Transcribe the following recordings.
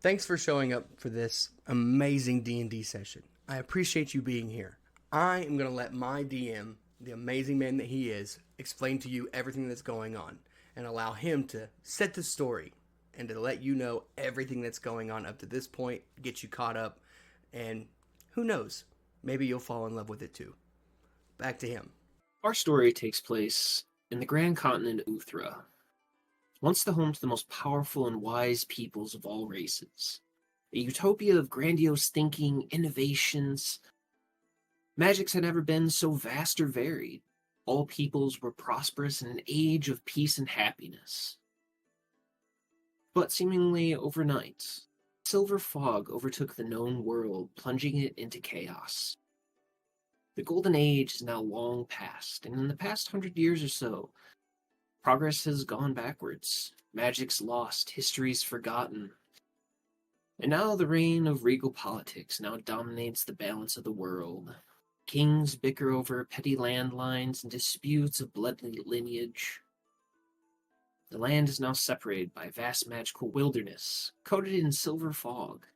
Thanks for showing up for this amazing D&D session. I appreciate you being here. I am going to let my DM, the amazing man that he is, explain to you everything that's going on and allow him to set the story and to let you know everything that's going on up to this point, get you caught up, and who knows, maybe you'll fall in love with it too. Back to him. Our story takes place in the grand continent Uthra, once the home to the most powerful and wise peoples of all races. A utopia of grandiose thinking, innovations. Magics had never been so vast or varied. All peoples were prosperous in an age of peace and happiness. But seemingly overnight, silver fog overtook the known world, plunging it into chaos. The Golden Age is now long past, and in the past 100 years or so, progress has gone backwards. Magic's lost, history's forgotten. And now the reign of regal politics now dominates the balance of the world. Kings bicker over petty landlines and disputes of blood lineage. The land is now separated by a vast magical wilderness, coated in silver fog.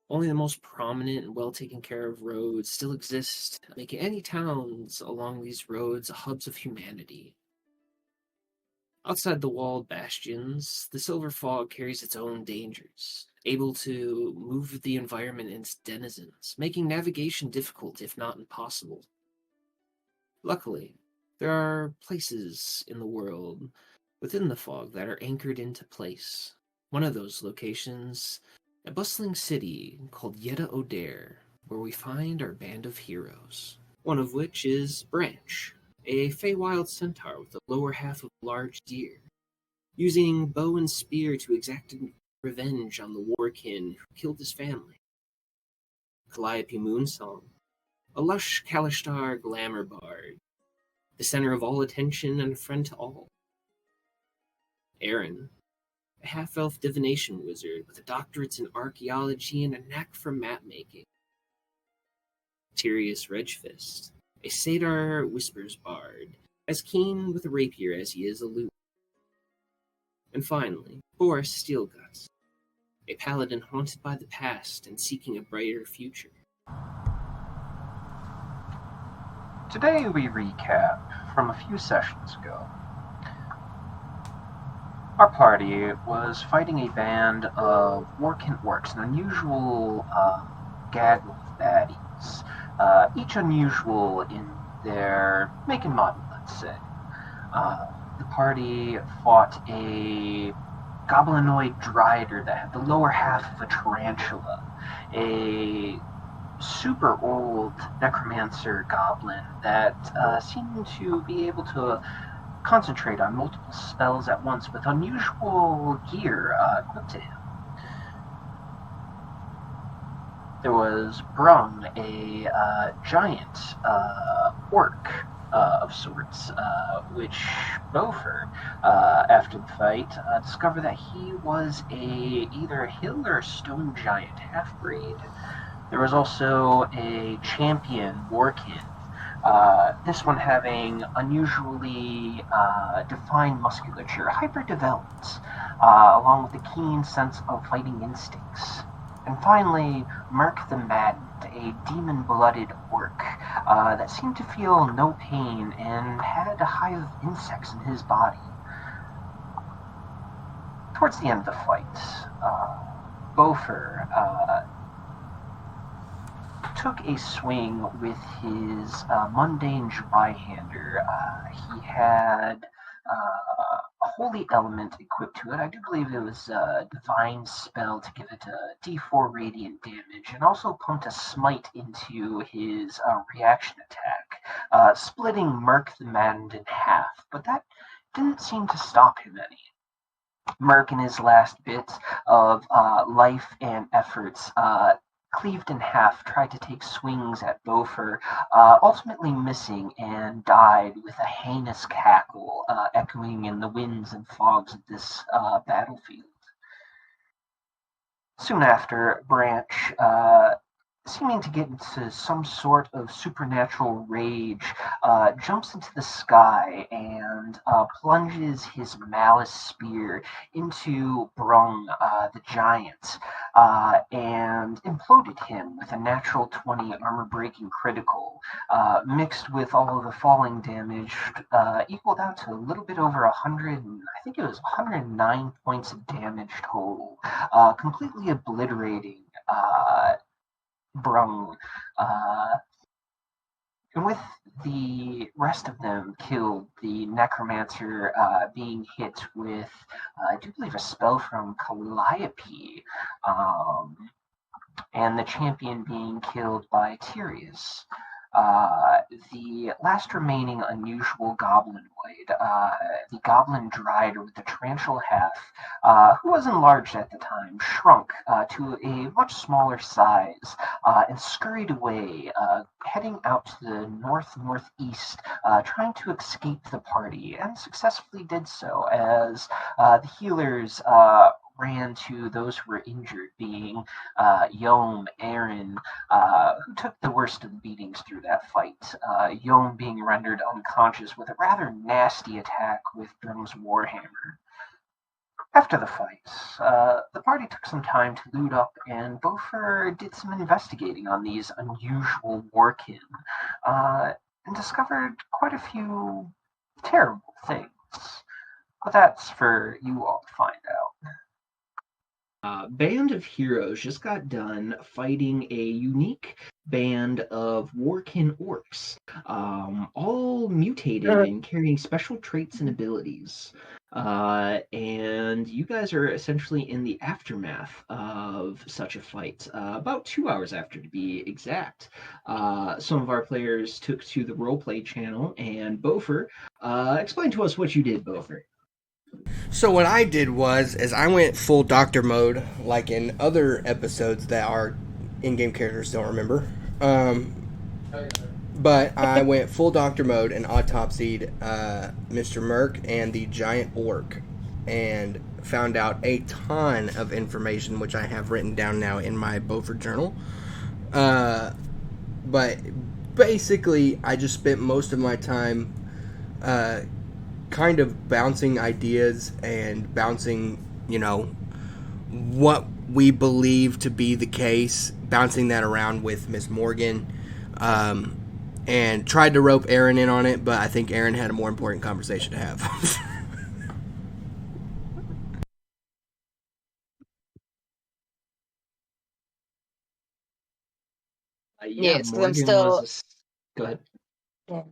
Only the most prominent and well taken care of roads still exist, making any towns along these roads hubs of humanity. Outside the walled bastions, the silver fog carries its own dangers, able to move the environment and its denizens, making navigation difficult if not impossible. Luckily, there are places in the world within the fog that are anchored into place. One of those locations, a bustling city called Yetta O'Dare, where we find our band of heroes. One of which is Branch, a Feywild centaur with the lower half of a large deer, using bow and spear to exact revenge on the warkin who killed his family. Calliope Moonsong, a lush Kalishtar glamour bard, the center of all attention and a friend to all. Aaron, a half-elf divination wizard with a doctorate in archaeology and a knack for map-making. Tirius Redgefist, a Satyr whispers bard, as keen with a rapier as he is aloof. And finally, Boris Steelguts, a paladin haunted by the past and seeking a brighter future. Today we recap from a few sessions ago. Our party was fighting a band of Orkin orcs, an unusual gaggle of baddies, each unusual in their make and model, let's say. The party fought a goblinoid drider that had the lower half of a tarantula, a super old necromancer goblin that seemed to be able to concentrate on multiple spells at once with unusual gear equipped to him. There was Brung, a giant orc of sorts, which Beaufort, after the fight, discovered that he was either a hill or a stone giant half-breed. There was also a champion warkin, this one having unusually defined musculature, hyper-developed, along with a keen sense of fighting instincts. And finally, Merc the Maddened, a demon-blooded orc that seemed to feel no pain and had a hive of insects in his body. Towards the end of the fight, Beaufort took a swing with his mundane Zweihander. He had a holy element equipped to it. I do believe it was a divine spell to give it a d4 radiant damage, and also pumped a smite into his reaction attack, splitting Merc the Maddened in half, but that didn't seem to stop him any. Merc, in his last bits of life and efforts, cleaved in half, tried to take swings at Beaufort, ultimately missing, and died with a heinous cackle echoing in the winds and fogs of this battlefield. Soon after, Branch seeming to get into some sort of supernatural rage, jumps into the sky and plunges his malice spear into Brung, the giant, and imploded him with a natural 20 armor breaking critical, mixed with all of the falling damage, equaled out to a little bit over 100, I think it was 109 points of damage total, completely obliterating Brung. Uh, and with the rest of them killed, the necromancer being hit with, I do believe, a spell from Calliope, and the champion being killed by Tyrius. The last remaining unusual goblinoid, the goblin dryad with the tarantula half, who was enlarged at the time, shrunk to a much smaller size and scurried away, heading out to the northeast, trying to escape the party, and successfully did so as the healers ran to those who were injured, being Yom, Aaron, who took the worst of the beatings through that fight. Yom being rendered unconscious with a rather nasty attack with Brum's Warhammer. After the fight, the party took some time to loot up, and Beaufort did some investigating on these unusual warkin, and discovered quite a few terrible things. But that's for you all to find out. Band of Heroes just got done fighting a unique band of Warkin orcs, all mutated and carrying special traits and abilities. And you guys are essentially in the aftermath of such a fight, about 2 hours after to be exact. Some of our players took to the roleplay channel, and Beaufort, explain to us what you did, Beaufort. So what I did was, I went full doctor mode, like in other episodes that our in-game characters don't remember. But I went full doctor mode and autopsied Mr. Merc and the giant orc, and found out a ton of information, which I have written down now in my Beaufort journal. But basically, I just spent most of my time kind of bouncing ideas and bouncing, what we believe to be the case, bouncing that around with Miss Morgan, and tried to rope Aaron in on it, but I think Aaron had a more important conversation to have. Yes, because I'm Morgan still. Go ahead. Yeah.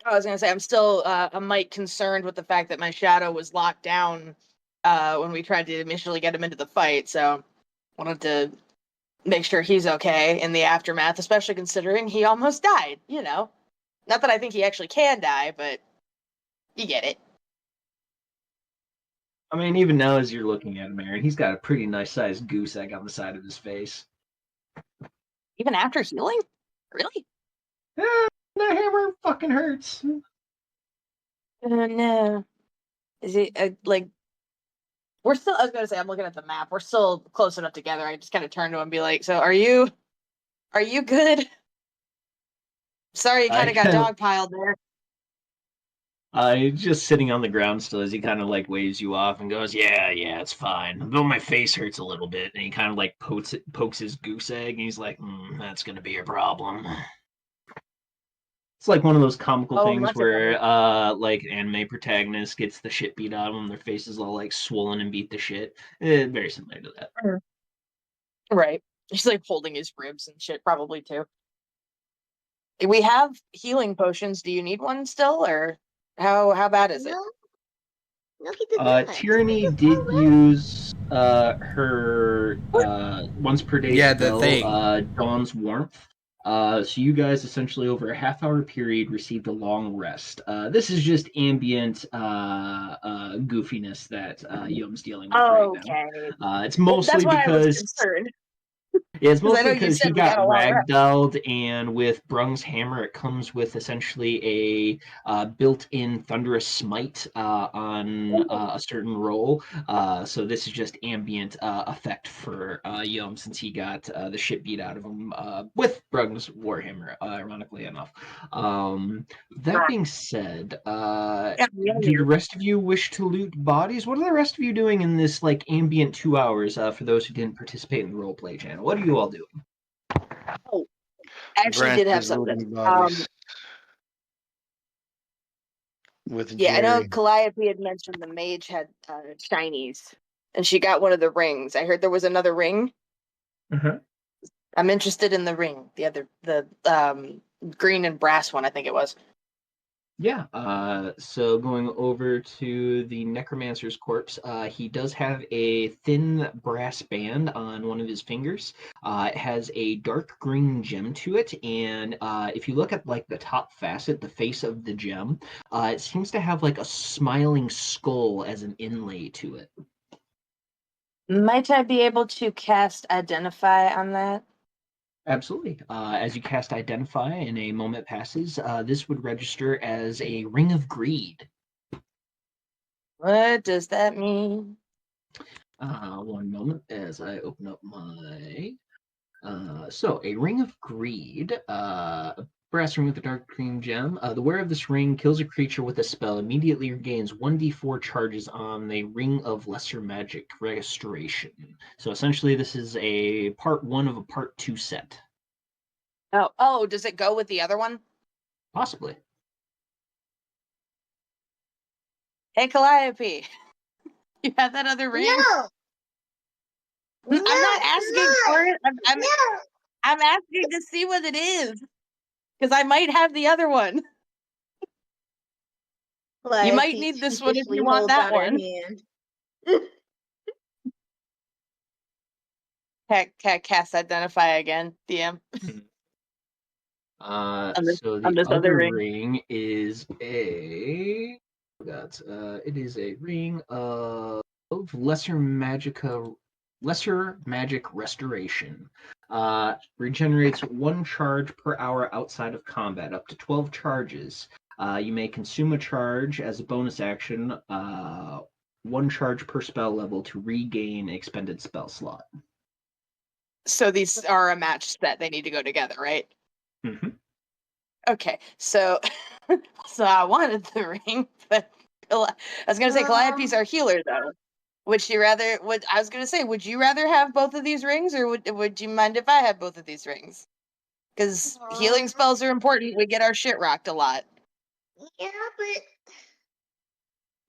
I was gonna say I'm still a mite concerned with the fact that my shadow was locked down when we tried to initially get him into the fight. So wanted to make sure he's okay in the aftermath, especially considering he almost died. Not that I think he actually can die, but you get it. I mean, even now as you're looking at him, Aaron, he's got a pretty nice sized goose egg on the side of his face. Even after healing, really? The hammer fucking hurts. No. Is it like? We're still. I was gonna say I'm looking at the map. We're still close enough together. I just kind of turn to him and be like, "So are you good?" Sorry, you kind of got dogpiled there. Just sitting on the ground still as he kind of like waves you off and goes, yeah, it's fine. Though my face hurts a little bit. And he kind of like pokes his goose egg and he's like, that's going to be your problem. It's like one of those comical things where like anime protagonist gets the shit beat out of them. Their face is all like swollen and beat the shit. Very similar to that. Right. He's like holding his ribs and shit probably too. We have healing potions. Do you need one still, or how bad is it? No, he did not. Tyranny did use her once per day spell, Dawn's Warmth. So you guys essentially over a half-hour period received a long rest. This is just ambient goofiness that Yom's dealing with right now. It's mostly That's why because I was concerned. it's 'Cause I mostly know you because he said we got got a long rest. ragdolled, and with Brung's hammer, it comes with essentially a built-in thunderous smite on a certain roll. So this is just ambient effect for Yum, since he got the shit beat out of him with Brung's warhammer, ironically enough. That being said, Yeah, do the rest of you wish to loot bodies? What are the rest of you doing in this like ambient 2 hours? For those who didn't participate in the roleplay channel, what are you all doing? Oh, I actually Grant did have is something. looting bodies with Yeah, I know Jerry. Calliope had mentioned the mage had shinies, and she got one of the rings. I heard there was another ring. Uh-huh. I'm interested in the ring, the green and brass one, I think it was. Yeah, so going over to the Necromancer's corpse, he does have a thin brass band on one of his fingers. It has a dark green gem to it, and if you look at like the top facet, the face of the gem, it seems to have like a smiling skull as an inlay to it. Might I be able to cast Identify on that? Absolutely. As you cast Identify and a moment passes, this would register as a Ring of Greed. What does that mean? One moment as I open up my. So, a Ring of Greed, a brass ring with a dark green gem. The wearer of this ring kills a creature with a spell, immediately regains 1d4 charges on the Ring of Lesser Magic Restoration. So, essentially, this is a part 1 of a part 2 set. Oh, does it go with the other one? Possibly. Hey, Calliope, you have that other ring? No. I'm not asking for it. No. I'm asking to see what it is, because I might have the other one. Like, You might he need this one if sheepishly you want holds that out her one. hand. Cast Identify again, DM. So the this other other ring. ring is it is a ring of lesser magic restoration. Regenerates 1 charge per hour outside of combat, up to 12 charges. You may consume a charge as a bonus action, 1 charge per spell level to regain expended spell slot. So these are a match set. They need to go together, right? Mm-hmm. Okay, so I wanted the ring, but I was gonna say Calliope's our healer though. Would you rather? I was gonna say, would you rather have both of these rings, or would you mind if I had both of these rings? Because healing spells are important. We get our shit rocked a lot. Yeah, but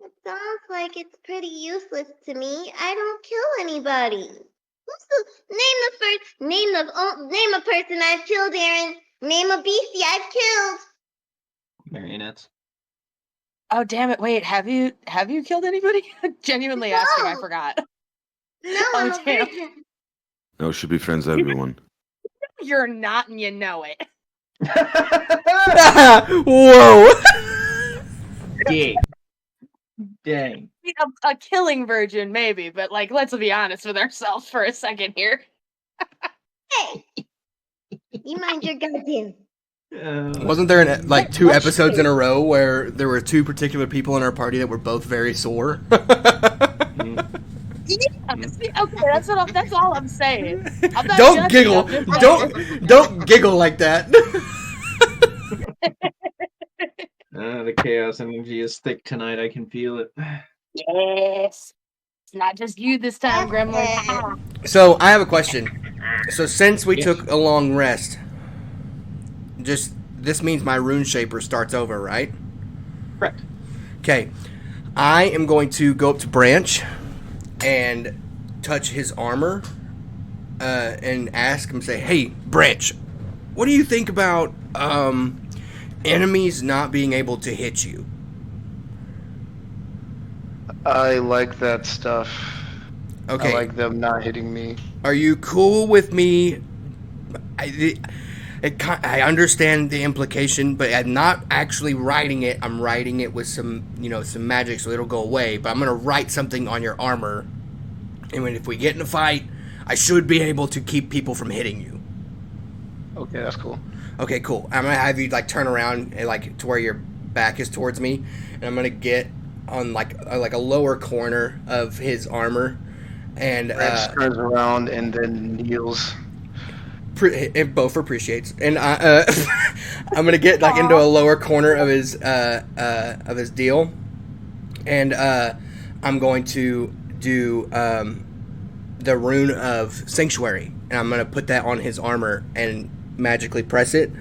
it sounds like it's pretty useless to me. I don't kill anybody. Name a person I've killed, Aaron. Name a beastie I've killed. Marionettes. Oh damn it! Wait, have you killed anybody? Genuinely asking, I No. forgot. No, Oh, I'm a damn. virgin. No, should be friends with everyone. You're not, and you know it. Whoa! Dang. A killing virgin, maybe, but like, let's be honest with ourselves for a second here. Hey, you mind your goddamn. Wasn't there like 2 episodes in a row where there were 2 particular people in our party that were both very sore? Yeah, see, okay, that's all I'm saying. I'm not Don't judging, giggle. I'm just saying. Don't giggle like that. The chaos energy is thick tonight. I can feel it. Yes. It's not just you this time, Gremlin. So I have a question. So since we Yes. took a long rest, just this means my rune shaper starts over, right? Correct. Okay. I am going to go up to Branch and touch his armor and ask him, say, hey, Branch, what do you think about enemies not being able to hit you? I like that stuff. Okay. I like them not hitting me. Are you cool with me? I understand the implication, but I'm not actually writing it. I'm writing it with some magic so it'll go away. But I'm going to write something on your armor. And if we get in a fight, I should be able to keep people from hitting you. Okay, that's cool. Okay, cool. I'm gonna have you like turn around and like to where your back is towards me, and I'm gonna get on like a lower corner of his armor, and Branch turns around and then kneels. Both appreciates, and I'm gonna get like into a lower corner of his deal, and I'm going to do the rune of sanctuary, and I'm gonna put that on his armor and magically press it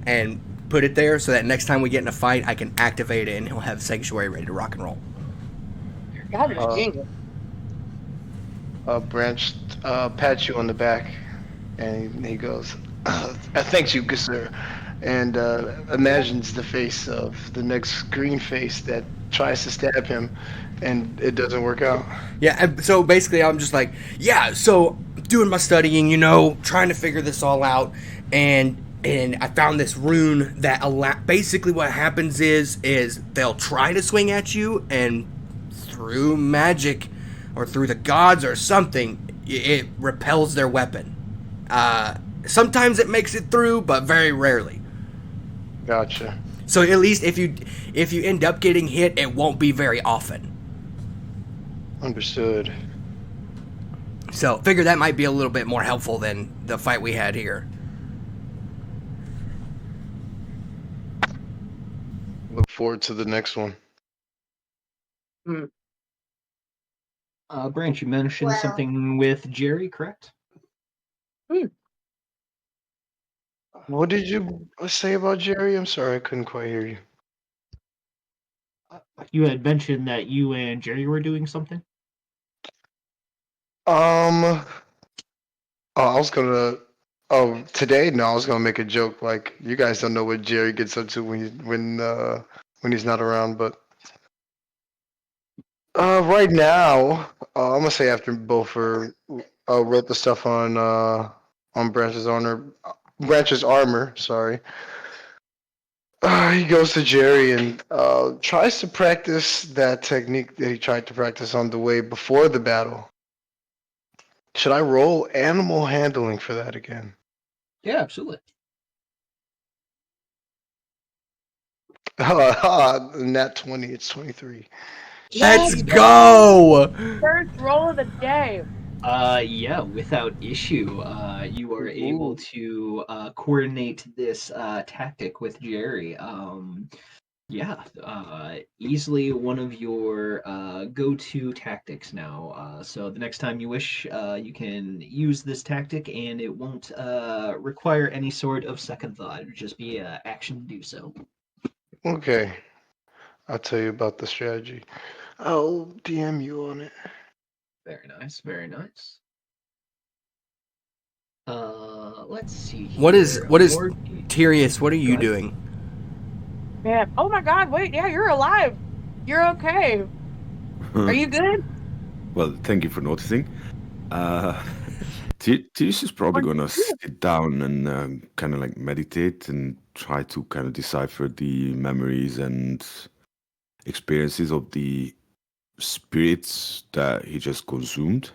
and put it there so that next time we get in a fight I can activate it and he'll have sanctuary ready to rock and roll. God is genius. Branch pats you on the back, and he goes, "Thanks you, good sir," and imagines the face of the next green face that tries to stab him, and it doesn't work out. Yeah, and so basically I'm just like, yeah, so doing my studying, trying to figure this all out, and I found this rune that basically what happens is they'll try to swing at you, and through magic or through the gods or something, it repels their weapon. Sometimes it makes it through, but very rarely. Gotcha. So at least if you end up getting hit, it won't be very often. Understood. So figure that might be a little bit more helpful than the fight we had here. Look forward to the next one. Branch, you mentioned Well. something with Jerry, correct? What did you say about Jerry? I'm sorry, I couldn't quite hear you. You had mentioned that you and Jerry were doing something. I was gonna. Oh, today? No, I was gonna make a joke. Like, you guys don't know what Jerry gets up to when he's not around. But right now, I'm gonna say after Beaufort wrote the stuff on Branch's armor. Sorry. He goes to Jerry and tries to practice that technique that he tried to practice on the way before the battle. Should I roll animal handling for that again? Yeah, absolutely. Nat 20, it's 23. Let's go! First roll of the day. Yeah, without issue. You are able to coordinate this tactic with Jerry. Easily one of your go-to tactics now. So the next time you wish, you can use this tactic, and it won't require any sort of second thought. It would just be an action to do so. Okay. I'll tell you about the strategy. I'll DM you on it. Very nice, very nice. Let's see. What is More- Tyrius, what are you Go ahead. doing? Man, oh my God! Wait, yeah, you're alive. You're okay. Are you good? Well, thank you for noticing. Tish is probably gonna sit down and kind of like meditate and try to kind of decipher the memories and experiences of the spirits that he just consumed.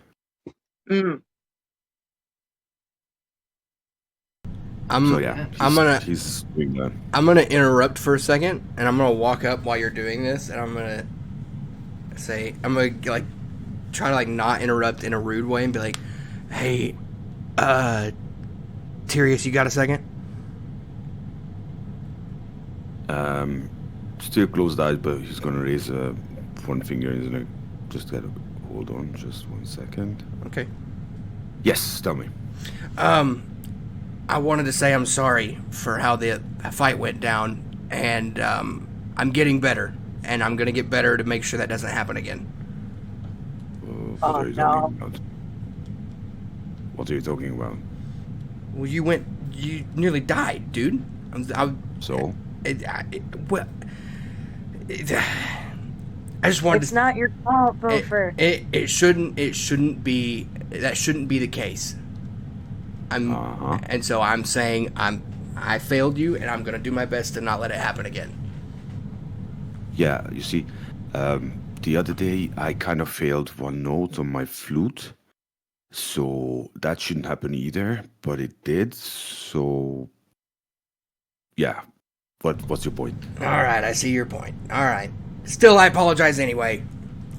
He's doing that. I'm gonna interrupt for a second, and I'm gonna walk up while you're doing this, and I'm gonna like try to like not interrupt in a rude way and be like, "Hey, Tyrius, you got a second?" Still closed eyes, but he's gonna raise one finger and he's gonna just gotta hold on just 1 second. Okay. Yes, tell me. I wanted to say I'm sorry for how the fight went down, and I'm getting better, and I'm gonna get better to make sure that doesn't happen again. What are you talking about? What are you talking about? Well, you nearly died, dude. So? I just wanted It's not your fault, Beaufort. It shouldn't be. That shouldn't be the case. And so I'm saying I failed you, and I'm gonna do my best to not let it happen again. Yeah, you see, the other day I kind of failed one note on my flute, So that shouldn't happen either, but it did. So yeah. What's your point? All right, I see your point. All right. Still, I apologize anyway.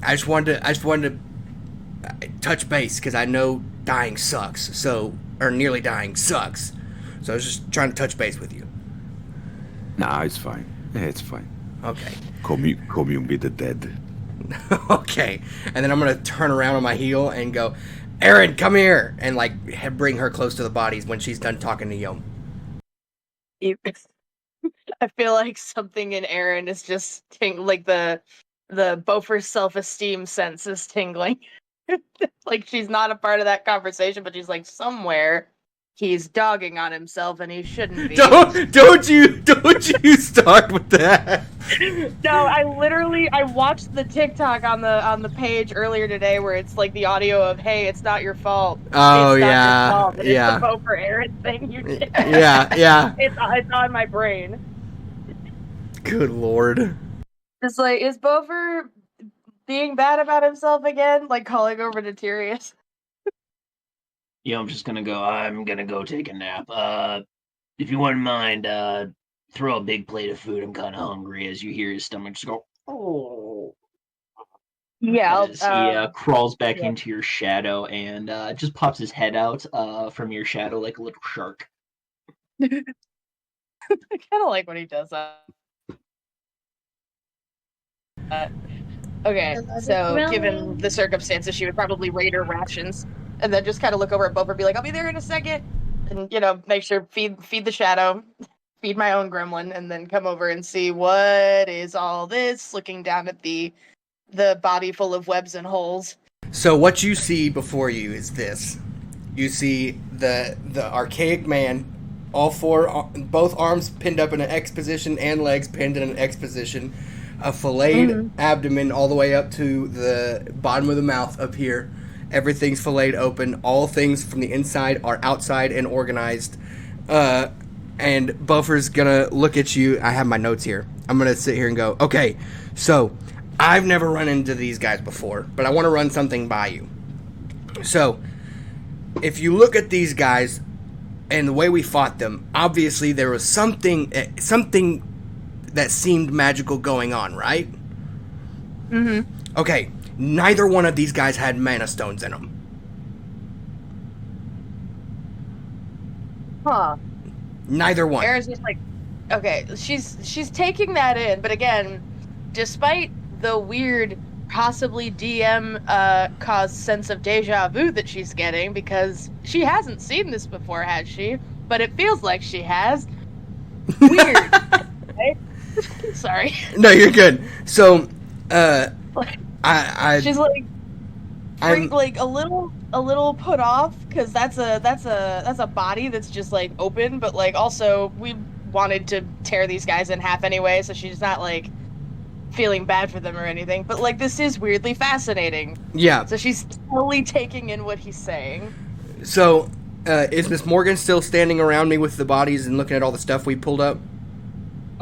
I just wanted to touch base because I know dying sucks. So, or nearly dying sucks. So I was just trying to touch base with you. Nah, it's fine. Yeah, it's fine. Okay. Commune with the dead. Okay. And then I'm gonna turn around on my heel and go, Erin, come here, and like bring her close to the bodies when she's done talking to Yom. I feel like something in Aaron is just like the Beaufort's self-esteem sense is tingling. Like she's not a part of that conversation, but she's like somewhere he's dogging on himself and he shouldn't be. Don't you start with that. No, I watched the TikTok on the page earlier today where it's like the audio of "Hey, it's not your fault." Oh it's not yeah, your fault. yeah. It's the vote for Aaron thing you did. Yeah. It's on my brain. Good lord. It's like, is Beaufort being bad about himself again? Like calling over to Tyrius? I'm just gonna go. I'm gonna go take a nap. If you wouldn't mind, throw a big plate of food. I'm kind of hungry. As you hear his stomach just go, oh. Yeah. As he crawls back into your shadow and just pops his head out from your shadow like a little shark. I kind of like when he does that. Okay, so given the circumstances, she would probably raid her rations and then just kind of look over at Beaufort and be like, I'll be there in a second. And, make sure feed the shadow, feed my own gremlin, and then come over and see what is all this, looking down at the body full of webs and holes. So what you see before you is this. You see the archaic man, both arms pinned up in an X position and legs pinned in an X position, a filleted abdomen all the way up to the bottom of the mouth up here. Everything's filleted open. All things from the inside are outside and organized. And Buffer's gonna look at you. I have my notes here. I'm gonna sit here and go, okay, so I've never run into these guys before, but I want to run something by you. So, if you look at these guys and the way we fought them, obviously there was something that seemed magical going on, right? Mm-hmm. Okay, neither one of these guys had mana stones in them. Huh. Neither one. Aaron's just like, okay, she's taking that in, but again, despite the weird, possibly DM caused sense of deja vu that she's getting, because she hasn't seen this before, has she? But it feels like she has. Weird. Okay? Sorry. No, you're good. So, she's like a little put off because that's a body that's just like open, but like also we wanted to tear these guys in half anyway, so she's not like feeling bad for them or anything. But like this is weirdly fascinating. Yeah. So she's totally taking in what he's saying. So, is Miss Morgan still standing around me with the bodies and looking at all the stuff we pulled up?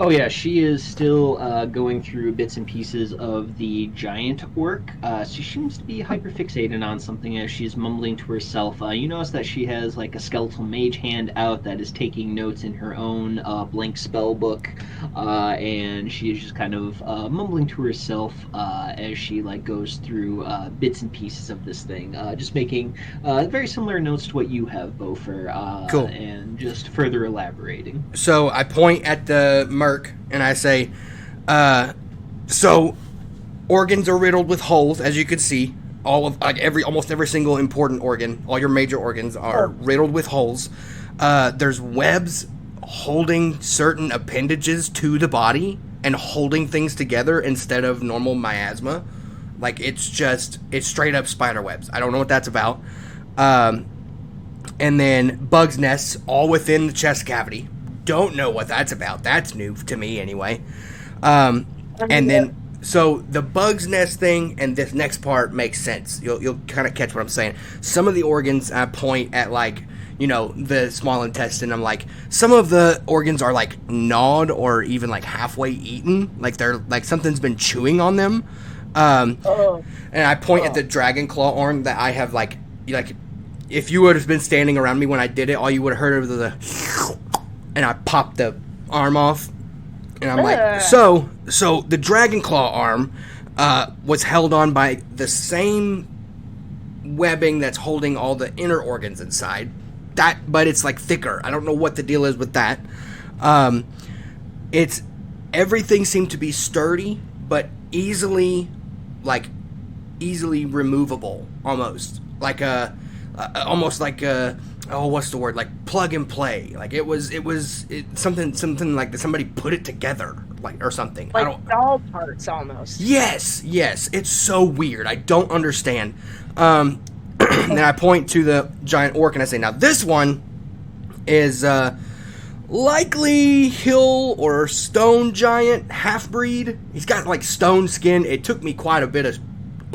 Oh yeah, she is still going through bits and pieces of the giant orc. She seems to be hyperfixated on something as she's mumbling to herself. You notice that she has like a skeletal mage hand out that is taking notes in her own blank spell book, and she is just kind of mumbling to herself as she like goes through bits and pieces of this thing, just making very similar notes to what you have, Beaufort. Cool. And just further elaborating. So I point at the MERC and I say, so organs are riddled with holes, as you can see. Almost every single important organ, all your major organs are riddled with holes. There's webs holding certain appendages to the body and holding things together instead of normal miasma. Like it's straight up spider webs. I don't know what that's about. And then bugs' nests all within the chest cavity. Don't know what that's about. That's new to me anyway. And then so the bug's nest thing and this next part makes sense. You'll kind of catch what I'm saying. Some of the organs I point at, like, the small intestine. I'm like, some of the organs are like gnawed or even like halfway eaten. Like they're like something's been chewing on them. And I point at the dragon claw arm that I have like if you would have been standing around me when I did it, all you would have heard was the, and I popped the arm off, and I'm like, so the dragon claw arm was held on by the same webbing that's holding all the inner organs inside. But it's like thicker. I don't know what the deal is with that. It's everything seemed to be sturdy, but easily removable, almost like almost like what's the word? Like plug and play. Like it was something like that somebody put it together, like, or something. Like doll parts almost. Yes. It's so weird. I don't understand. And I point to the giant orc and I say, now this one is likely hill or stone giant half-breed. He's got like stone skin. It took me quite a bit of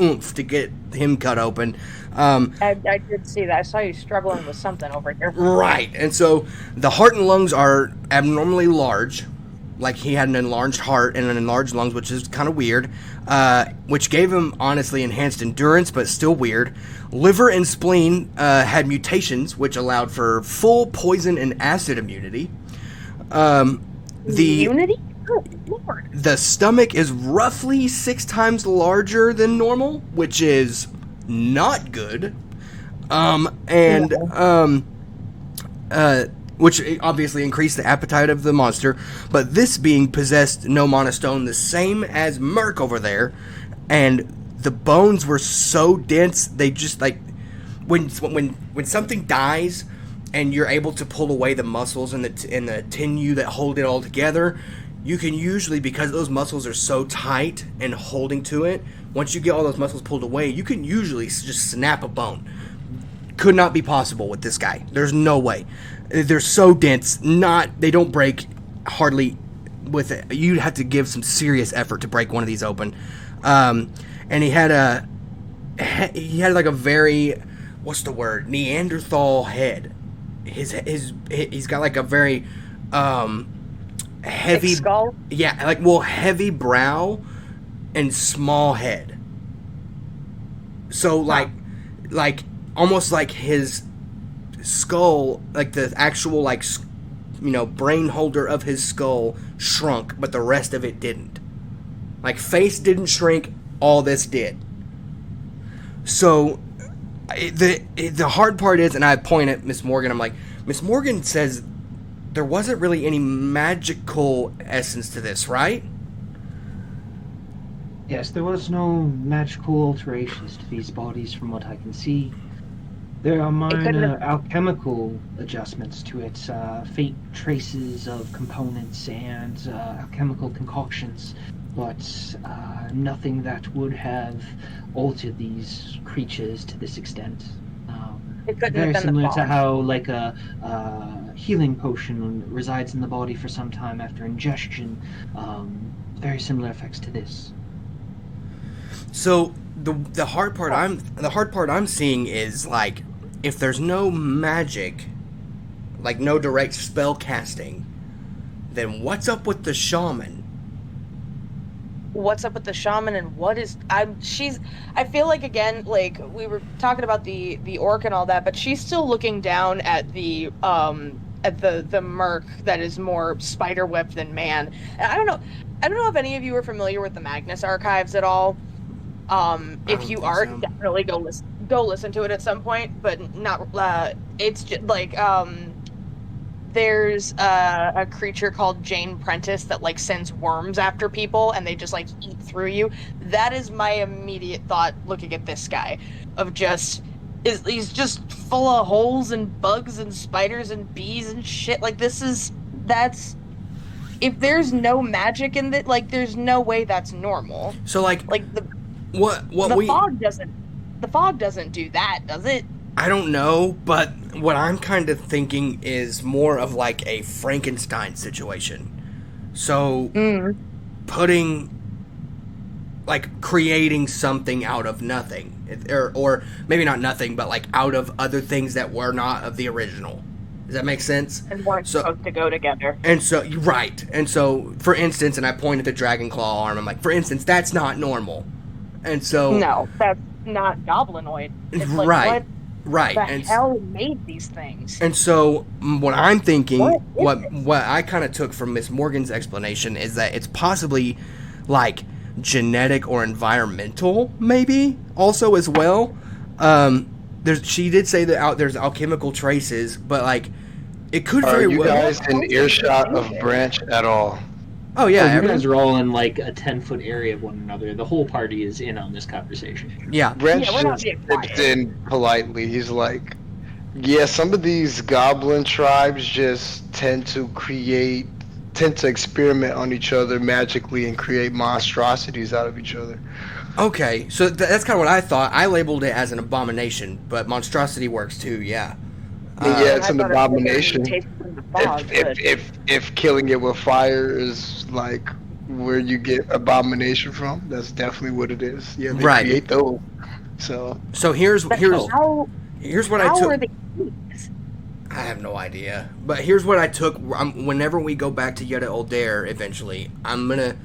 oomph to get him cut open. I did see that. I saw you struggling with something over here. Right. And so the heart and lungs are abnormally large. Like he had an enlarged heart and an enlarged lungs, which is kind of weird, which gave him, honestly, enhanced endurance, but still weird. Liver and spleen had mutations, which allowed for full poison and acid immunity. Immunity? Oh, Lord. The stomach is roughly 6 times larger than normal, which is not good. Which obviously increased the appetite of the monster, but this being possessed no monostone, the same as Merc over there, and the bones were so dense, they just, like, when something dies, and you're able to pull away the muscles and the sinew that hold it all together, you can usually, because those muscles are so tight and holding to it, once you get all those muscles pulled away, you can usually just snap a bone. Could not be possible with this guy. There's no way. They're so dense. They don't break hardly with it. You'd have to give some serious effort to break one of these open. And he had like a very, what's the word? Neanderthal head. He's got like a very heavy Thick skull? Yeah, heavy brow and small head. So like almost like his skull, like the actual brain holder of his skull shrunk, but the rest of it didn't. Like face didn't shrink, all this did. So the hard part is, and I point at Miss Morgan, I'm like, Miss Morgan says there wasn't really any magical essence to this, right? Yes, there was no magical alterations to these bodies from what I can see. There are minor alchemical adjustments to it, faint traces of components and alchemical concoctions, but nothing that would have altered these creatures to this extent. It couldn't Very have been similar the to fog. how, like, a healing potion resides in the body for some time after ingestion. Very similar effects to this. So the hard part I'm seeing is, like, if there's no magic, like no direct spell casting, then what's up with the shaman? What's up with the shaman and what is I feel like, again, like we were talking about the orc and all that, but she's still looking down at the merc that is more spiderweb than man. And I don't know if any of you are familiar with the Magnus archives at all. If you are, so. definitely go listen to it at some point, but not it's just like there's a creature called Jane Prentice that like sends worms after people and they just like eat through you. That is my immediate thought looking at this guy, of just he's just full of holes and bugs and spiders and bees and shit. Like that's if there's no magic in it, like there's no way that's normal. So like the fog doesn't do that, does it? I don't know, but what I'm kind of thinking is more of like a Frankenstein situation. So creating something out of nothing, or maybe not nothing, but like out of other things that were not of the original. Does that make sense? And weren't supposed to go together. And so, right. And so, for instance, and I point at the dragon claw arm, I'm like, for instance, that's not normal. And so... No, that's not goblinoid. It's like, right. what? Right. The And hell made these things? And so, what I'm thinking, What is what I kind of took from Miss Morgan's explanation is that it's possibly like genetic or environmental, maybe also as well. She did say that there's alchemical traces, but like it could Are very you well. guys in earshot of Branch at all? Oh yeah, Oh, you everyone- guys are all in like a 10-foot area of one another. The whole party is in on this conversation. yeah. Branch Yeah, we're not just being steps quiet. in politely. He's like, yeah, some of these goblin tribes just tend to experiment on each other magically and create monstrosities out of each other. Okay, so that's kind of what I thought. I labeled it as an abomination, but monstrosity works too. Yeah. Yeah, it's I an thought it was abomination. tasted in the fog, but If killing it with fire is like where you get abomination from, that's definitely what it is. Yeah, they Right. create those. So So here's but here's how what I took. are they these? I have no idea. But here's what I took. Whenever we go back to Yetta Oldair eventually, I'm going to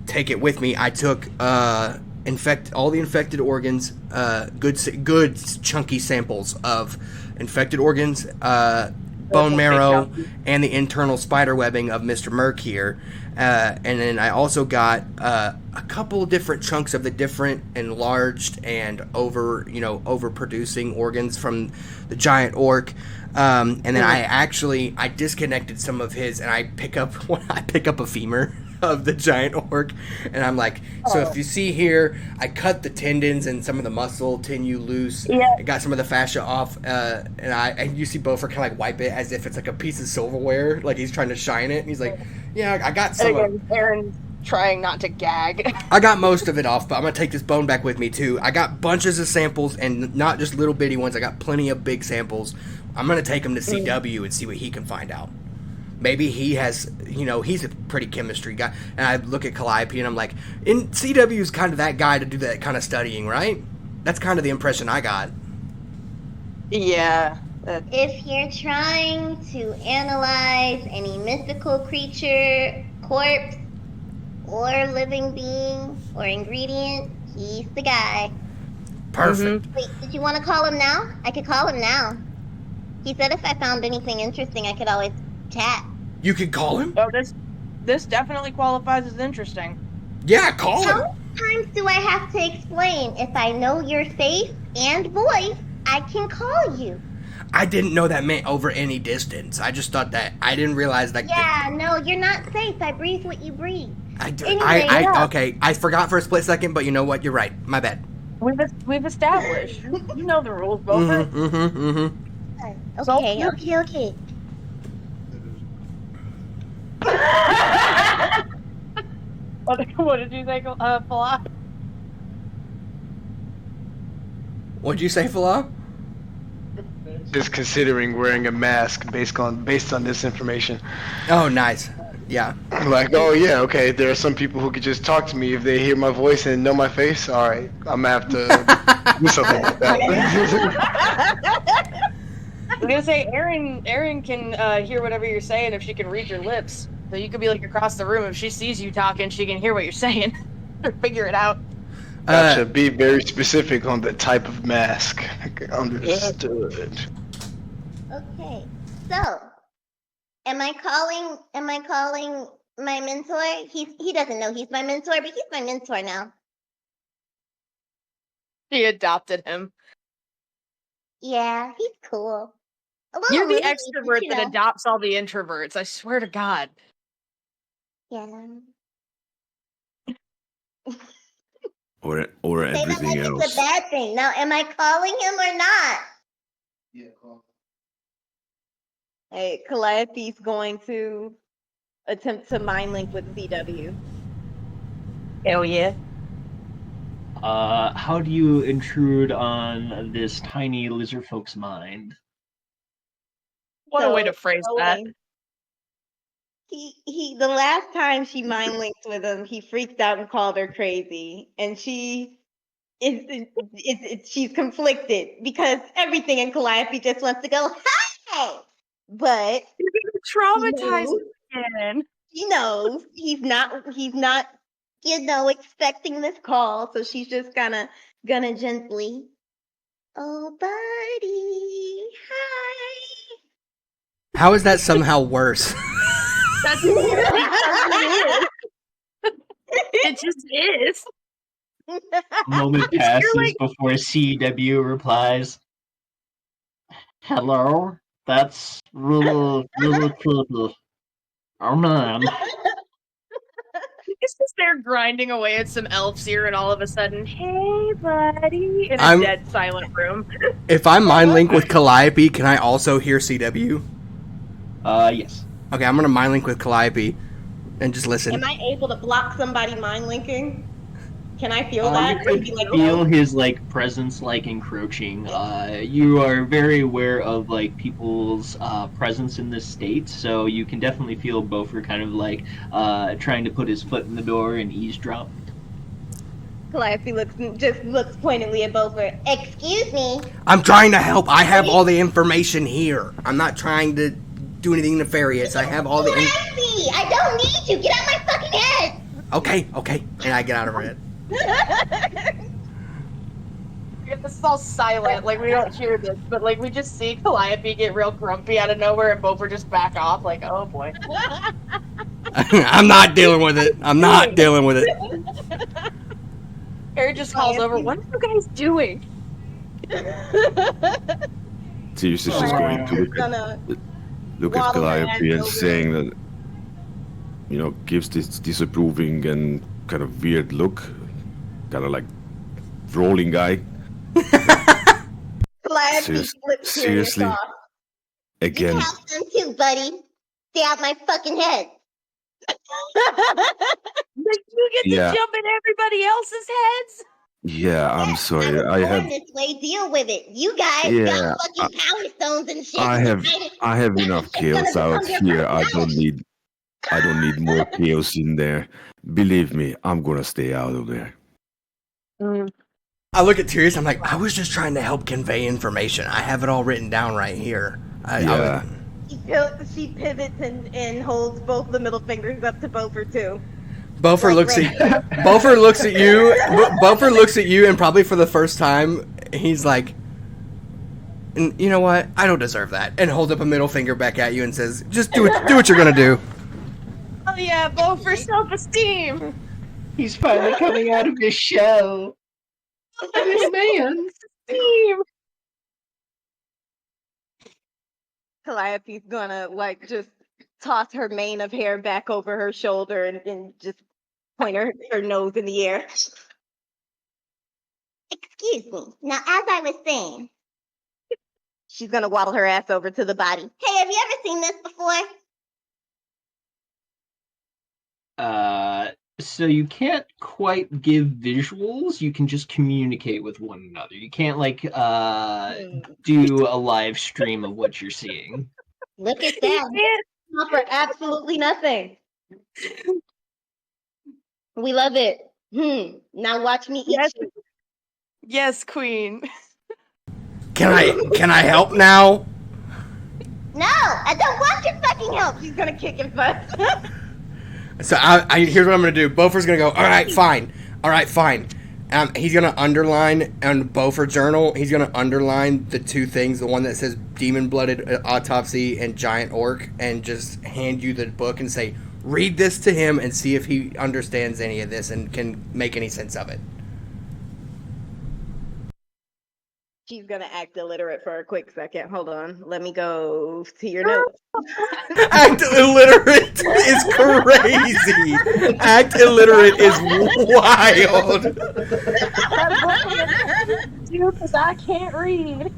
take it with me. I took all the infected organs, good chunky samples of infected organs, bone marrow, and the internal spider webbing of Mr. Merc here. And then I also got a couple different chunks of the different enlarged and overproducing organs from the giant orc. And then I disconnected some of his, and I pick up a femur of the giant orc, and I'm like, so if you see here, I cut the tendons and some of the muscle tissue loose. Yeah. I got some of the fascia off, and you see Beaufort kind of like wipe it as if it's like a piece of silverware, like he's trying to shine it, and he's like, yeah, I got some. Again, Aaron's trying not to gag. I got most of it off, but I'm gonna take this bone back with me too. I got bunches of samples, and not just little bitty ones. I got plenty of big samples. I'm gonna take him to CW and see what he can find out. Maybe he has, he's a pretty chemistry guy. And I look at Calliope and I'm like, and CW's kind of that guy to do that kind of studying, right? That's kind of the impression I got. Yeah. If you're trying to analyze any mythical creature, corpse, or living being, or ingredient, he's the guy. Perfect. Wait, did you want to call him now? I could call him now. He said if I found anything interesting, I could always chat. You can call him? Oh, this definitely qualifies as interesting. Yeah, call him. How many times do I have to explain? If I know your face and voice, I can call you. I didn't know that meant over any distance. I just thought that. I didn't realize that. Yeah, no, you're not safe. I breathe what you breathe. Okay, I forgot for a split second, but you know what? You're right. My bad. We've established. You know the rules, Beaufort. Okay. What did you think, Fala? What'd you say, Fala? just considering wearing a mask based on this information. Oh, nice. Yeah. Like, oh yeah, okay. There are some people who could just talk to me if they hear my voice and know my face. All right, I'm gonna have to do something like that. I was gonna say, Erin can hear whatever you're saying if she can read your lips. So you could be like across the room. If she sees you talking, she can hear what you're saying or figure it out. Gotcha. Be very specific on the type of mask. Understood. Okay, so am I calling my mentor? He doesn't know he's my mentor, but he's my mentor now. She adopted him. Yeah, he's cool. You're the Rude, extrovert you that know. adopts all the introverts. I swear to God. Yeah. Or Say that like everything it's a else. bad thing. Now, am I calling him or not? Yeah, call. Hey, Calliope's going to attempt to mind link with CW. Hell yeah. How do you intrude on this tiny lizard folk's mind? What a way to So, phrase that. He the last time she mind linked with him, he freaked out and called her crazy, and she's conflicted because everything in Calliope just wants to go hi, but Traumatized again. she knows he's not Expecting this call, so she's just gonna gently Oh, buddy. Hi. How is that somehow worse? That's it just is. A moment You're passes like- before CW replies, "Hello, that's really creepy. Oh man." It's just they're grinding away at some elf's ear, and all of a sudden, hey, buddy, in a I'm- dead silent room. If I mind link with Calliope, can I also hear CW? Yes. Okay, I'm gonna mind link with Calliope and just listen. Am I able to block somebody mind linking? Can I feel You that? could Be like, feel his presence encroaching. You are very aware of people's presence in this state, so you can definitely feel Beaufort kind of trying to put his foot in the door and eavesdrop. Calliope looks pointedly at Beaufort. Excuse me. I'm trying to help. I have all the information here. I'm not trying to do anything nefarious. I have all the. Calliope, I don't need you. Get out my fucking head. Okay. And I get out of her head. This is all silent, we don't hear this, but we just see Calliope get real grumpy out of nowhere, and Beaufort just back off, oh boy. I'm not dealing with it. Harry just calls over, what are you guys doing? Sirius is just going to look at waddle her Calliope and ass over. saying that, gives this disapproving and kind of weird look, kind of like rolling guy. Calliope flips seriously? off. Again, You have them too, buddy. Stay out my fucking head. You get to Yeah. jump in everybody else's heads? yeah, I'm sorry. was I born have this way. Deal with it. You guys Yeah, got fucking power stones and shit. I have enough It's gonna chaos out become your here. I don't need more chaos in there. Believe me, I'm gonna stay out of there. I look at Tyrese, I'm like, I was just trying to help convey information. I have it all written down right here. Yeah. She pivots and holds both the middle fingers up to Beaufort too. Beaufort looks at you. Beaufort looks at you, and probably for the first time, he's like, you know what? I don't deserve that. And holds up a middle finger back at you and says, just do what you're gonna do. Oh yeah, Beaufort self-esteem! He's finally coming out of his shell. This man. Esteem! Calliope's gonna just toss her mane of hair back over her shoulder and just point her nose in the air. Excuse me. Now, as I was saying, she's gonna waddle her ass over to the body. Hey, have you ever seen this before? So you can't quite give visuals. You can just communicate with one another. You can't do a live stream of what you're seeing. Look at that. Offer absolutely nothing. We love it. Now watch me eat Yes. you. Yes, queen. Can I help now? No, I don't want your fucking help. She's gonna kick him first. So here's what I'm gonna do. Beaufort's gonna go, all right, fine. He's gonna underline on Beaufort journal. He's gonna underline the two things, the one that says demon-blooded autopsy and giant orc, and just hand you the book and say, read this to him and see if he understands any of this and can make any sense of it. She's gonna act illiterate for a quick second. Hold on. Let me go to your notes. Act illiterate is crazy. Act illiterate is wild. Dude, because I can't read.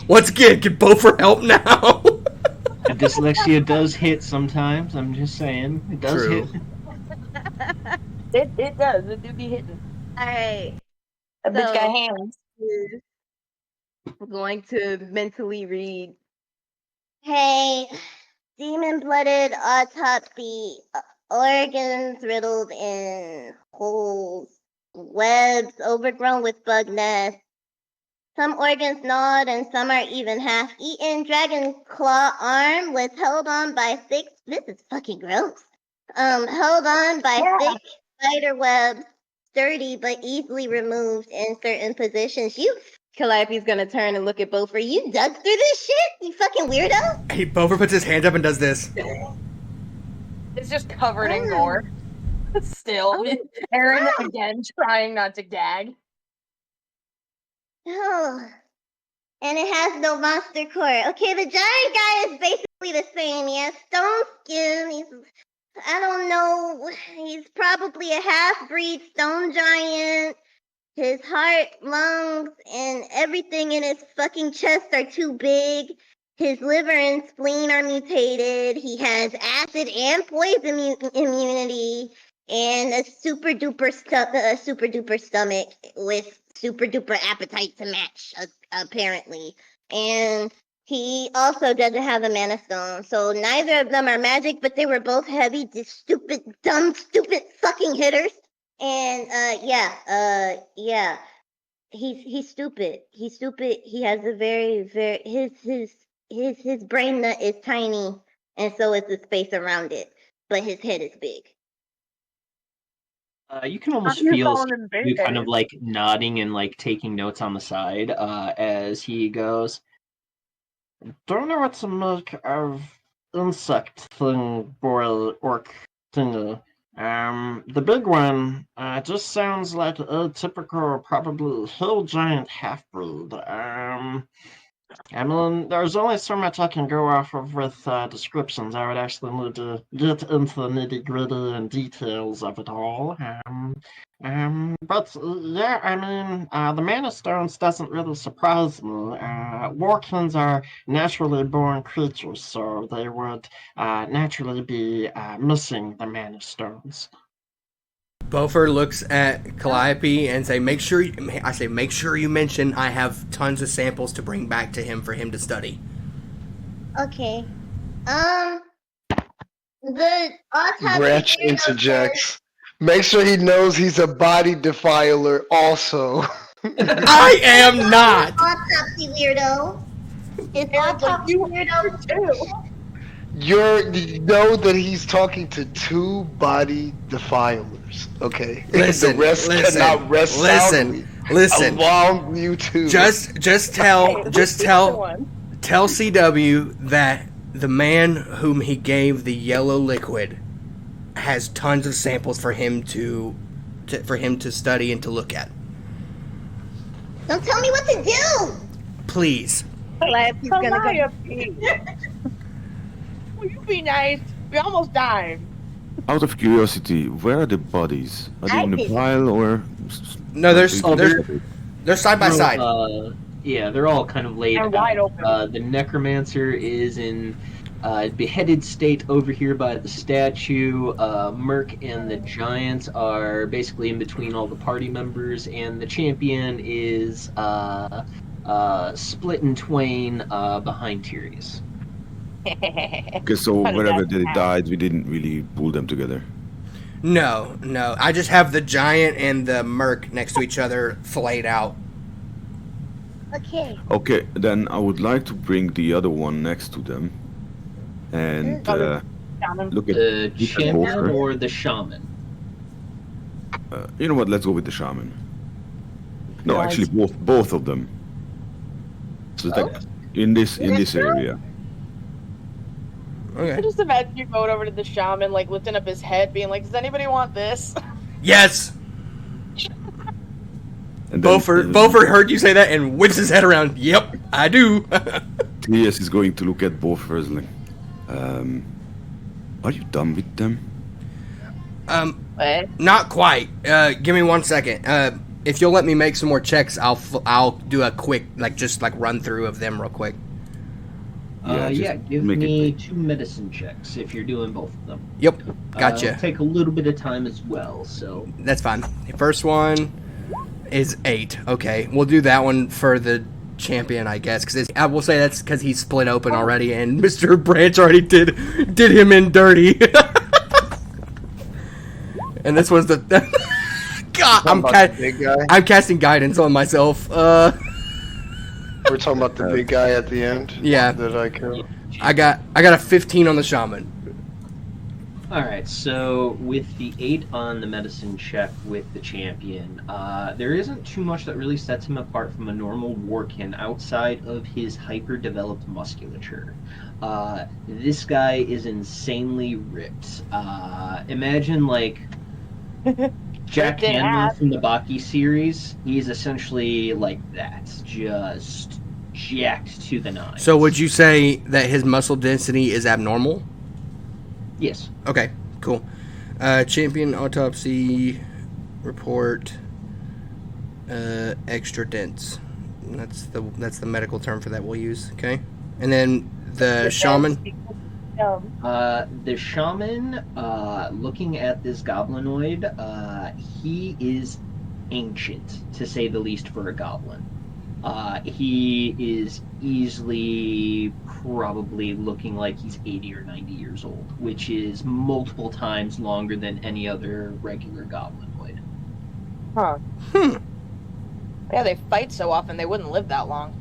Once again, can Beaufort help now? Dyslexia does hit sometimes. I'm just saying. It does True. hit. It does. It do be hitting. All right. That bitch So- got hands. We're going to mentally read. Hey, demon-blooded autopsy, organs riddled in holes, webs overgrown with bug nests. Some organs gnawed and some are even half-eaten. Dragon claw arm was held on by thick. This is fucking gross. Held on by thick spider webs. sturdy but easily removed in certain positions. Calliope's gonna turn and look at Beaufort. You dug through this shit, you fucking weirdo. Hey, Beaufort puts his hand up and does this. It's just covered in Ah. gore. Still, Oh. Aaron Oh. again trying not to gag. Oh. And it has no monster core. Okay, the giant guy is basically the same. He has stone skin. I don't know. He's probably a half-breed stone giant. His heart, lungs, and everything in his fucking chest are too big. His liver and spleen are mutated. He has acid and poison immunity, and a super duper stomach with super duper appetite to match, apparently. And he also doesn't have a mana stone, so neither of them are magic, but they were both heavy, stupid fucking hitters. And yeah. He's stupid. He's stupid. He has a very his brain nut is tiny, and so is the space around it. But his head is big. You can almost You're feel calling him you kind big. of like nodding and like taking notes on the side as he goes. Don't know what's a milk of insect thing, boy, orc thingy. The big one just sounds like a typical, probably hill giant half-breed. I mean, there's only so much I can go off of with descriptions. I would actually need to get into the nitty-gritty and details of it all. But yeah, I mean, the Mana Stones doesn't really surprise me. Warkins are naturally born creatures, so they would naturally be missing the Mana Stones. Beaufort looks at Calliope and make sure you mention I have tons of samples to bring back to him for him to study. Okay. The autopsy. Branch interjects. Make sure he knows he's a body defiler also. I am not! Autopsy weirdo. It's autopsy weirdo too. You know that he's talking to two body defilers, okay? Listen, the rest cannot rest soundly listen. along you two. Just tell CW that the man whom he gave the yellow liquid has tons of samples for him to study and to look at. Don't tell me what to do. Please. Calliope's gonna Will you be nice? We almost died. Out of curiosity, where are the bodies? Are they in a pile or? No, they're side by side. Yeah, they're all kind of laid They're out. wide open. The necromancer is in beheaded state over here by the statue. Merc and the giant are basically in between all the party members, and the champion is split in twain behind Tyrius. Okay, so wherever they died, we didn't really pull them together. No. I just have the giant and the merc next to each other filleted out. Okay. Okay, then I would like to bring the other one next to them and look at The both champion her. or the shaman? You know what? Let's go with the shaman. No, Guys. actually, both of them. So it's like in this area. I Okay. just imagine you going over to the shaman, like lifting up his head, being like, "Does anybody want this?" Yes. And then, Beaufort heard you say that and whips his head around. Yep, I do. Yes, is going to look at both first. Like, are you done with them? What? Not quite. Give me 1 second. If you'll let me make some more checks, I'll do a quick run through of them real quick. Give make me it 2 medicine checks if you're doing both of them. Yep, gotcha. It'll take a little bit of time as well, so. That's fine. The first one is 8. Okay, we'll do that one for the champion, I guess. Because I will say that's because he's split open already, and Mr. Branch already did him in dirty. And this one's the. God, the big guy. I'm casting guidance on myself. We're talking about the big guy at the end. Yeah. That I killed. I got a 15 on the shaman. All right, so with the 8 on the medicine check with the champion, there isn't too much that really sets him apart from a normal warkin outside of his hyper-developed musculature. This guy is insanely ripped. Imagine like Jack Ripped in Hanma half. from the Baki series. He's essentially like that, just jacked to the nines. So would you say that his muscle density is abnormal? Yes. Okay, cool. Champion autopsy report. Extra dense. That's the medical term for that we'll use. Okay, and then the shaman. The shaman, looking at this goblinoid, he is ancient, to say the least, for a goblin. He is easily probably looking like he's 80 or 90 years old, which is multiple times longer than any other regular goblinoid. Huh. Yeah, they fight so often they wouldn't live that long.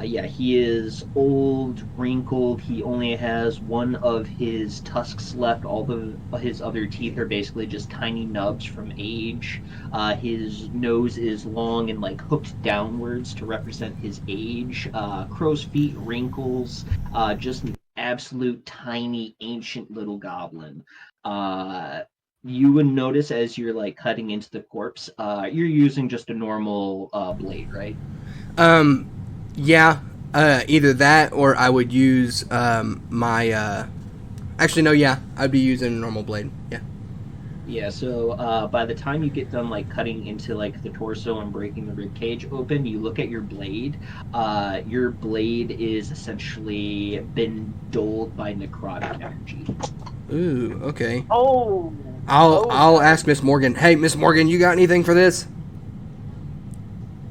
Yeah, he is old, wrinkled. He only has one of his tusks left. All of his other teeth are basically just tiny nubs from age. His nose is long and like hooked downwards to represent his age. Crow's feet, wrinkles, just an absolute tiny, ancient little goblin. You would notice as you're like cutting into the corpse, you're using just a normal blade, right? Yeah, either that or I would use my. Actually, no. Yeah, I'd be using a normal blade. Yeah. Yeah. So by the time you get done like cutting into like the torso and breaking the rib cage open, you look at your blade. Your blade is essentially been dulled by necrotic energy. Ooh. Okay. Oh. I'll ask Miss Morgan. Hey, Miss Morgan, you got anything for this?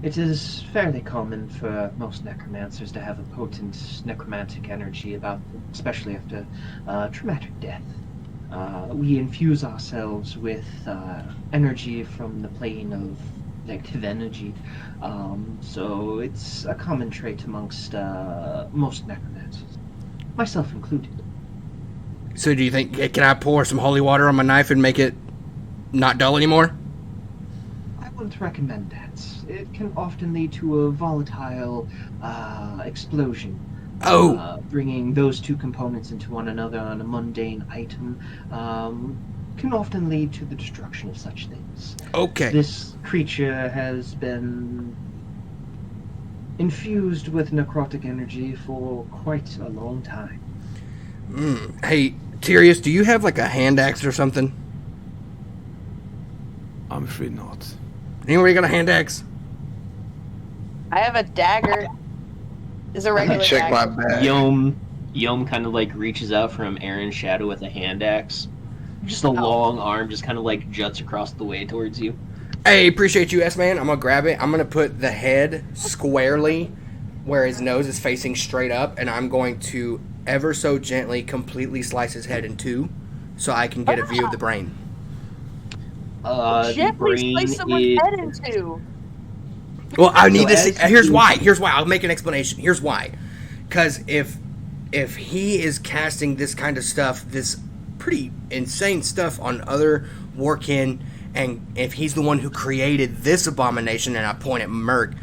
It is fairly common for most necromancers to have a potent necromantic energy about, especially after traumatic death. We infuse ourselves with energy from the plane of negative energy, so it's a common trait amongst most necromancers, myself included. So do you think, can I pour some holy water on my knife and make it not dull anymore? I wouldn't recommend that. It can often lead to a volatile explosion. Oh! Bringing those two components into one another on a mundane item can often lead to the destruction of such things. Okay. This creature has been infused with necrotic energy for quite a long time. Hey, Tyrius, do you have like a hand axe or something? I'm afraid not. Anybody got a hand axe? I have a dagger. Is a regular Check my dagger. bag. Yom kind of like reaches out from Aaron's shadow with a hand axe. Just a long arm just kind of like juts across the way towards you. Hey, appreciate you, S-Man. I'm gonna grab it. I'm gonna put the head squarely where his nose is facing straight up, and I'm going to ever so gently completely slice his head in two so I can get a view of the brain. The Gently brain slice someone's is... head in two. Well, I need to see. as Here's you- why. I'll make an explanation. Here's why. Because if he is casting this kind of stuff, this pretty insane stuff on other Warkin, and if he's the one who created this abomination, and I point at MERC,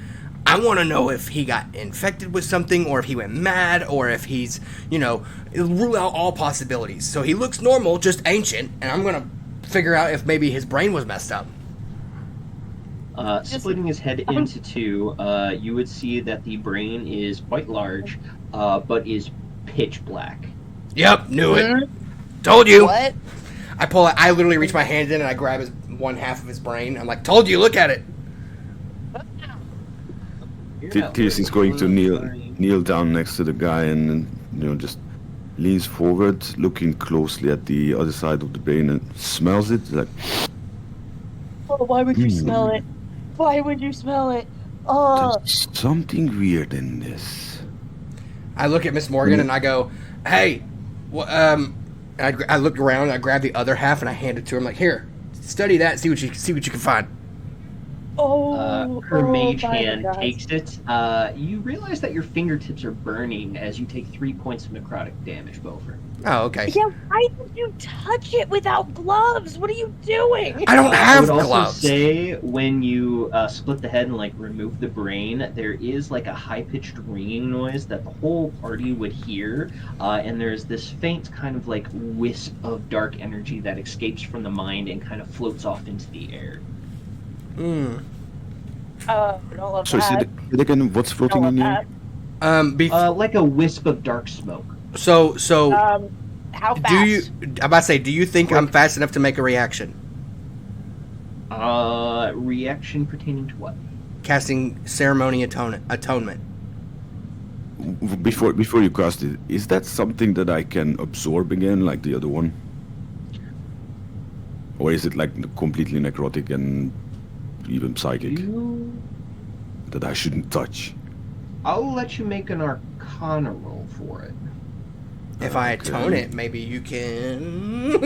I want to know if he got infected with something, or if he went mad, or if he's, rule out all possibilities. So he looks normal, just ancient, and I'm going to figure out if maybe his brain was messed up. Splitting his head into two, you would see that the brain is quite large, but is pitch black. Yep, knew it. Told you. What? I pull it. I literally reach my hand in and I grab his one half of his brain. I'm like, told you, look at it. Tirs is going to kneel down next to the guy and just leans forward, looking closely at the other side of the brain and smells it. Like, Oh, why would you smell it? Why would you smell it? Oh. there's something weird in this. I look at Miss Morgan and I go, hey, I look around and I grab the other half and I hand it to her. I'm like, here, study that, see what you can find. Her mage my hand God. takes it. You realize that your fingertips are burning as you take 3 points of necrotic damage, Beaufort. Oh, okay. Yeah, why did you touch it without gloves? What are you doing? I don't I have would also gloves. say when you split the head and like remove the brain, there is like a high-pitched ringing noise that the whole party would hear, and there's this faint kind of like wisp of dark energy that escapes from the mind and kind of floats off into the air. Hmm. I don't love So that. is it again? What's floating in Don't love the air? Like a wisp of dark smoke. So that. How fast? do you? I'm about to say, do you think I'm fast enough to make a reaction? Reaction pertaining to what? Casting ceremony atonement. Before you cast it, is that something that I can absorb again, like the other one? Or is it like completely necrotic and even psychic that I shouldn't touch? I'll let you make an Arcana roll for it. If I atone it, maybe you can.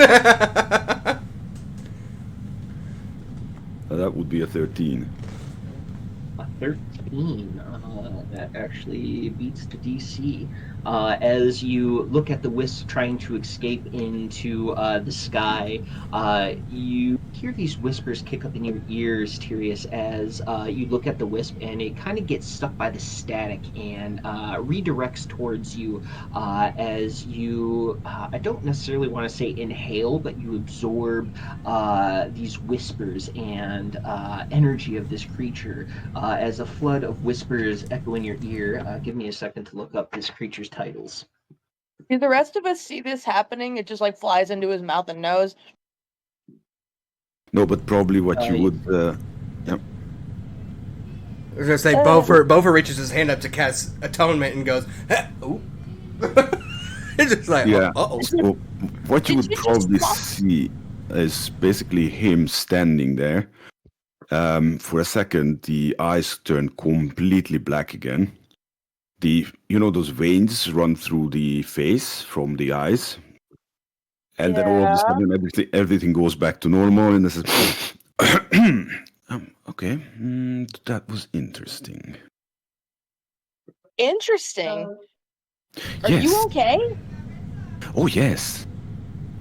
That would be a 13. A 13. That actually beats the DC. As you look at the wisp trying to escape into the sky, you hear these whispers kick up in your ears, Tyrius, as you look at the wisp, and it kind of gets stuck by the static and redirects towards you as you, I don't necessarily want to say inhale, but you absorb these whispers and energy of this creature as a flood of whispers echo in your ear. Give me a second to look up this creature's titles. Do the rest of us see this happening? It just like flies into his mouth and nose. No, but probably what you would. Yep. I was gonna say, Beaufort reaches his hand up to cast atonement and goes, "Ooh." It's just like, Yeah. uh-oh. So what you Did would you just probably swap? see is basically him standing there. For a second, the eyes turn completely black again. Those veins run through the face from the eyes, and then all of a sudden everything goes back to normal, and this is okay. That was interesting. Interesting. Are Yes. you okay? Oh yes.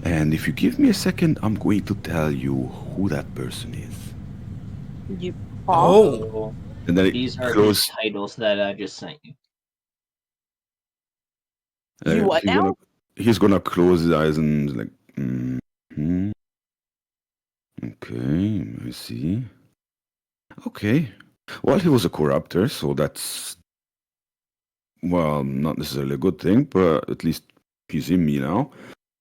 And if you give me a second, I'm going to tell you who that person is. You. Oh. And then These it are goes. the titles that I just sent you. You what now? He's gonna close his eyes and like. Mm-hmm. Okay, I see. Okay. Well, he was a corruptor, so that's. Well, not necessarily a good thing, but at least he's in me now.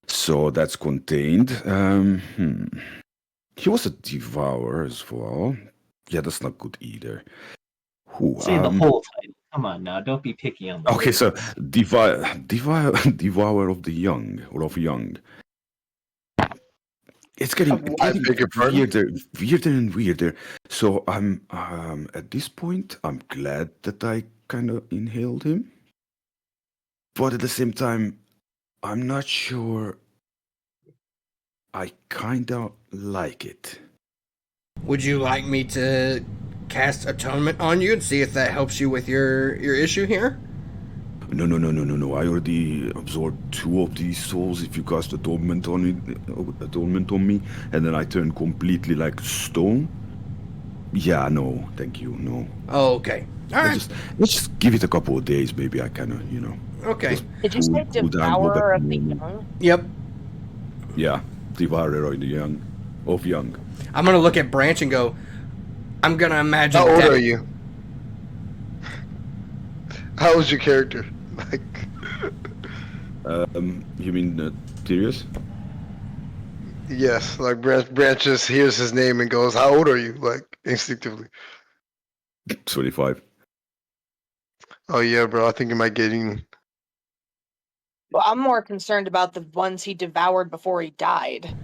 So that's contained. He was a devourer as well. Yeah, that's not good either. Say the whole title. Come on now, don't be picky on the Okay, words. so devourer of the young, or of young. It's getting weirder and weirder. So I'm at this point, I'm glad that I kind of inhaled him, but at the same time, I'm not sure. I kind of like it. Would you like me to cast atonement on you and see if that helps you with your issue here? No. I already absorbed 2 of these souls. If you cast atonement on me, and then I turn completely like stone. Yeah, no, thank you, no. Oh, okay. All right. Let's just give it a couple of days. Maybe I kind of, Okay. Did you say cool down, go back devourer to of the normal. young? Yep. Yeah, devourer of the young. I'm gonna look at Branch and go, I'm gonna imagine. How old that- are you? How was your character? Like, You mean Tyrius? yes, like Branch just hears his name and goes, "How old are you?" Like instinctively. 25. Oh yeah, bro. I think you might get eaten. Well, I'm more concerned about the ones he devoured before he died.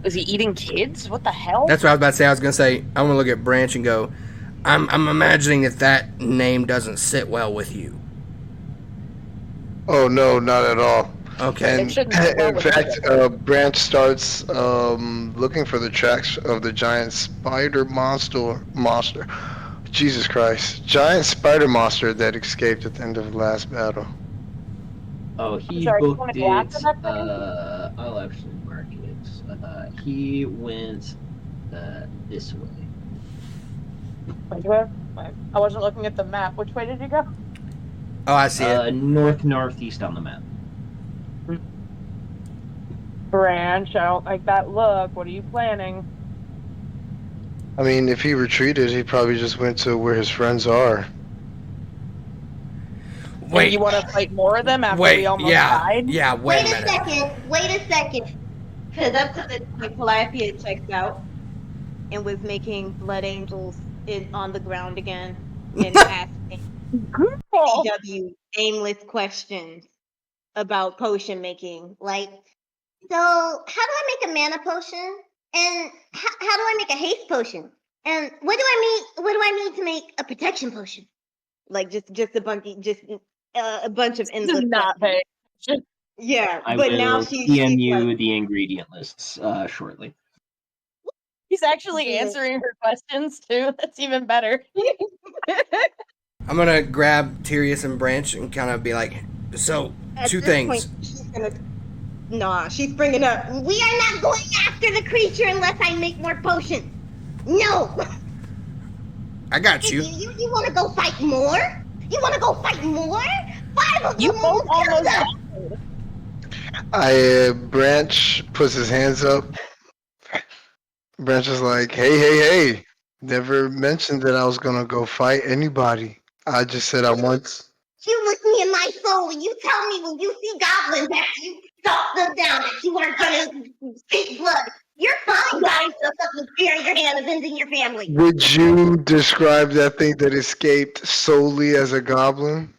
Was he eating kids? What the hell? That's what I was about to say. I was gonna say, I'm gonna look at Branch and go, I'm imagining that name doesn't sit well with you. Oh no, not at all. Okay. And shouldn't go well in with fact, either. Branch starts looking for the tracks of the giant spider monster. Jesus Christ. Giant spider monster that escaped at the end of the last battle. Oh, he sorry, you booked wanna go after it. that thing? I'll actually mark it. He went this way. Which way? I wasn't looking at the map. Which way did you go? Oh, I see it. Northeast on the map. Branch, I don't like that look. What are you planning? I mean, if he retreated, he probably just went to where his friends are. And Wait. you want to fight more of them after we Wait. almost Yeah. died? Yeah. Wait a minute. Wait a second. Because up to the point, Calliope checks out and was making blood angels on the ground again and asking Girl. CW aimless questions about potion making. Like, so how do I make a mana potion? And how do I make a haste potion? And what do I need to make a protection potion? Like just a bunch of This endless is not questions. big. Yeah, I but will now she's DM you like, the ingredient lists shortly. He's actually Yeah. answering her questions too. That's even better. I'm gonna grab Tyrius and Branch and kind of be like, so at two this things. point, she's bringing up. We are not going after the creature unless I make more potions. No. I got You, you. you want to go fight more? You want to go fight more? 5 of You them both won't kill almost them. Branch puts his hands up. Branch is like, hey. Never mentioned that I was gonna go fight anybody. I just said I want. You look me in my soul and you tell me when you see goblins that you stalk them down, that you aren't gonna speak blood. You're fine, guys. Stuff with fear in your hand of ending your family. Would you describe that thing that escaped solely as a goblin?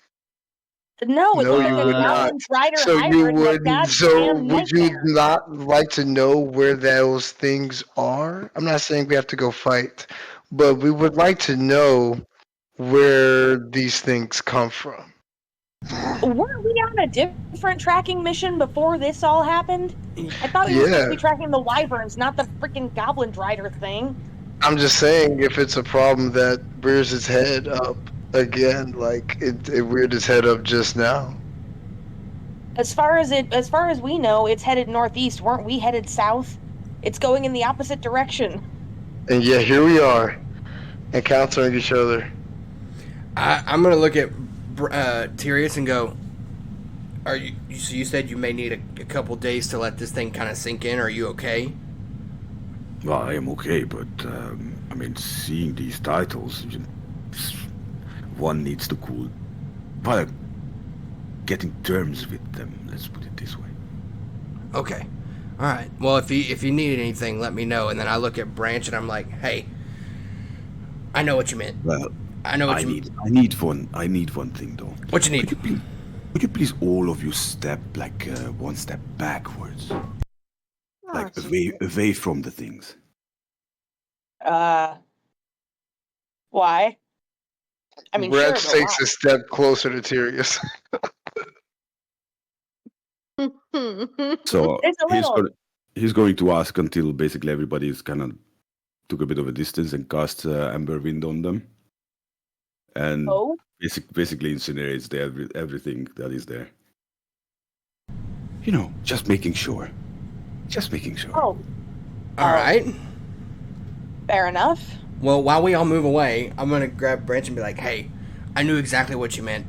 No, it No, looks you like would a not. goblin rider So you hybrid and a wouldn't. So goddamn would you nightmare. not like to know where those things are? I'm not saying we have to go fight, but we would like to know where these things come from. Weren't we on a different tracking mission before this all happened? I thought you were supposed to be Yeah, tracking the wyverns, not the freaking goblin rider thing. I'm just saying if it's a problem that rears its head up again, like it reared its head up just now. As far as we know, it's headed northeast. Weren't we headed south? It's going in the opposite direction. And yeah, here we are, encountering each other. I'm gonna look at Tyrius and go, are you? So you said you may need a couple days to let this thing kind of sink in. Are you okay? Well, I am okay, but I mean, seeing these titles, one needs to cool. Well, getting terms with them. Let's put it this way. Okay. All right. Well, if you need anything, let me know. And then I look at Branch and I'm like, hey, I know what you meant. Well, I know what I you need one thing though. What you need? Would you please all of you step like one step backwards, like away from the things. Why? I mean, Branch sure, but takes why? a step closer to Tyrius. So It's a little. he's going to ask until basically everybody's kind of took a bit of a distance and cast Amber Wind on them, and Oh, basically incinerates everything that is there. You know, just making sure. Just making sure. oh, All right. fair enough. Well, while we all move away, I'm gonna grab Branch and be like, hey, I knew exactly what you meant.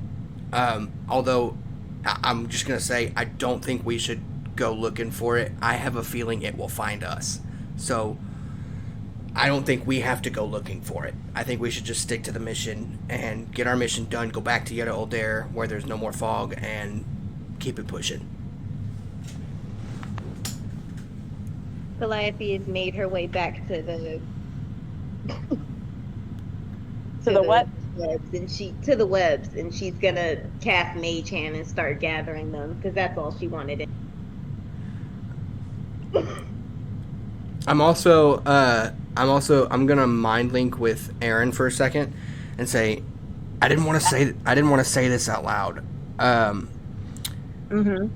Although I'm just gonna say I don't think we should go looking for it. I have a feeling it will find us. So I don't think we have to go looking for it. I think we should just stick to the mission and get our mission done, go back to Yetta Oldair where there's no more fog, and keep it pushing. Calliope has made her way back to the To the what? webs, and the webs, and she's gonna cast Mage Hand and start gathering them because that's all she wanted. I'm gonna mind link with Aaron for a second and say, I didn't want to say this out loud. Mm-hmm.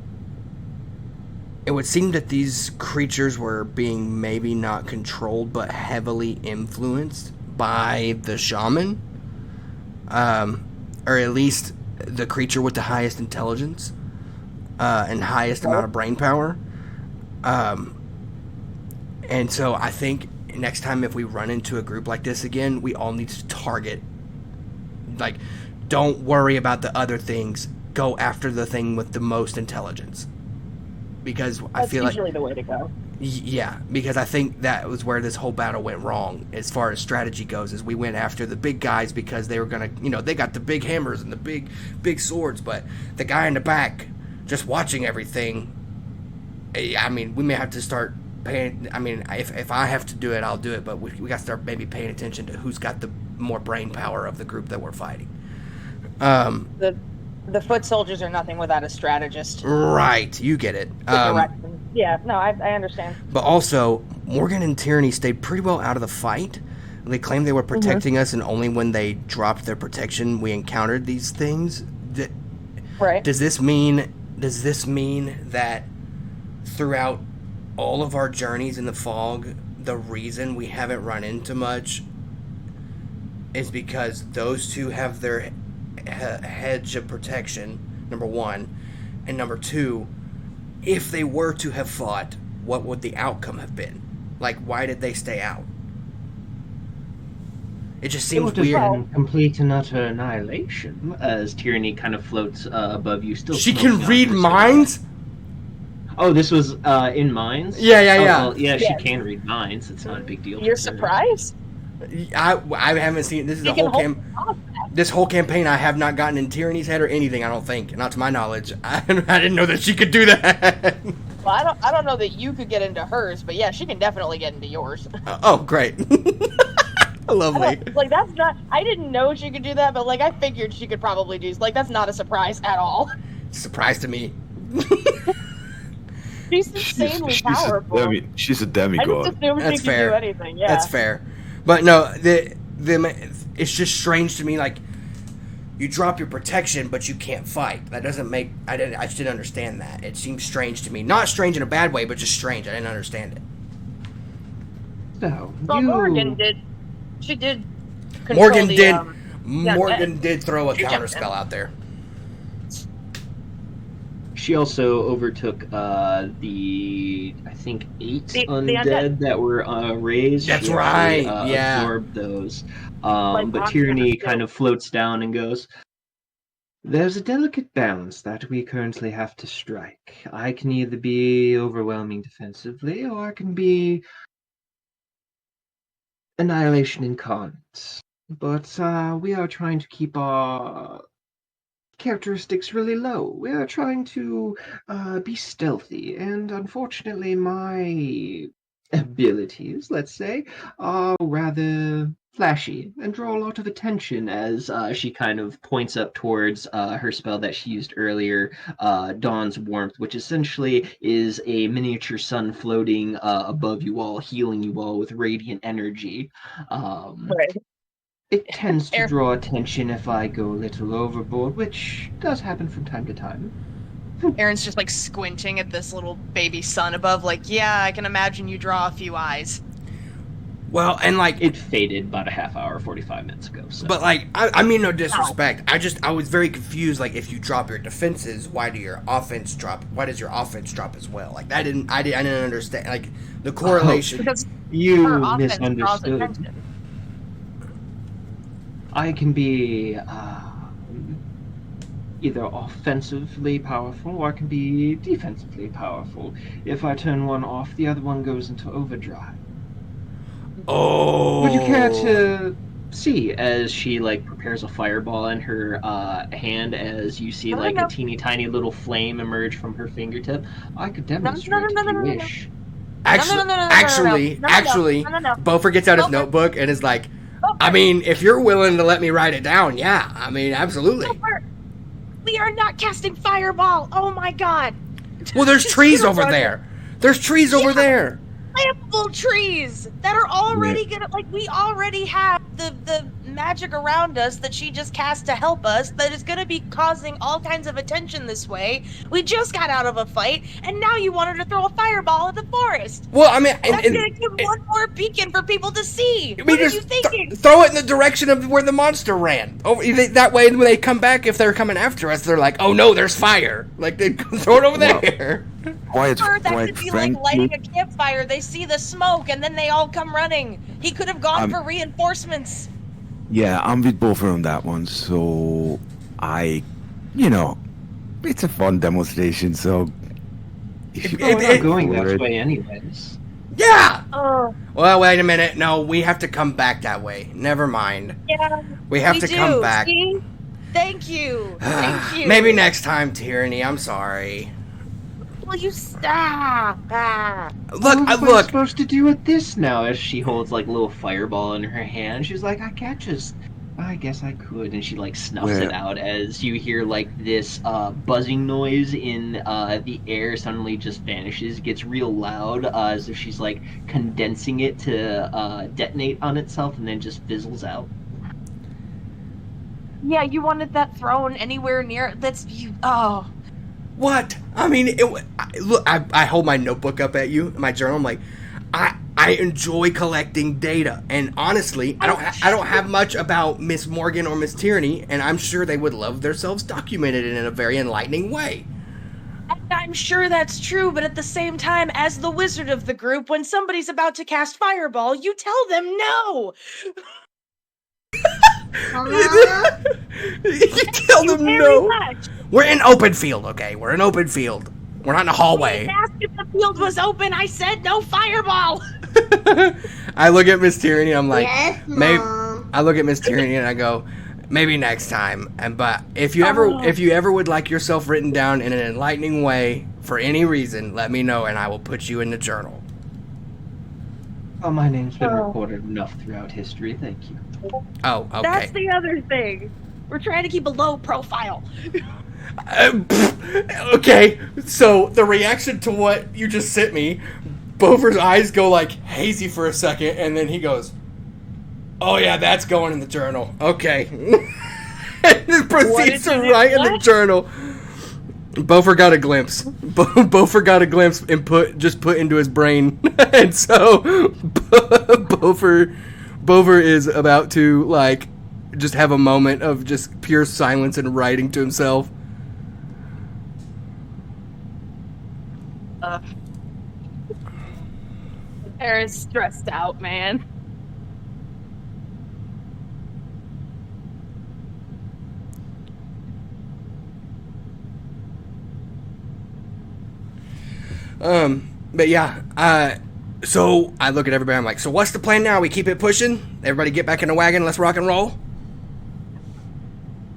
it would seem that these creatures were being maybe not controlled, but heavily influenced by the shaman, or at least the creature with the highest intelligence and highest amount of brain power. And so I think next time if we run into a group like this again, we all need to target. Like, don't worry about the other things. Go after the thing with the most intelligence. Because I feel like... That's usually the way to go. Yeah, because I think that was where this whole battle went wrong as far as strategy goes, is we went after the big guys because they were going to, they got the big hammers and the big swords, but the guy in the back just watching everything, I mean, we may have to start paying, I mean, if I have to do it, I'll do it, but we got to start maybe paying attention to who's got the more brain power of the group that we're fighting. The foot soldiers are nothing without a strategist. Right, you get it. Yeah, no, I understand. But also, Morgan and Tyranny stayed pretty well out of the fight. They claimed they were protecting us, and only when they dropped their protection, we encountered these things. Right. Does this mean that throughout all of our journeys in the fog, the reason we haven't run into much is because those two have their hedge of protection, number one, and number two, if they were to have fought, what would the outcome have been? Like, why did they stay out? It just seems it would weird. have been complete and utter annihilation, as Tyranny kind of floats above you. Still, She can read minds? Oh, this was in minds? Yeah. Well, yeah, she can read minds. It's not a big deal. You're surprised? I haven't seen this. Is the whole this whole campaign. I have not gotten in Tyranny's head or anything. I don't think, not to my knowledge. I didn't know that she could do that. Well, I don't know that you could get into hers, but yeah, she can definitely get into yours. Oh, great. Lovely. That's not. I didn't know she could do that, but I figured she could probably do. That's not a surprise at all. Surprise to me. She's insanely powerful. She's a demigod. I just assumed That's she could fair. do anything. Yeah. That's fair. But no, it's just strange to me. Like, you drop your protection, but you can't fight. That doesn't make. I just didn't understand that. It seems strange to me. Not strange in a bad way, but just strange. I didn't understand it. So, Morgan did. She did. Morgan control Morgan did throw a she counter jumped in. spell out there. She also overtook the, I think, 8 The undead undead. that were raised. That's She right, actually, yeah. absorbed those. Like But monsters Tyranny do. kind of floats down and goes, "There's a delicate balance that we currently have to strike. I can either be overwhelming defensively, or I can be annihilation incarnate. But we are trying to keep our characteristics really low. We are trying to be stealthy, and unfortunately my abilities, let's say, are rather flashy and draw a lot of attention, as she kind of points up towards her spell that she used earlier, Dawn's Warmth, which essentially is a miniature sun floating above you all, healing you all with radiant energy. Right. It tends to draw attention if I go a little overboard, which does happen from time to time. Aaron's just squinting at this little baby sun above, yeah, I can imagine you draw a few eyes. Well, and it faded about a half hour, 45 minutes ago. So. But I mean no disrespect. I was very confused. If you drop your defenses, why does your offense drop as well? I didn't understand the correlation. Because you her offense draws misunderstood. attention. I can be either offensively powerful or I can be defensively powerful. If I turn one off, the other one goes into overdrive. Oh. Would you care to see as she prepares a fireball in her hand, as you see a teeny tiny little flame emerge from her fingertip? I could demonstrate if you wish. Actually, Beaufort gets out his notebook and is like, I mean, if you're willing to let me write it down, yeah. I mean, absolutely. We are not casting fireball. Oh my god. Well, there's trees over there. There's trees over there. Flammable trees that are already gonna we already have the magic around us that she just cast to help us that is going to be causing all kinds of attention this way. We just got out of a fight, and now you want her to throw a fireball at the forest. Well, I mean, That's going to give one more beacon for people to see. What are you thinking? Throw it in the direction of where the monster ran. That way, when they come back, if they're coming after us, they're like, "Oh no, there's fire!" Like they throw it over there. Quiet, Or that quiet, could be Frank. like lighting a campfire. They see the smoke, and then they all come running. He could have gone for reinforcements. Yeah, I'm with Boffer on that one. So it's a fun demonstration. So We're not going that way anyways. Yeah. Oh. Well, wait a minute. No, we have to come back that way. Never mind. Yeah. We have to come back. See? Thank you. Thank you. Maybe next time, Tyranny. I'm sorry. Will you stop? Look, What am I look. supposed to do with this now? As she holds like a little fireball in her hand, she's like, I guess I could, and she like snuffs it out as you hear like this buzzing noise in the air suddenly just vanishes, gets real loud, as if she's like condensing it to detonate on itself, and then just fizzles out. Yeah, you wanted that thrown anywhere near. That's you. Oh. What? I mean, look. I hold my notebook up at you, my journal. I'm like, I enjoy collecting data, and honestly, I don't have much about Miss Morgan or Miss Tyranny, and I'm sure they would love themselves documented in a very enlightening way. And I'm sure that's true, but at the same time, as the wizard of the group, when somebody's about to cast fireball, you tell them no. You tell them no. We're in open field, okay? We're in open field. We're not in a hallway. I asked if the field was open. I said no fireball. I look at Miss Tyranny. I'm like, Yes, maybe. Mom. I look at Miss Tyranny and I go, maybe next time. But if you ever would like yourself written down in an enlightening way for any reason, let me know and I will put you in the journal. Oh, my name's been recorded enough throughout history. Thank you. Oh, okay. That's the other thing. We're trying to keep a low profile. Okay, so the reaction to what you just sent me, Bover's eyes go like hazy for a second, and then he goes, "Oh yeah, that's going in the journal." Okay, and proceeds to write in the journal. Bofer got a glimpse. Bofer got a glimpse and put into his brain, and so Bover is about to like just have a moment of just pure silence and writing to himself. Aaron's stressed out, man. But yeah, so I look at everybody, I'm like, so what's the plan now? We keep it pushing? Everybody get back in the wagon, let's rock and roll?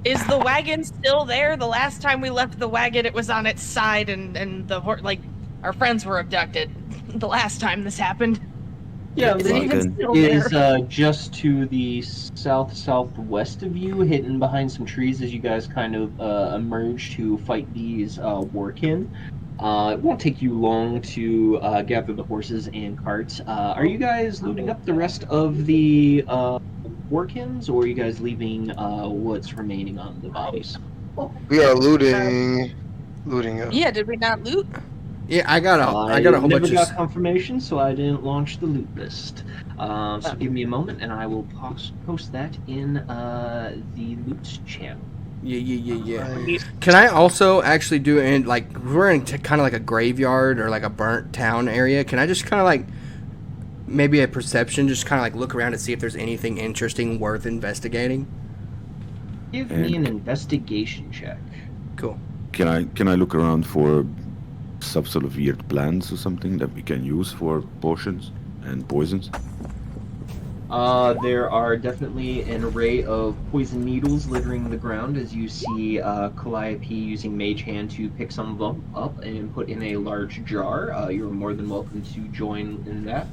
Is the wagon still there? The last time we left the wagon, it was on its side, and our friends were abducted. The last time this happened. Yeah, Is it even still is there? just to the southwest of you, hidden behind some trees as you guys kind of emerge to fight these warkin. It won't take you long to gather the horses and carts. Are you guys loading up the rest of the warkins, or are you guys leaving what's remaining on the bodies? We are looting up. Yeah, did we not loot? Yeah, I got a whole bunch never got of... confirmation, so I didn't launch the loot list. So give me a moment, and I will post that in the loot channel. Yeah. Can I also actually do it in, like, we're in kind of like a graveyard or like a burnt town area. Can I just kind of like, maybe a perception, just kind of like look around and see if there's anything interesting worth investigating? Give me an investigation check. Cool. Can I look around for some sort of weird plants or something that we can use for potions and poisons? There are definitely an array of poison needles littering the ground as you see Calliope using Mage Hand to pick some of them up and put in a large jar. You're more than welcome to join in that.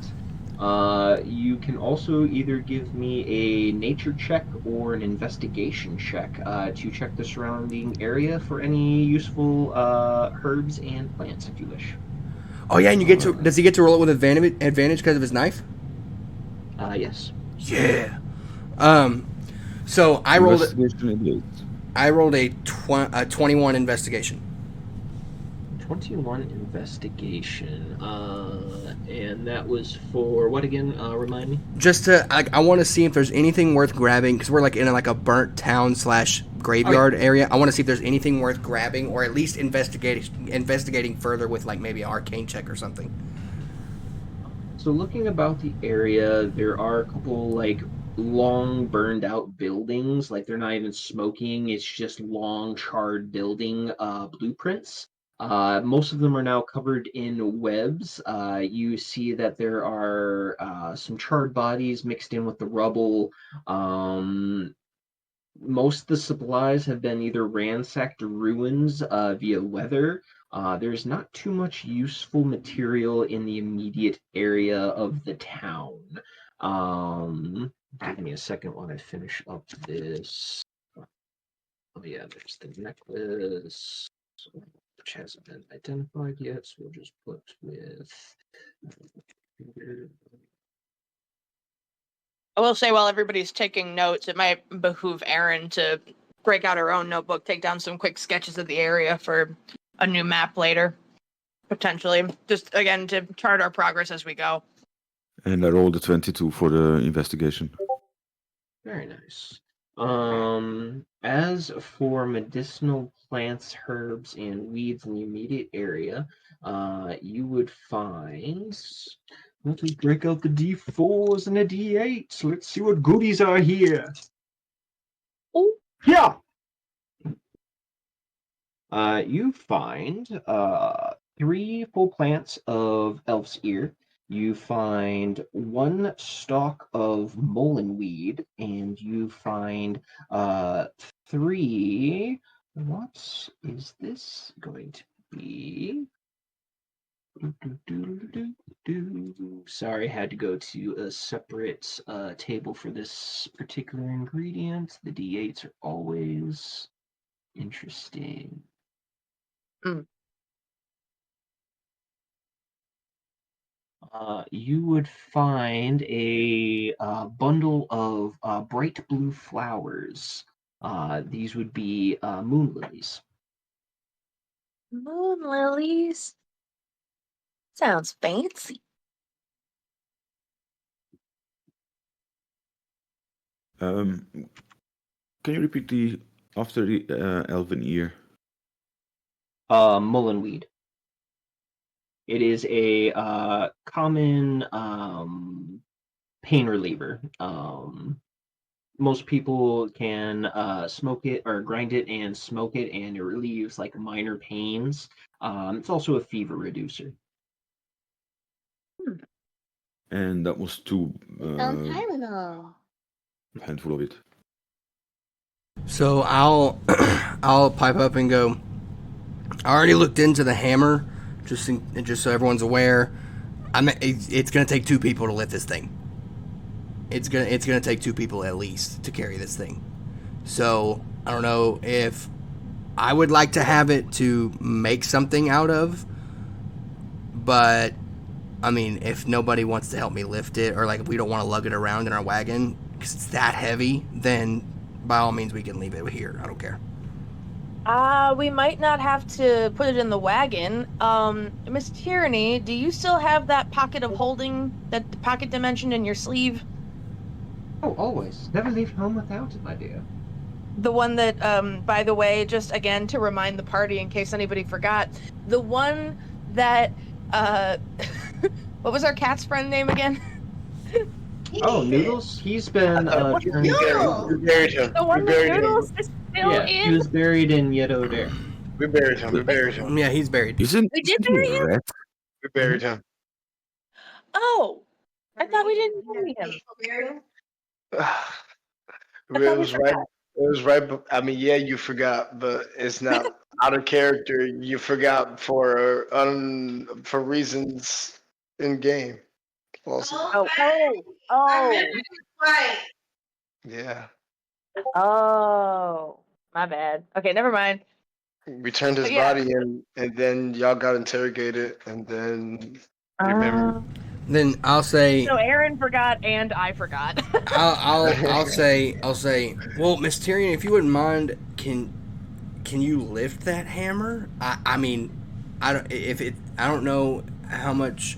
You can also either give me a nature check or an investigation check to check the surrounding area for any useful herbs and plants if you wish. Oh yeah, and you get to, does he get to roll it with advantage because of his knife? Yes. Yeah. So I rolled. Investigation it is. I rolled a 21 investigation. 21 investigation. And that was for what again? Remind me. Just to, I want to see if there's anything worth grabbing because we're like in a burnt town / graveyard area. I want to see if there's anything worth grabbing or at least investigating further with like maybe an arcane check or something. So looking about the area, there are a couple like long burned out buildings. Like they're not even smoking. It's just long charred building blueprints. Most of them are now covered in webs. You see that there are some charred bodies mixed in with the rubble. Most of the supplies have been either ransacked or ruins via weather. There's not too much useful material in the immediate area of the town. Give me a second while I finish up this. Oh yeah, there's the necklace, which hasn't been identified yet, so we'll just put with... I will say while everybody's taking notes, it might behoove Erin to break out her own notebook, take down some quick sketches of the area for a new map later, potentially. Just, again, to chart our progress as we go. And I rolled a 22 for the investigation. Very nice. As for medicinal plants, herbs, and weeds in the immediate area, you would find... Let us break out the D4s and the D8s. Let's see what goodies are here. Oh. Yeah! You find 3 full plants of elf's ear. You find 1 stalk of mullenweed, and you find 3. What is this going to be? Sorry, I had to go to a separate table for this particular ingredient. The D8s are always interesting. You would find a bundle of bright blue flowers. These would be moon lilies. Moon lilies? Sounds fancy. Can you repeat the after the elven ear? Mullenweed. It is a common pain reliever. Most people can smoke it or grind it and smoke it, and it relieves like minor pains. It's also a fever reducer. And that was 2. Found Tylenol. Handful of it. So I'll pipe up and go. I already looked into the hammer, just so everyone's aware. It's gonna take 2 people to lift this thing. It's gonna take 2 people at least to carry this thing. So I don't know if I would like to have it to make something out of, but I mean, if nobody wants to help me lift it, or like if we don't want to lug it around in our wagon because it's that heavy, then by all means we can leave it here. I don't care. We might not have to put it in the wagon. Miss Tyranny, do you still have that pocket of holding, that pocket dimension in your sleeve? Oh, always. Never leave home without it, my dear. The one that, by the way, just again to remind the party in case anybody forgot, the one that, what was our cat's friend name again? Oh, Noodles? He's been We buried him. The one that Noodles is still yeah, in? he was buried in Yedo there. We buried him. Yeah, he's buried. Isn't We did bury him? red? We buried him. Oh, I thought we didn't bury him. It was right. It was right. I mean, yeah, you forgot, but it's not out of character. You forgot for reasons in game. Also, yeah. Oh, my bad. Okay, never mind. We turned his Yeah. body in, and then y'all got interrogated, and then remember. Then I'll say So Aaron forgot and I forgot. I'll say, well, Miss Tyrion, if you wouldn't mind, can you lift that hammer? I mean, I don't know how much,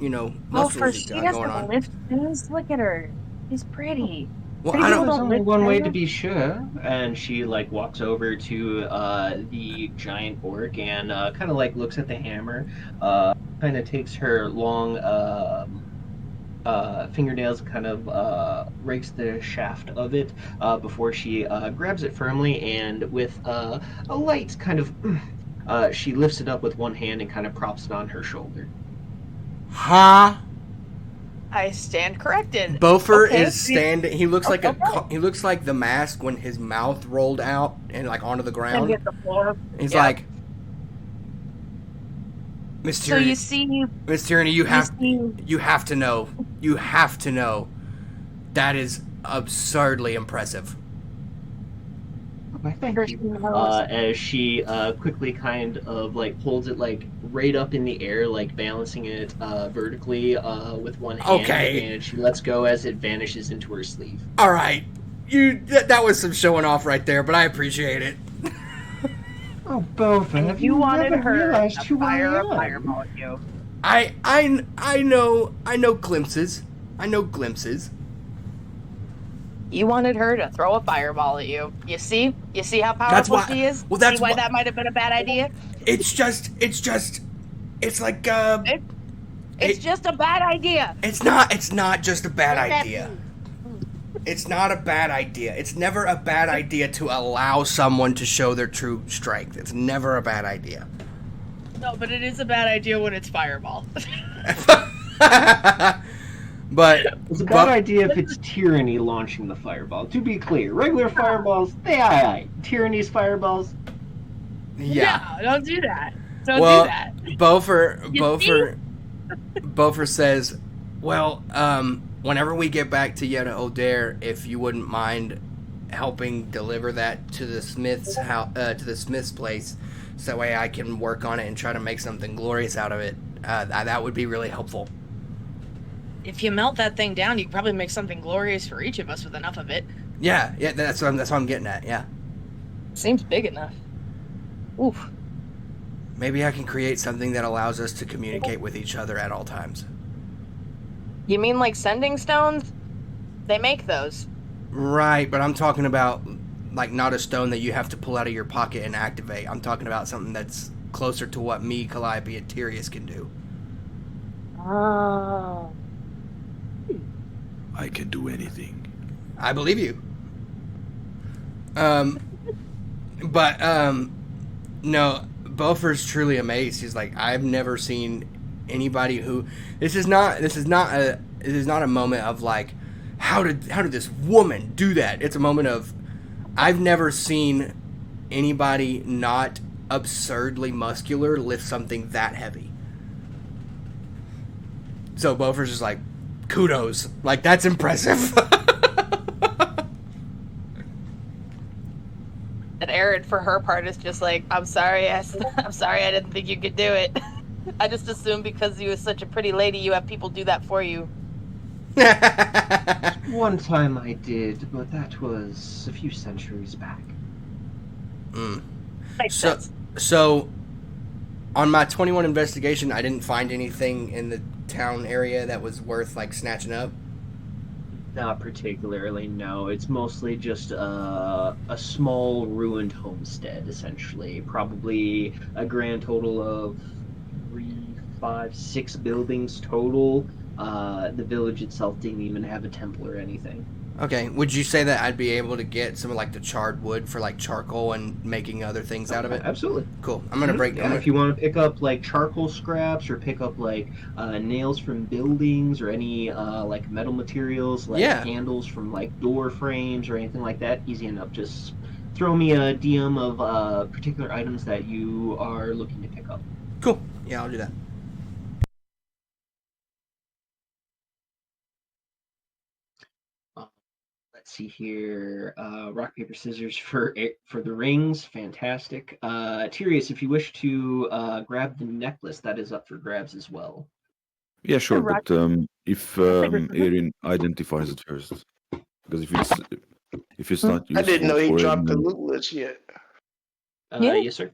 muscles you've She got going doesn't on. lift things. Look at her. She's pretty. Well, Pretty I people don't. There's don't only lift one way to hammers. be sure. And she like walks over to the giant orc and kind of like looks at the hammer. Kind of takes her long fingernails, kind of rakes the shaft of it before she grabs it firmly, and with a light kind of she lifts it up with one hand and kind of props it on her shoulder. Huh? I stand corrected. Bofer Okay. is standing. He looks like Okay. he looks like the mask when his mouth rolled out and like onto the And ground. get the floor. He's Yeah. like, Miss So you Tyrion, see, Miss Tyrion, you see- have to know. You have to know. That is absurdly impressive. Thank First you. knows. As she quickly kind of like holds it like right up in the air, like balancing it vertically with one hand, Okay. and she lets go as it vanishes into her sleeve. All right, that was some showing off right there, but I appreciate it. Oh, Bofa, have you wanted never her realized to who I fire a am? fireball at you. I know glimpses. I know glimpses. You wanted her to throw a fireball at you. You see? You see how That's powerful why- she is? well, that's see why why- that might have been a bad idea? It's like It's just a bad idea. It's not just a bad idea. It's not a bad idea. It's never a bad idea to allow someone to show their true strength. It's never a bad idea. No, but it is a bad idea when it's fireball. But It's a bad idea if it's tyranny launching the fireball. To be clear, regular fireballs, they aye. Tyranny's fireballs, yeah. No, don't do that. Don't Well, do that. Bofer says, well, whenever we get back to Yetta O'Dare, if you wouldn't mind helping deliver that to the Smith's house, to the Smith's place, so that way I can work on it and try to make something glorious out of it. That would be really helpful. If you melt that thing down, you can probably make something glorious for each of us with enough of it. Yeah, that's what I'm getting at. Yeah, Seems big enough. Oof. maybe I can create something that allows us to communicate with each other at all times. You mean like sending stones? They make those. Right, but I'm talking about like not a stone that you have to pull out of your pocket and activate. I'm talking about something that's closer to what me, Calliope, and Tyrius can do. Oh. I can do anything. I believe you. No, Bofer's truly amazed. He's like, I've never seen anybody who. This is not a moment of like, how did this woman do that? It's a moment of, I've never seen anybody not absurdly muscular lift something that heavy. So Bofer's just like, kudos. Like, that's impressive. And Erin, for her part, is just like, I'm sorry, I'm sorry, I didn't think you could do it. I just assumed because you were such a pretty lady, you have people do that for you. One time I did, but that was a few centuries back. Makes sense. So, on my 21 investigation, I didn't find anything in the town area that was worth, like, snatching up. not particularly, no. It's mostly just a small ruined homestead, essentially. Probably a grand total of 3, 5, 6 buildings total. The village itself didn't even have a temple or anything. Okay, would you say that I'd be able to get some of like the charred wood for like charcoal and making other things out of it? Absolutely. Cool. I'm gonna break. Yeah, if you want to pick up like charcoal scraps or pick up like nails from buildings or any like metal materials like handles from like door frames or anything like that, easy enough. Just throw me a DM of particular items that you are looking to pick up. Cool. Yeah, I'll do that. Let's see here. Rock, paper, scissors for the rings. Fantastic. Tyrius, if you wish to grab the necklace, that is up for grabs as well. Yeah, sure. But if Erin identifies it first. Because if it's not useful I didn't know he for dropped the him, loot list yet. Yes, sir.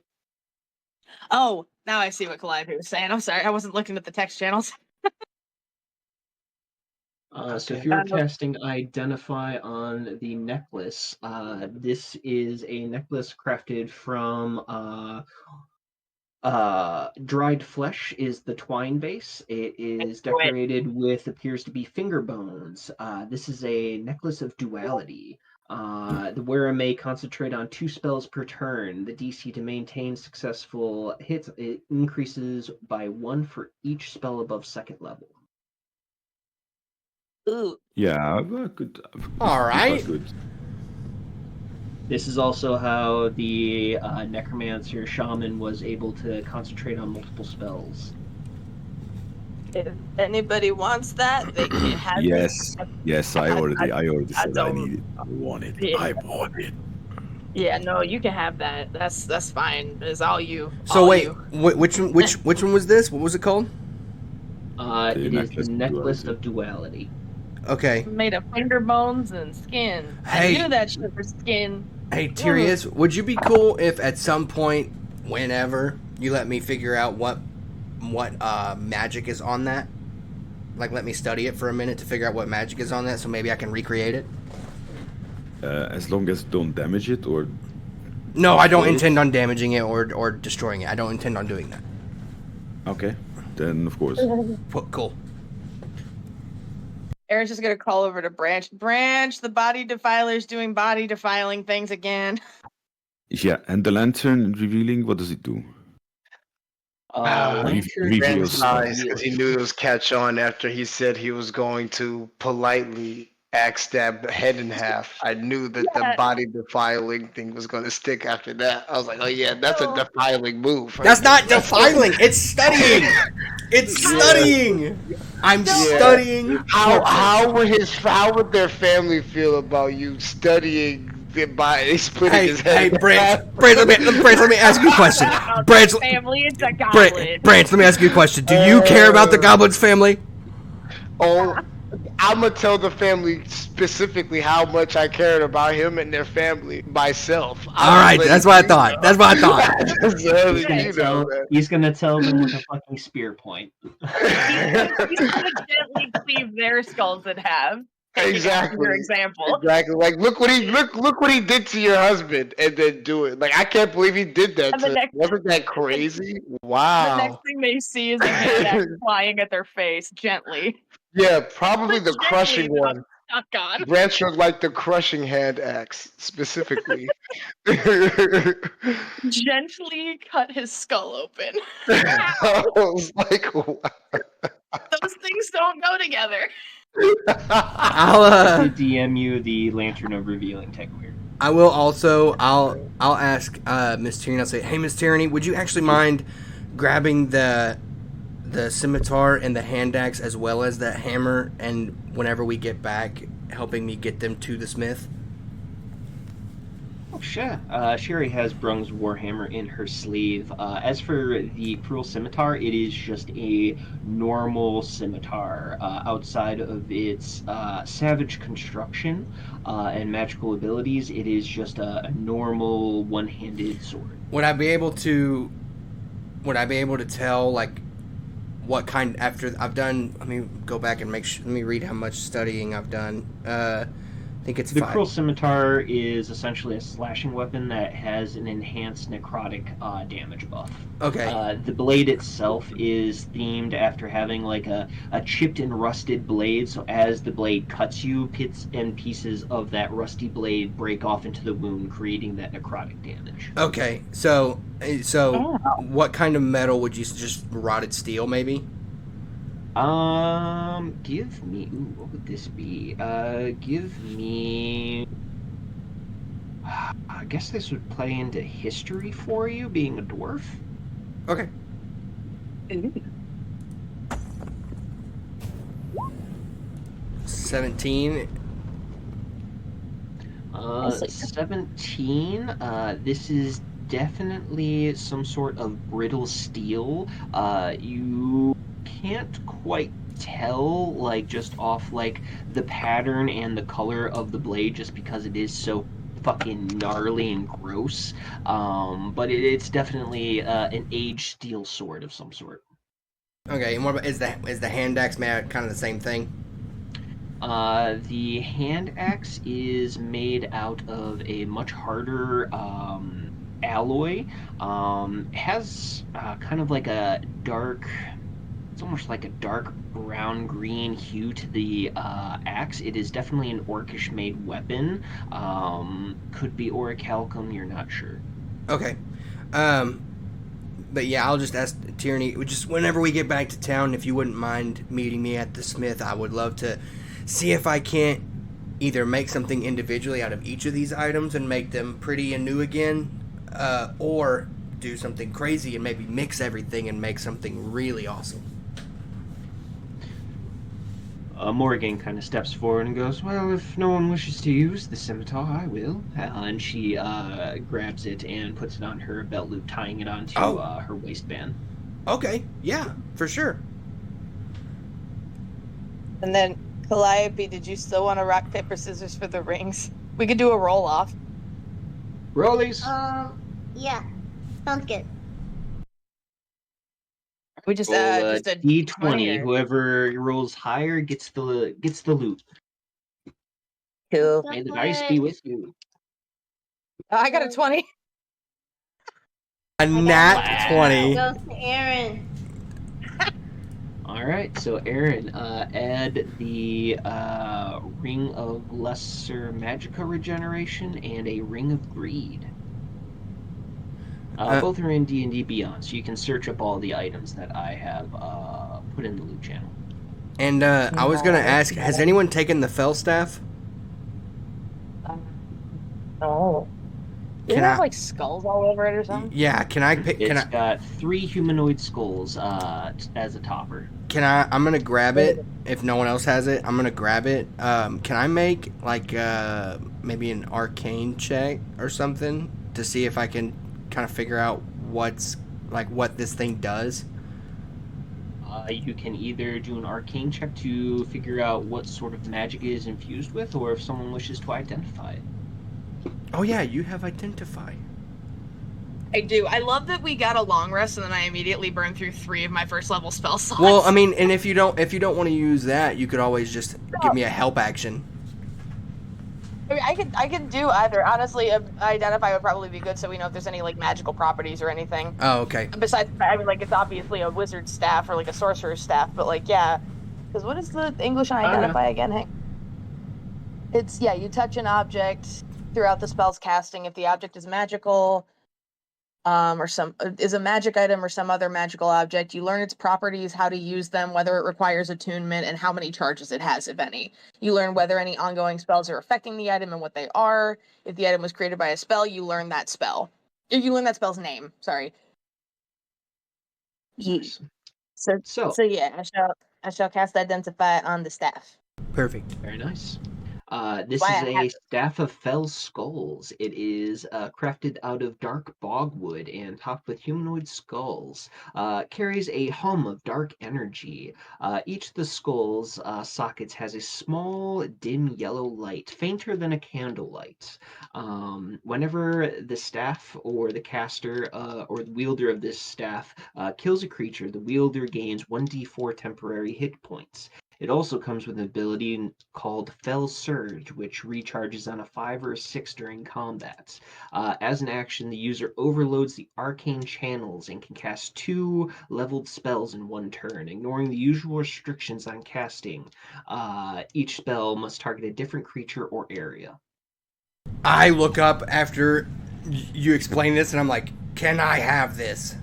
Oh, now I see what Calliope was saying. I'm sorry, I wasn't looking at the text channels. So if you're casting Identify on the necklace, this is a necklace crafted from dried flesh is the twine base. It is decorated with appears to be finger bones. This is a necklace of duality. The wearer may concentrate on 2 spells per turn. The DC to maintain successful hits it increases by 1 for each spell above 2nd level. Ooh. yeah, I could. All right. Good. This is also how the necromancer shaman was able to concentrate on multiple spells. If anybody wants that, they can have Yes, it. yes, I already said I don't- need it. I want it. Yeah. I want it. Yeah, no, you can have that. That's fine. It's all you. So all wait, you. which one was this? What was it called? It is the necklace of duality. Okay. Made of finger bones and skin. Hey. I knew that shit was skin. Hey, Tyrius, would you be cool if at some point, whenever, you let me figure out what magic is on that? Like, let me study it for a minute to figure out what magic is on that, so maybe I can recreate it? As long as don't damage it, or No, I don't intend on damaging it or destroying it. I don't intend on doing that. okay, then of course. Cool. Aaron's just gonna call over to Branch. Branch, the body defiler's doing body defiling things again. Yeah, and the lantern revealing, what does it do? Lantern reveals Eyes, because he knew it was catch on after he said he was going to politely axe stab the head in half. I knew that the body defiling thing was going to stick after that. I was like, oh yeah, that's a defiling move. Right That's there. not defiling. It's studying. It's studying. I'm studying. How would their family feel about you studying by splitting his head? Hey, Branch, let me ask you a question. Branch, Family, it's a goblin. Branch, let me ask you a question. Do you care about the goblin's family? Oh, I'm gonna tell the family specifically how much I cared about him and their family myself. All right, that's what I thought. That's what I thought. He's gonna tell them with a fucking spear point. He's gonna gently cleave their skulls in half. Exactly. Your example. Exactly. Like look what he did to your husband, and then do it. Like I can't believe he did that. Wasn't that crazy? Wow. The next thing they see is a hand axe flying at their face gently. Yeah, probably the crushing one. Oh God. Branch looked like the crushing hand axe specifically. Gently cut his skull open. I was like, wow. Those things don't go together. I'll DM you the lantern of revealing technique. I will also. I'll ask Miss Tyranny. I'll say, hey, Miss Tyranny, would you actually mind grabbing the scimitar and the hand axe as well as the hammer, and whenever we get back, helping me get them to the smith? Oh, sure. Sherry has Brung's warhammer in her sleeve. As for the cruel scimitar, it is just a normal scimitar. Outside of its savage construction and magical abilities, it is just a normal one-handed sword. Would I be able to tell, like, what kind, after I've done, let me go back and let me read how much studying I've done. I think it's the 5. cruel scimitar is essentially a slashing weapon that has an enhanced necrotic damage buff. Okay. The blade itself is themed after having like a chipped and rusted blade, so as the blade cuts you, bits and pieces of that rusty blade break off into the wound, creating that necrotic damage. Okay, so what kind of metal would you, just rotted steel maybe? Give me, what would this be? Give me, I guess this would play into history for you, being a dwarf. Okay. 17. 17. This is definitely some sort of brittle steel. You can't quite tell, like, just off, like, the pattern and the color of the blade, just because it is so fucking gnarly and gross. But it's definitely an aged steel sword of some sort. Okay, and what about, is the hand axe made kind of the same thing? The hand axe is made out of a much harder alloy. It has kind of like a dark, it's almost like a dark brown-green hue to the axe. It is definitely an orcish-made weapon. Could be orichalcum, you're not sure. Okay. But yeah, I'll just ask Tierney, just whenever we get back to town, if you wouldn't mind meeting me at the smith, I would love to see if I can't either make something individually out of each of these items and make them pretty and new again, or do something crazy and maybe mix everything and make something really awesome. Morrigan kind of steps forward and goes, well, if no one wishes to use the scimitar, I will. And she grabs it and puts it on her belt loop, tying it onto her waistband. Okay, yeah, for sure. And then, Calliope, did you still want to rock, paper, scissors for the rings? We could do a roll-off. Rollies! Yeah. Sounds good. We just Roll a D20. Whoever rolls higher gets the loot. Cool. May the dice be with you. I got a 20. A nat 20. Goes to Aaron. All right, so Aaron, add the Ring of Lesser Magica Regeneration and a Ring of Greed. Both are in D&D Beyond, so you can search up all the items that I have put in the loot channel. And I was going to ask, has anyone taken the Felstaff? Oh. Does it have, like, skulls all over it or something? Yeah, can I pick... It's got 3 humanoid skulls as a topper. I'm going to grab it. If no one else has it, I'm going to grab it. Can I make, like, maybe an arcane check or something to see if I can kind of figure out what this thing does? You can either do an arcane check to figure out what sort of magic it is infused with, or if someone wishes to identify it. Oh yeah, you have identify. I do. I love that we got a long rest and then I immediately burned through 3 of my first level spell slots. Well, I mean, and if you don't want to use that, you could always just give me a help action. I mean, I could do either. Honestly, identify would probably be good, so we know if there's any like magical properties or anything. Oh, okay. Besides, I mean, like it's obviously a wizard's staff or like a sorcerer's staff, but like yeah, because what is the English on identify again? Hank? It's you touch an object throughout the spell's casting if the object is magical, or is a magic item or some other magical object. You learn its properties, how to use them, whether it requires attunement, and how many charges it has, if any. You learn whether any ongoing spells are affecting the item and what they are. If the item was created by a spell, you learn that spell. If you learn that spell's name, sorry. Nice. So yeah, I shall cast Identify on the staff. Perfect. Very nice. This is a Staff of Fell Skulls. It is crafted out of dark bogwood and topped with humanoid skulls. Carries a hum of dark energy. Each of the skulls' sockets has a small, dim yellow light, fainter than a candlelight. Whenever the staff or the caster or the wielder of this staff kills a creature, the wielder gains 1d4 temporary hit points. It also comes with an ability called Fell Surge, which recharges on a 5 or a 6 during combat. As an action, the user overloads the arcane channels and can cast 2 leveled spells in one turn, ignoring the usual restrictions on casting. Each spell must target a different creature or area. I look up after you explain this, and I'm like, can I have this?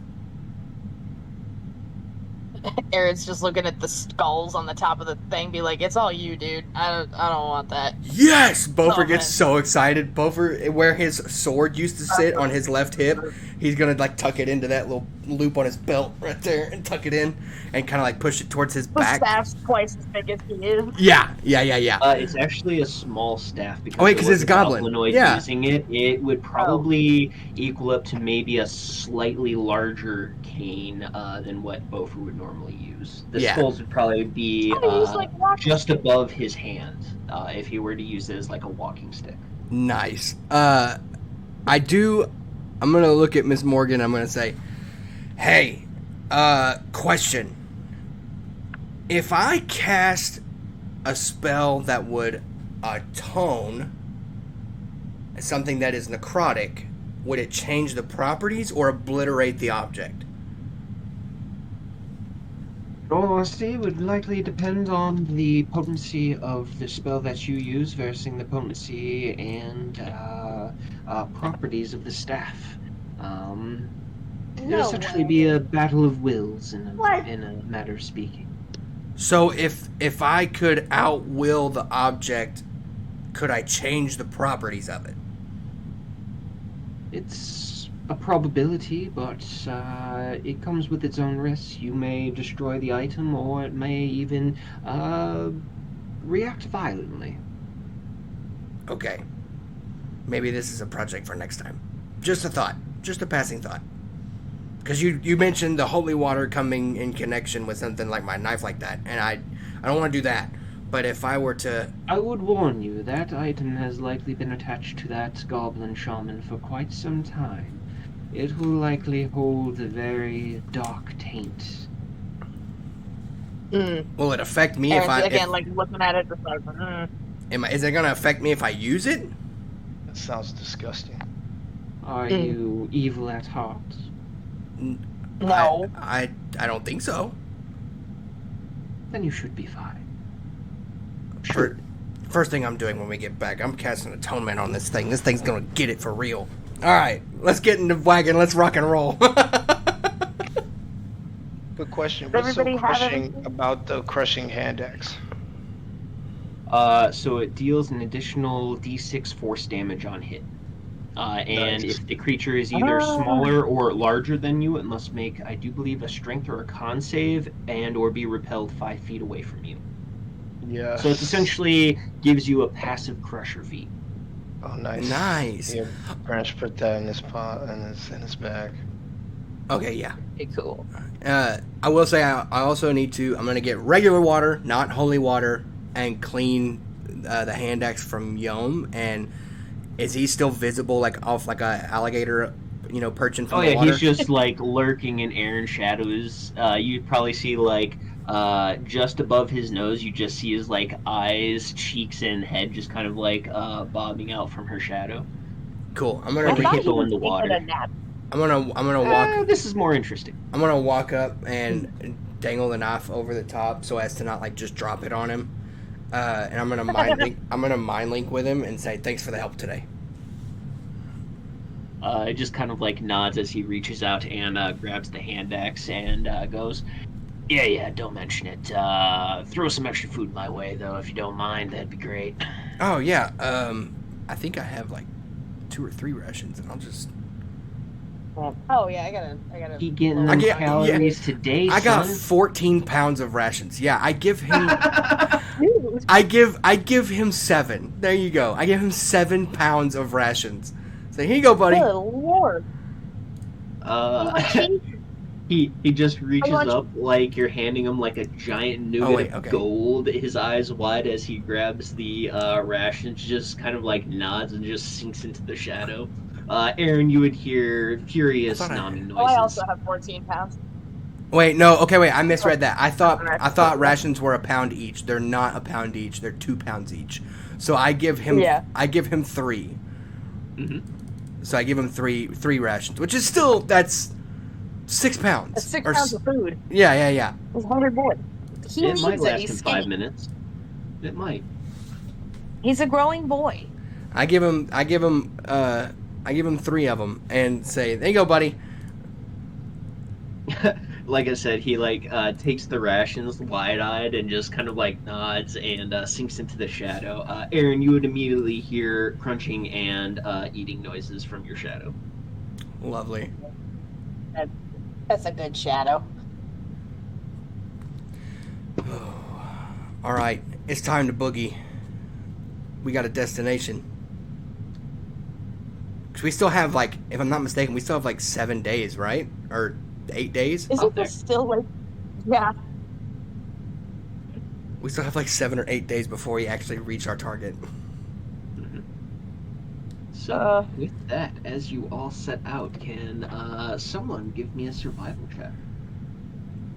Aaron's just looking at the skulls on the top of the thing, be like, "It's all you, dude. I don't want that." Yes! Beaufort gets so excited. Beaufort, where his sword used to sit on his left hip, he's gonna like tuck it into that little loop on his belt right there and tuck it in and kind of like push it towards his back. The staff's twice as big as he is. Yeah. It's actually a small staff because it's goblin. Using it would probably equal up to maybe a slightly larger cane than what Beaufort would normally normally use. The Yeah. skulls would probably be just above his hand if he were to use it as like a walking stick. Nice. I'm gonna look at Miss Morgan. I'm gonna say, hey, question. If I cast a spell that would atone something that is necrotic, would it change the properties or obliterate the object? In all honesty, it would likely depend on the potency of the spell that you use versus the potency and properties of the staff. It'll essentially be a battle of wills in a matter of speaking. So if I could outwill the object, could I change the properties of it? It's a probability, but it comes with its own risks. You may destroy the item, or it may even react violently. Okay. Maybe this is a project for next time. Just a thought. Just a passing thought. Because you mentioned the holy water coming in connection with something like my knife like that, and I don't want to do that. But if I were to... I would warn you, that item has likely been attached to that goblin shaman for quite some time. It will likely hold a very dark taint. Will it affect me And if I... again, like looking at it, just like, Is it going to affect me if I use it? That sounds disgusting. Are you evil at heart? No. I don't think so. Then you should be fine. First thing I'm doing when we get back, I'm casting atonement on this thing. This thing's gonna get it for real. Alright, let's get in the wagon, let's rock and roll. Good question. What's so crushing about the crushing hand axe? So it deals an additional d6 force damage on hit. And if the creature is either smaller or larger than you, it must make, I do believe, a strength or a con save and or be repelled 5 feet away from you. Yeah. So it essentially gives you a passive crusher feat. Oh, nice. Nice. Yeah, Branch put that in his pot in his bag. Okay, yeah. Okay, cool. I will say I also need to, I'm gonna get regular water, not holy water, and clean the hand axe from Yom. And is he still visible, like off like a alligator, perching from the water? He's just like lurking in Aaron's shadows. You'd probably see like just above his nose, you just see his like eyes, cheeks, and head just kind of like bobbing out from her shadow. Cool. I'm gonna go in the water. I'm gonna walk. This is more interesting. I'm gonna walk up and dangle the knife over the top so as to not like just drop it on him. And I'm gonna mind link with him and say thanks for the help today. It just kind of like nods as he reaches out and grabs the hand axe and goes, Yeah, don't mention it. Throw some extra food my way though, if you don't mind. That'd be great. Oh yeah. I think I have like 2 or 3 rations, and I'll just. Oh yeah, I gotta. He getting them calories today. I got son? 14 pounds of rations. Yeah, I give him. I give him 7. There you go. I give him 7 pounds of rations. So here you go, buddy. Good lord. He just reaches up like you're handing him like a giant nugget of gold. His eyes wide as he grabs the rations, just kind of like nods and just sinks into the shadow. Aaron, you would hear furious nomming noises. Oh, I also have 14 pounds. Wait, no. Okay, wait. I misread that. I thought rations were a pound each. They're not a pound each. They're 2 pounds each. So I give him. Yeah. I give him 3. Mm-hmm. So I give him three rations, which is still that's 6 pounds. That's 6 pounds of food. Yeah. He's a hungry boy. It might last him 5 minutes. It might. He's a growing boy. I give him 3 of them and say, "There you go, buddy." Like I said, he takes the rations wide-eyed and just kind of like nods and sinks into the shadow. Aaron, you would immediately hear crunching and eating noises from your shadow. Lovely. That's a good shadow. All right, it's time to boogie. We got a destination. Cause we still have if I'm not mistaken, we still have 7 days, right? Or 8 days? Isn't this still Yeah. We still have like 7 or 8 days before we actually reach our target. So, with that, as you all set out, can someone give me a survival check?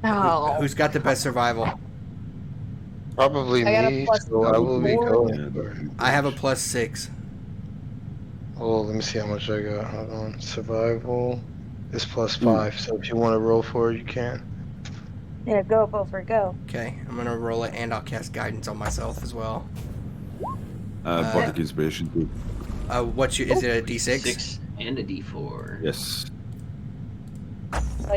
Oh. Who's got the best survival? Probably I got a me, plus so I will be 4. going for. I have a +6. Oh, let me see how much I got. Hold on. Survival is +5, so if you want to roll for it, you can. Yeah, go, Beaufort, go. Okay, I'm gonna roll it, and I'll cast guidance on myself as well. Bardic inspiration too. Is it a D6? 6 and a D4. Yes. Oh,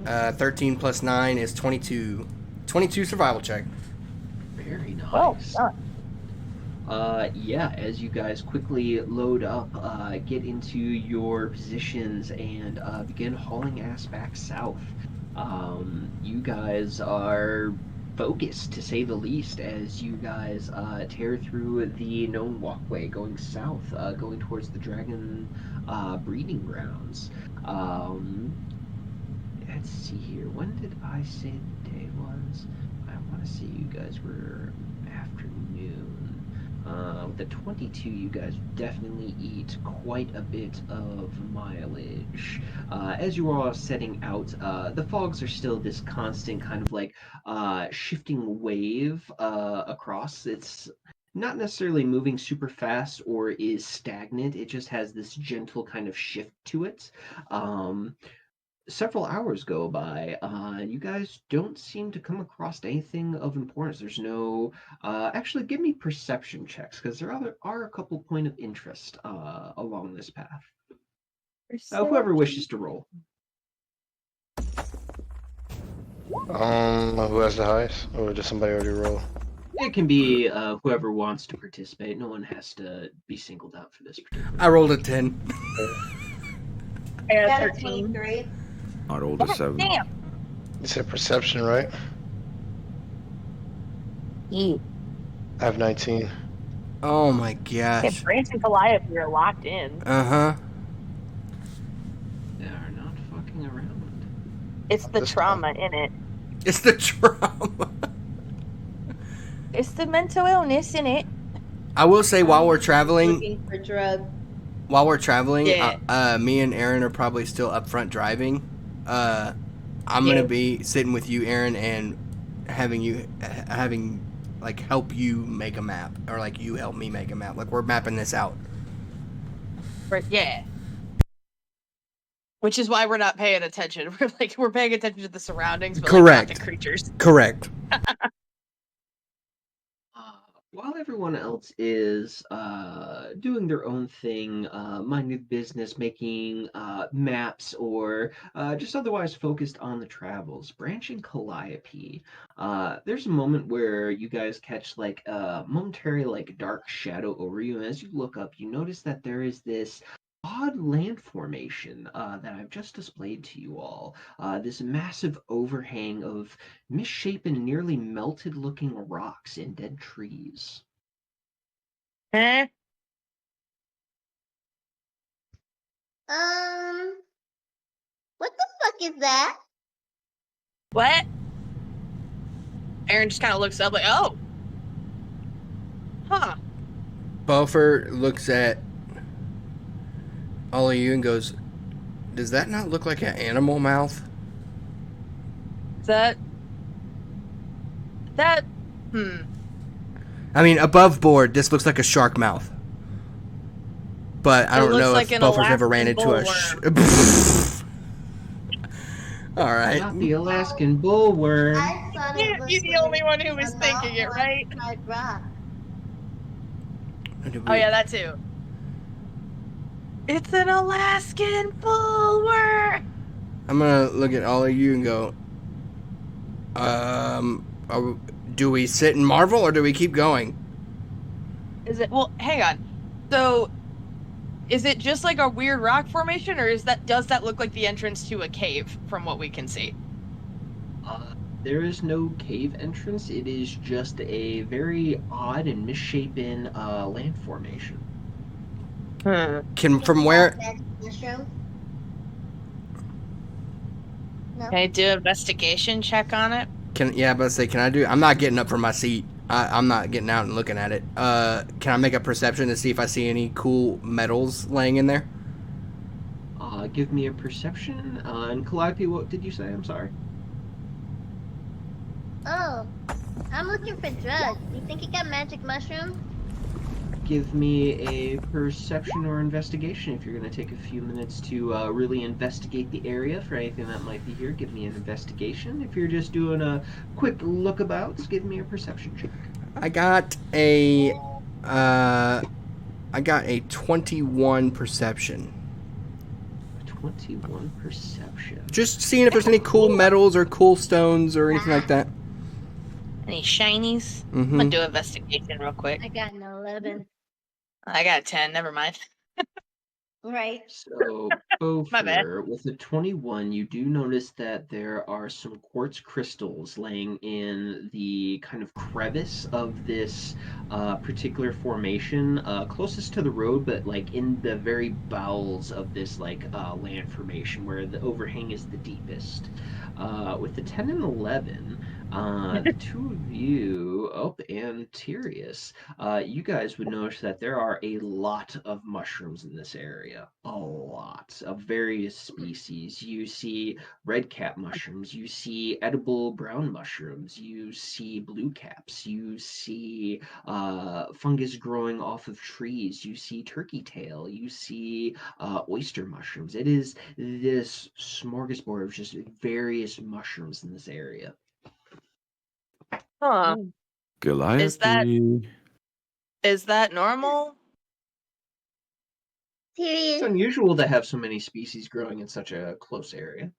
yeah? 13 plus 9 is 22. 22 survival check. Very nice. Well done. Yeah, as you guys quickly load up, get into your positions, and begin hauling ass back south. You guys are focused, to say the least, as you guys tear through the known walkway going south, going towards the dragon breeding grounds. Let's see here. When did I say the day was? I want to say you guys were afternoon. With the 22, you guys definitely eat quite a bit of mileage. As you are all setting out, the fogs are still this constant kind of like shifting wave across. It's not necessarily moving super fast or is stagnant. It just has this gentle kind of shift to it. Several hours go by. You guys don't seem to come across anything of importance. There's no. Actually, give me perception checks, because there are a couple point of interest along this path. Whoever wishes to roll. Who has the highest, or does somebody already roll? It can be whoever wants to participate. No one has to be singled out for this particular. I rolled a 10. I got Got a a 13. 23. I rolled a 7. Damn. You said perception, right? Yeah. I have 19. Oh my Yeah, gosh. Brant and Goliath, we are locked in. Uh-huh. They are not fucking around. It's the This trauma in it. It's the trauma. It's the mental illness in it. I will say, while we're traveling, Looking for drugs. Yeah. me and Aaron are probably still up front driving. I'm gonna be sitting with you, Aaron, and having like help you make a map, or like you help me make a map. Like we're mapping this out. Right, yeah. Which is why we're not paying attention. We're paying attention to the surroundings, but Correct. not the creatures. Correct. While everyone else is doing their own thing, minding business, making maps, or just otherwise focused on the travels, branching Calliope, there's a moment where you guys catch like a momentary like dark shadow over you, and as you look up, you notice that there is this odd land formation that I've just displayed to you all. This massive overhang of misshapen, nearly melted looking rocks and dead trees. Huh? What the fuck is that? What? Aaron just kind of looks up like, oh. Huh. Beaufort looks at all of you and goes, "Does that not look like an animal mouth?" That. I mean, above board, this looks like a shark mouth. But I It don't looks know like if an Beaufort's ever ran Alaskan into a All right. Not the Alaskan bullworm. I thought it You're looked the only one who like was a thinking it, right? malformed rock. Oh, yeah, that too. It's an Alaskan bullworm! I'm gonna look at all of you and go, do we sit and marvel or do we keep going? Is it? Well, hang on. So, is it just like a weird rock formation, or does that look like the entrance to a cave from what we can see? There is no cave entrance. It is just a very odd and misshapen land formation. From where? Mushroom? No. Can I do an investigation check on it? Can I do? I'm not getting up from my seat. I'm not getting out and looking at it. Can I make a perception to see if I see any cool metals laying in there? Give me a perception. And Calliope, what did you say? I'm sorry. Oh, I'm looking for drugs. You think you got magic mushrooms? Give me a perception or investigation if you're going to take a few minutes to really investigate the area for anything that might be here. Give me an investigation. If you're just doing a quick lookabouts, give me a perception check. I got a 21 perception. 21 perception. Just seeing if there's any cool metals or cool stones or anything like that. Any shinies? I'm Mm-hmm. gonna do investigation real quick. I got an 11. I got a 10. Never mind. Right. So, My bad. Bopher, with the 21, you do notice that there are some quartz crystals laying in the kind of crevice of this particular formation, closest to the road, but like in the very bowels of this land formation where the overhang is the deepest. With the 10 and 11, the two of you, and Tyrius, you guys would notice that there are a lot of mushrooms in this area. A lot of various species. You see red cap mushrooms, you see edible brown mushrooms, you see blue caps, you see fungus growing off of trees, you see turkey tail, you see oyster mushrooms. It is this smorgasbord of just various mushrooms in this area. Huh. Calliope. Is that normal? It's Serious. unusual to have so many species growing in such a close area.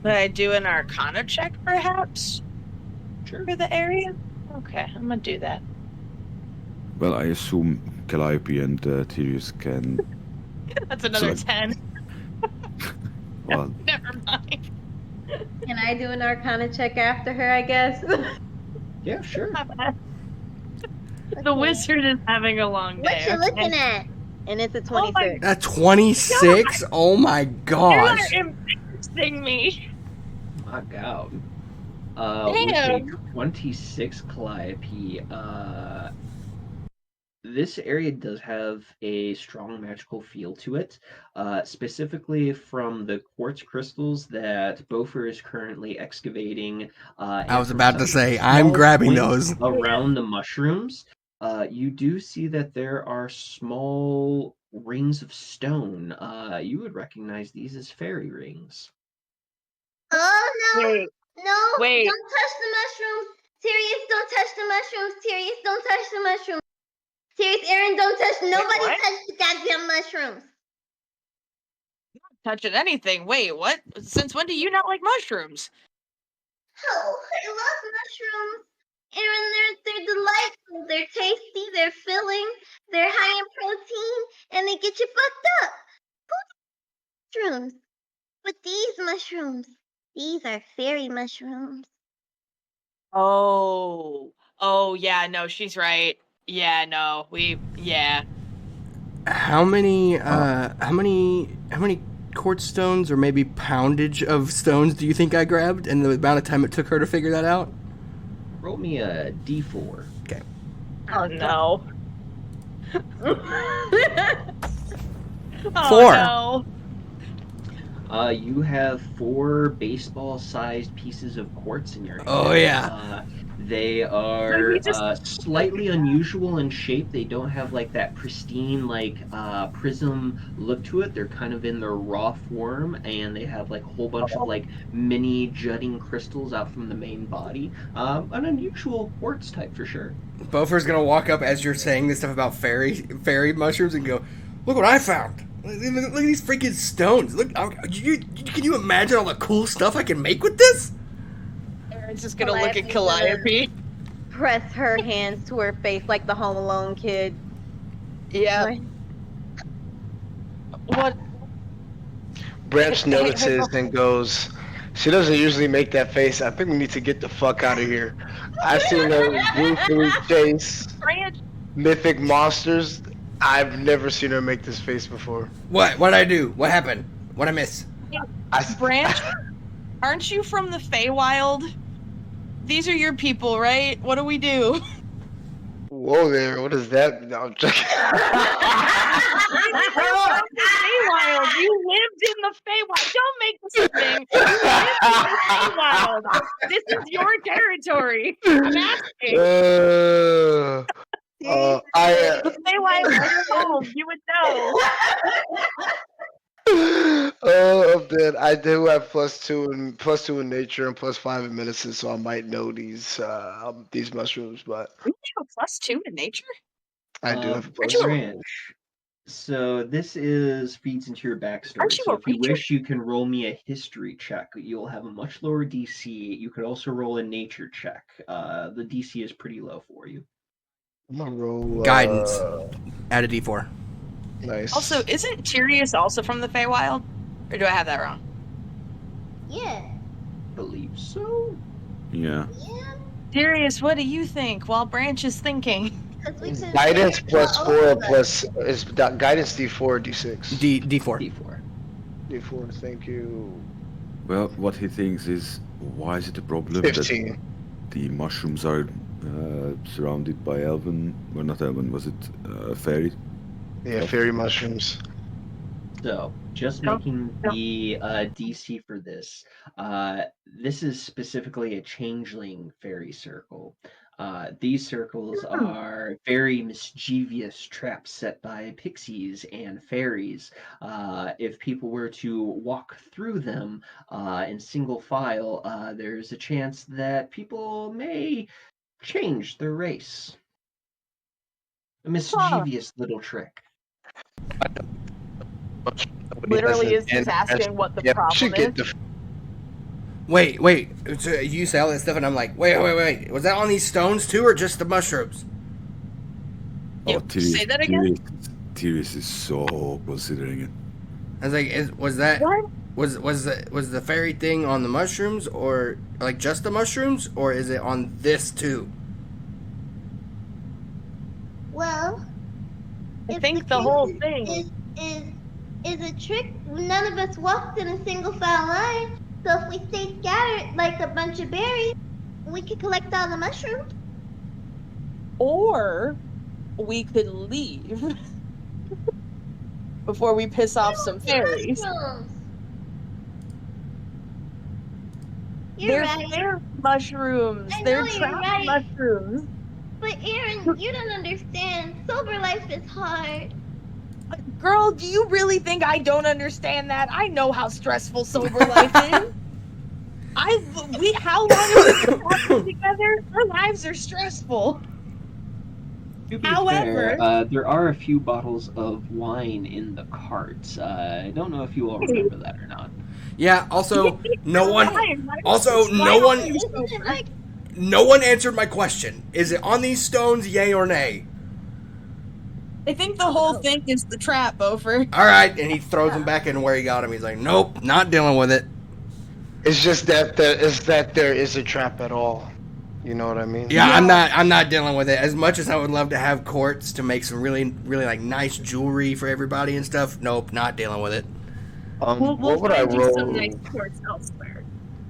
Would I do an Arcana check, perhaps, Sure. for the area? Okay, I'm gonna do that. Well, I assume Calliope and Tyrius can. That's another So- 10. Well, Never mind. Can I do an Arcana check after her, I guess? Yeah, sure. My bad. The Okay. wizard is having a long day. What you looking at? And it's a Oh my 26. At 26? Oh my gosh. You're embarrassing me. My God. With a Damn. 26 Calliope, this area does have a strong magical feel to it, specifically from the quartz crystals that Bopher is currently excavating. I was and about from to some say, I'm small grabbing points those. around the mushrooms. You do see that there are small rings of stone. You would recognize these as fairy rings. Oh no! Wait, No! wait. Don't touch the mushrooms! Sirius, don't touch the mushrooms! Sirius, don't touch the mushrooms! Sirius, Aaron, don't touch. Nobody what? touch the goddamn mushrooms! Touching anything. Wait, what? Since when do you not like mushrooms? Oh, I love mushrooms. Aaron, they're delightful. They're tasty. They're filling. They're high in protein, and they get you fucked up. Mushrooms. But these mushrooms, these are fairy mushrooms. Oh. Oh, yeah, no, she's right. Yeah, no, yeah. How many quartz stones or maybe poundage of stones do you think I grabbed and the amount of time it took her to figure that out? Roll me a d4. Okay. Oh, no. Oh, 4. no. You have 4 baseball-sized pieces of quartz in your hand. Oh, yeah. They are Maybe just- slightly unusual in shape. They don't have like that pristine prism look to it. They're kind of in their raw form, and they have like a whole bunch of like mini jutting crystals out from the main body. An unusual quartz type for sure. Bopher's gonna walk up as you're saying this stuff about fairy mushrooms and go, "Look what I found! Look at these freaking stones! Look, can you imagine all the cool stuff I can make with this?" Aaron's just gonna look at Calliope. Press her hands to her face like the Home Alone kid. Yeah. What? Branch notices and goes, she doesn't usually make that face. I think we need to get the fuck out of here. I've seen her ruefully chase Branch? mythic monsters. I've never seen her make this face before. What'd I do? What happened? What'd I miss? Branch? Aren't you from the Feywild? These are your people, right? What do we do? Whoa there, what is that? No, I'm joking. From the Feywild. You lived in the Feywild. Don't make this a thing. You lived in the Feywild. This is your territory. I'm asking. The Feywild is your home. You would know. Oh, I'm dead. I do have +2 in nature and +5 in medicine, so I might know these mushrooms, but You have a +2 in nature? I do have a Aren't you a- Branch. So this feeds into your backstory. Aren't you So a if you ranger? wish, you can roll me a history check. You'll have a much lower DC. You could also roll a nature check. The DC is pretty low for you. I'm gonna roll Guidance. Add a D4. Nice. Also, isn't Tyrius also from the Feywild? Or do I have that wrong? Yeah. Believe so. Yeah. Yeah. Tyrius, what do you think while Branch is thinking? Because we could Guidance +4 plus. is guidance D4 or D6? D4. D4. D4. Thank you. Well, what he thinks is, why is it a problem 15. that the mushrooms are surrounded by elven? Well, not elven. Was it fairy? Yeah, fairy mushrooms. So, just making the DC for this. This is specifically a changeling fairy circle. These circles are very mischievous traps set by pixies and fairies. If people were to walk through them in single file, there's a chance that people may change their race. A mischievous little trick. Literally is just asking what the problem is. Wait. So you say all that stuff, and I'm like, wait. Was that on these stones too, or just the mushrooms? You say that again? Tyrius is so considering it. I was like, was that What? was the fairy thing on the mushrooms, or like just the mushrooms, or is it on this too? Well, I think the whole thing is a trick. None of us walked in a single file line, so if we stay scattered like a bunch of berries, we could collect all the mushrooms. Or we could leave before we piss off some fairies. Mushrooms. You're They're right. fairy mushrooms. I know They're you're trap right. mushrooms. But Aaron, you don't understand. Sober life is hard. Girl, do you really think I don't understand that? I know how stressful sober life is. How long have we been walking together? Our lives are stressful. To be However, fair, there are a few bottles of wine in the cart. I don't know if you all remember that or not. Yeah. Also, no one. Also, no one. Isn't it like No one answered my question. Is it on these stones, yay or nay? I think the whole thing is the trap, Beaufort. All right, and he throws them back in where he got him. He's like, nope, not dealing with it. It's just that there is a trap at all. You know what I mean? Yeah, I'm not dealing with it. As much as I would love to have quartz to make some really like nice jewelry for everybody and stuff, nope, not dealing with it. We'll what would I find you roll? some nice quartz elsewhere.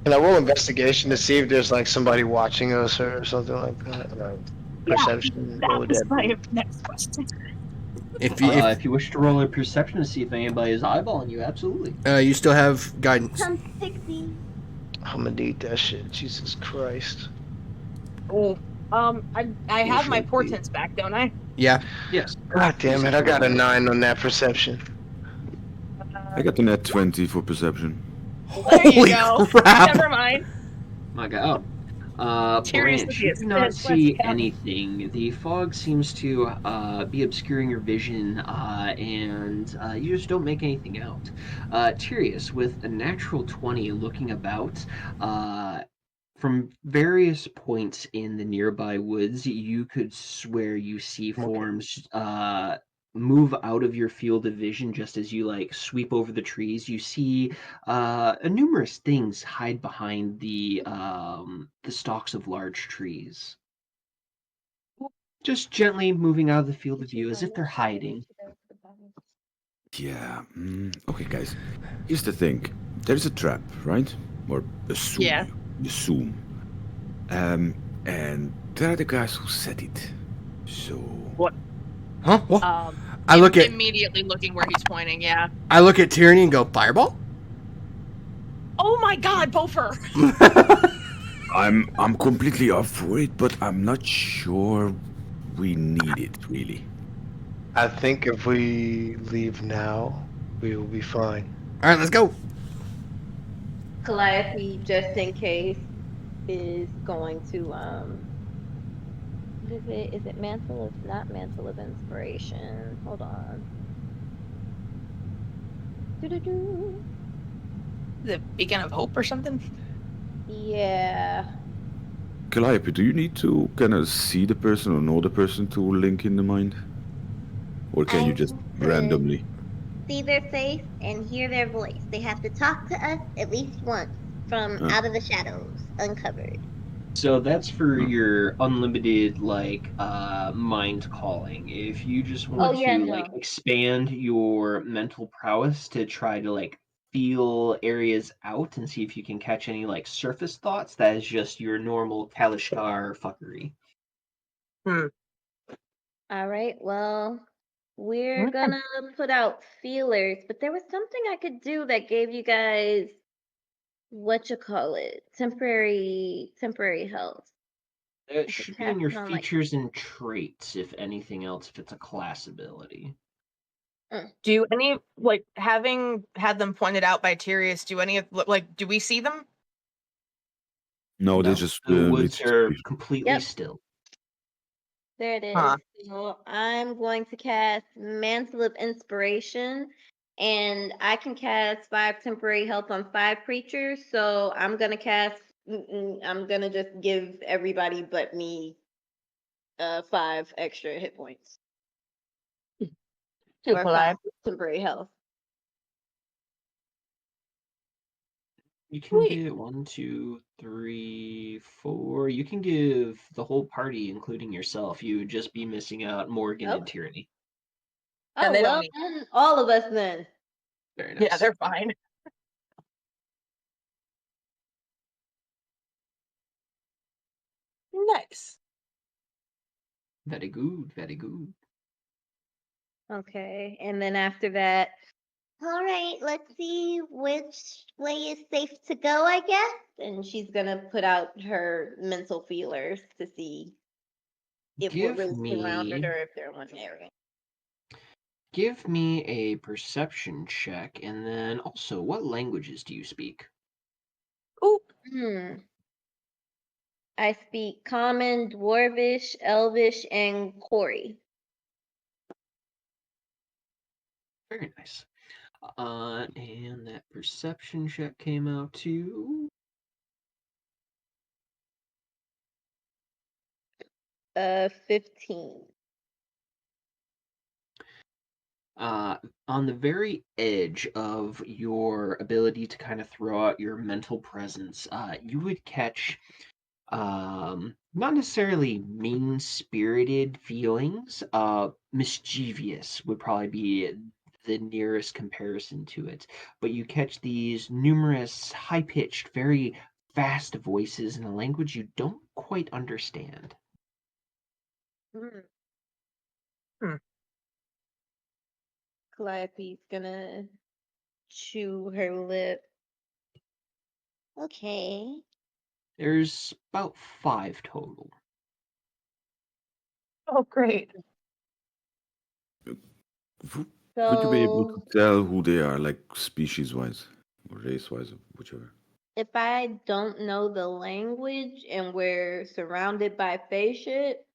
Can I roll investigation to see if there's like somebody watching us or something like that? Perception. What would That was that my be? next question. If you wish to roll a perception to see if anybody is eyeballing you, absolutely. You still have guidance. some pixie? I'm gonna need that shit. Jesus Christ. Oh, I have my portents back, don't I? Yeah. Yes. God damn it! I got a 9 on that perception. I got a net 20 for perception. There you Holy go. crap! Never mind. My God. Tyrius Branch, with you the do not assist, see let's go. anything. The fog seems to be obscuring your vision, and you just don't make anything out. Tyrius, with a natural 20 looking about, from various points in the nearby woods, you could swear you see forms move out of your field of vision just as you like sweep over the trees. You see numerous things hide behind the stalks of large trees, just gently moving out of the field of view as if they're hiding. Yeah. Okay, guys. Here's the thing. There's a trap, right? or assume. Yeah. Assume. And they're the guys who said it. So. Huh? What? I Im- look at immediately looking where he's pointing. Yeah. I look at Tyranny and go, fireball. Oh my God, Bofer! I'm completely up for it, but I'm not sure we need it really. I think if we leave now, we will be fine. All right, let's go. Calliope, just in case, is going to what is it? Is it mantle of not mantle of inspiration? Hold on. Doo-doo-doo. The beacon of hope or something. Yeah. Calliope, do you need to kind of see the person or know the person to link in the mind? Or can you I just need to randomly? see their face and hear their voice. They have to talk to us at least once from out of the shadows, uncovered. So that's for your unlimited mind calling. If you just want yeah, to no. expand your mental prowess to try to feel areas out and see if you can catch any surface thoughts, that is just your normal Kalishtar fuckery. All right. Well, we're Okay. gonna put out feelers, but there was something I could do that gave you guys temporary health. It I could should be in cast your it on features and traits, if anything else, if it's a class ability. Do any having had them pointed out by Tyrius? Do any of do we see them? No, they No, just the woods it's are completely Yep. still. There it is. Huh. So I'm going to cast Mantle of Inspiration, and I can cast 5 temporary health on 5 creatures. So I'm gonna cast. I'm gonna just give everybody but me 5 extra hit points Too or 5 polite. temporary health. You can Sweet. give 1, 2, 3, 4. You can give the whole party, including yourself. You would just be missing out Morgan and Okay. Tyranny. Oh they don't well, need- then all of us then. Very nice. Yeah, they're fine. Nice. Very good. Very good. Okay, and then after that, All right, let's see which way is safe to go, I guess. and she's gonna put out her mental feelers to see if we're Give really surrounded me or if they're in one area. give me a perception check, and then also, what languages do you speak? Ooh. I speak Common, Dwarvish, Elvish, and Kori. Very nice. And that perception check came out to 15. On the very edge of your ability to kind of throw out your mental presence, you would catch not necessarily mean-spirited feelings. Mischievous would probably be the nearest comparison to it. But you catch these numerous high-pitched, very fast voices in a language you don't quite understand. Calliope's gonna chew her lip. Okay. There's about 5 total. Oh, great. Would you be able to So tell who they are, like species-wise or race-wise, or whichever? if I don't know the language and we're surrounded by face shit,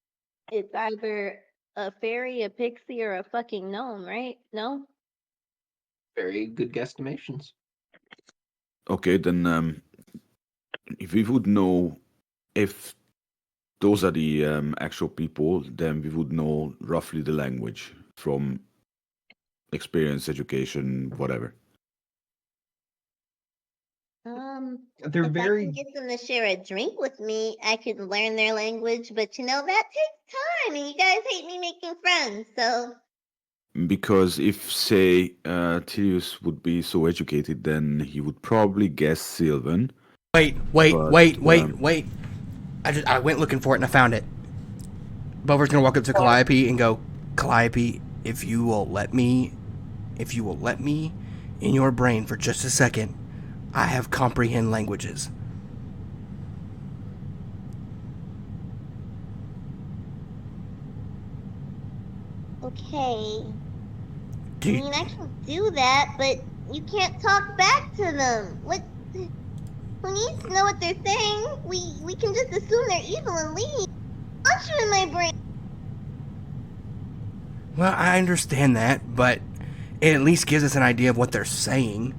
it's either a fairy, a pixie, or a fucking gnome, right? No? Very good guesstimations. Okay, then if we would know if those are the actual people, then we would know roughly the language from experience, education, whatever. They're If I very can get them to share a drink with me, I can learn their language, but that takes time, and you guys hate me making friends, so. Because if, say, Tyrius would be so educated, then he would probably guess Sylvan, Wait. I went looking for it and I found it. Bover's gonna walk up to Calliope and go, Calliope, if you will let me in your brain for just a second, I have comprehend languages. Okay. I can do that, but you can't talk back to them. What? Who needs to know what they're saying? We can just assume they're evil and leave. Punch you in my brain. Well, I understand that, but it at least gives us an idea of what they're saying.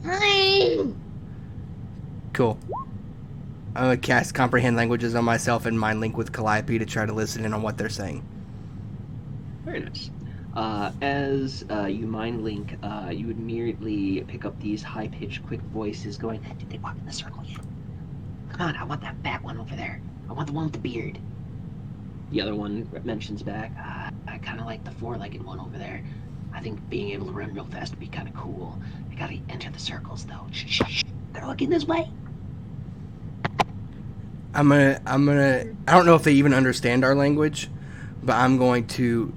Fine. Cool. I'm gonna cast comprehend languages on myself and mind link with Calliope to try to listen in on what they're saying. Very nice. As you mind link, you would immediately pick up these high-pitched, quick voices going, "Did they walk in the circle yet? Come on, I want that fat one over there. I want the one with the beard." The other one mentions back, "I kind of like the four-legged one over there. I think being able to run real fast would be kind of cool. I gotta enter the circles, though. Shh. They're looking this way." I'm gonna I don't know if they even understand our language, but I'm going to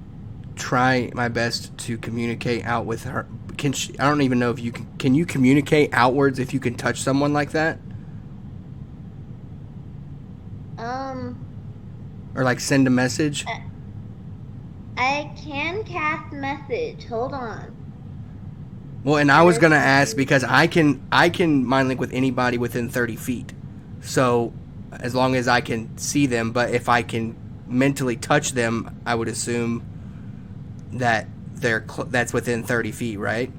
try my best to communicate out with her. I don't even know if you can you communicate outwards if you can touch someone like that? Or like send a message? I can cast message. Hold on. Well, and I was gonna ask because I can mind link with anybody within 30 feet. So as long as I can see them, but if I can mentally touch them, I would assume that that's within 30 feet, right?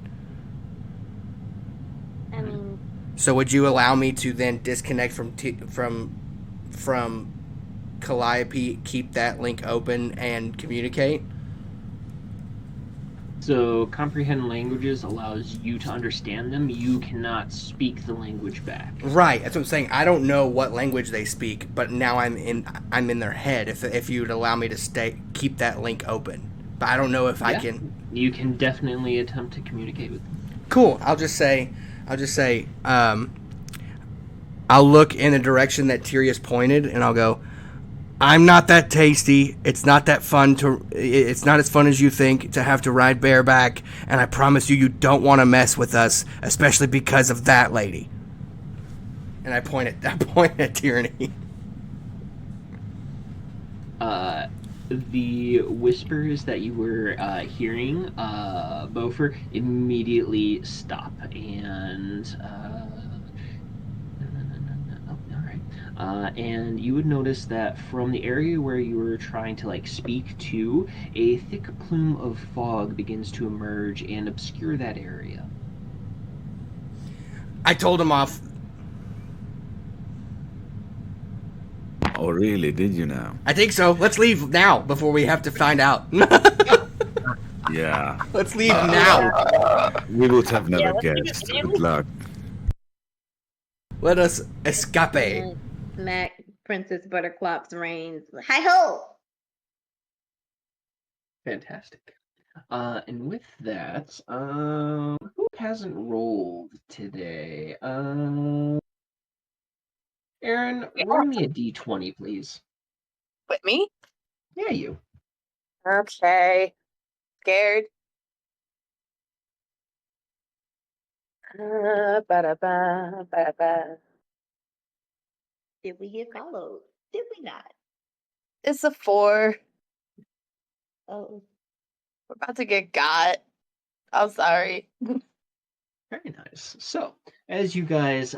I mean, so would you allow me to then disconnect from Calliope, keep that link open, and communicate? So, comprehend languages allows you to understand them. You cannot speak the language back. Right, that's what I'm saying. I don't know what language they speak, but now I'm in their head. If you would allow me to keep that link open, but I don't know if I can. You can definitely attempt to communicate with them. Cool. I'll just say, I'll look in the direction that Tyrius pointed, and I'll go, I'm not that tasty. It's not that fun it's not as fun as you think to have to ride bareback, and I promise you don't want to mess with us, especially because of that lady. And I point at Tyranny. The whispers that you were hearing, Beaufort, immediately stop, and and you would notice that from the area where you were trying to speak to, a thick plume of fog begins to emerge and obscure that area. I told him off. Oh, really? Did you now? I think so. Let's leave now before we have to find out. Yeah. Let's leave now. We would have never guessed. Good luck. Let us escape. Smack Princess Butterclop's reins. Hi-ho! Fantastic. And with that, who hasn't rolled today? Aaron, roll me a d20, please. With me? Yeah, you. Okay. Scared. Ba-da-ba. Did we get followed? Did we not? It's a 4. Oh. We're about to get got. I'm sorry. Very nice. So, as you guys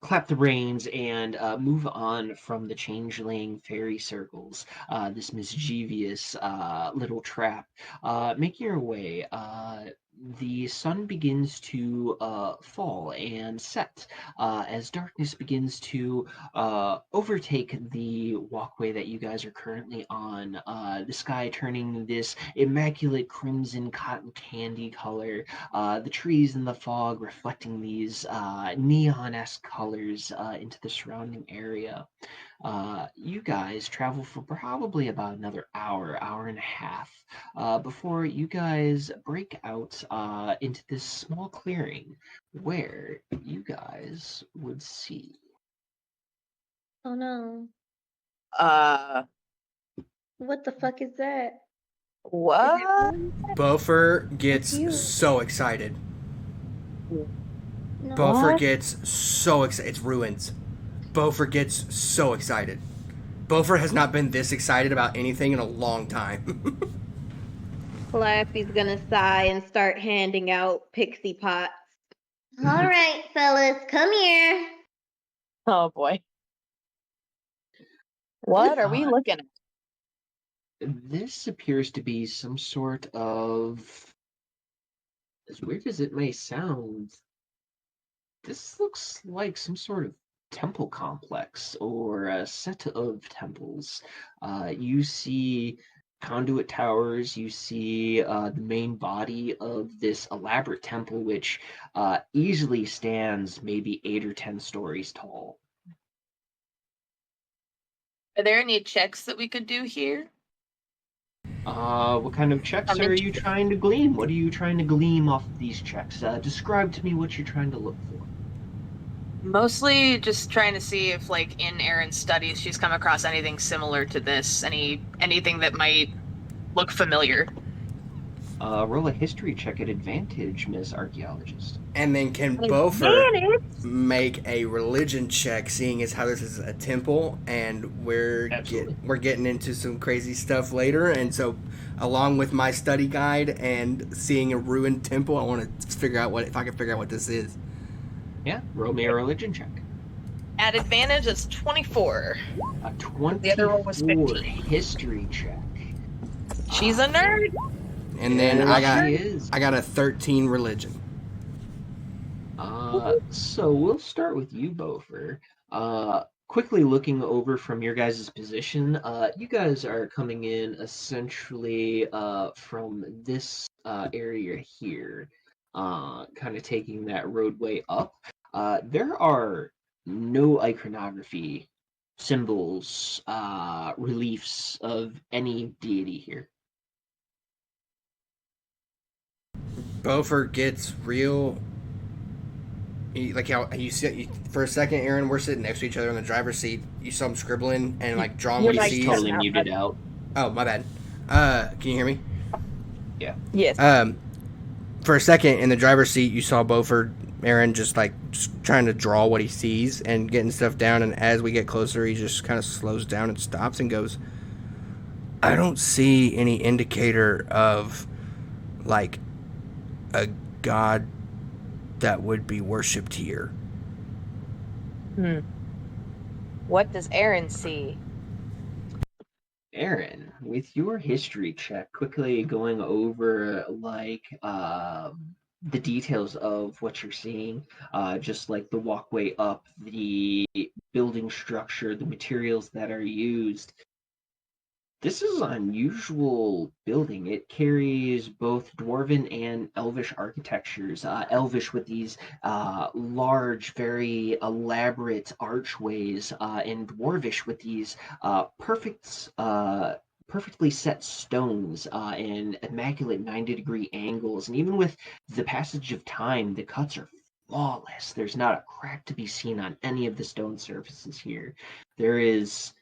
clap the reins and move on from the changeling fairy circles, this mischievous little trap, making your way, the sun begins to fall and set as darkness begins to overtake the walkway that you guys are currently on. The sky turning this immaculate crimson cotton candy color, the trees and the fog reflecting these neon-esque colors into the surrounding area. You guys travel for probably about another hour, hour and a half, before you guys break out into this small clearing where you guys would see. Oh no. Uh, What the fuck is that? what? Bofer gets you. so excited. No. Bofer gets so excited. It's ruins. Bofer gets so excited. Bofer has not been this excited about anything in a long time. Flappy's gonna sigh and start handing out pixie pots. All right, fellas, come here. Oh boy. What are we looking at? This appears to be some sort of, as weird as it may sound, this looks like some sort of temple complex or a set of temples. You see conduit towers, you see the main body of this elaborate temple, which easily stands maybe 8 or 10 stories tall. Are there any checks that we could do here? What kind of checks are you trying to glean? What are you trying to glean off of these checks? Describe to me what you're trying to look for. Mostly just trying to see if, like, in Erin's studies, she's come across anything similar to this. Anything that might look familiar. Roll a history check at advantage, Miss Archaeologist. And then can Bofer make a religion check, seeing as how this is a temple, and we're getting into some crazy stuff later, and so along with my study guide and seeing a ruined temple, I want to figure out if I can figure out what this is. Yeah, roll me a religion check. At advantage, it's 24. A 24 The other one was 15. History check. She's a nerd. And then I got a 13 religion. So we'll start with you, Bofer. Quickly looking over from your guys' position, you guys are coming in essentially from this area here, kind of taking that roadway up. There are no iconography, symbols, reliefs of any deity here. Bofer gets real. Like how you see for a second, Aaron, we're sitting next to each other in the driver's seat. You saw him scribbling and like drawing what he sees. Totally muted out. Oh, my bad. Can you hear me? Yeah. Yes. For a second in the driver's seat, you saw Bofer, Aaron, just trying to draw what he sees and getting stuff down. And as we get closer, he just kind of slows down and stops and goes, "I don't see any indicator of like a god that would be worshipped here." What does Erin see? Aaron, with your history check, quickly going over the details of what you're seeing, just like the walkway up, the building structure, the materials that are used. This is an unusual building. It carries both Dwarven and Elvish architectures. Elvish with these large, very elaborate archways, and Dwarvish with these perfectly set stones and immaculate 90-degree angles. And even with the passage of time, the cuts are flawless. There's not a crack to be seen on any of the stone surfaces here. There is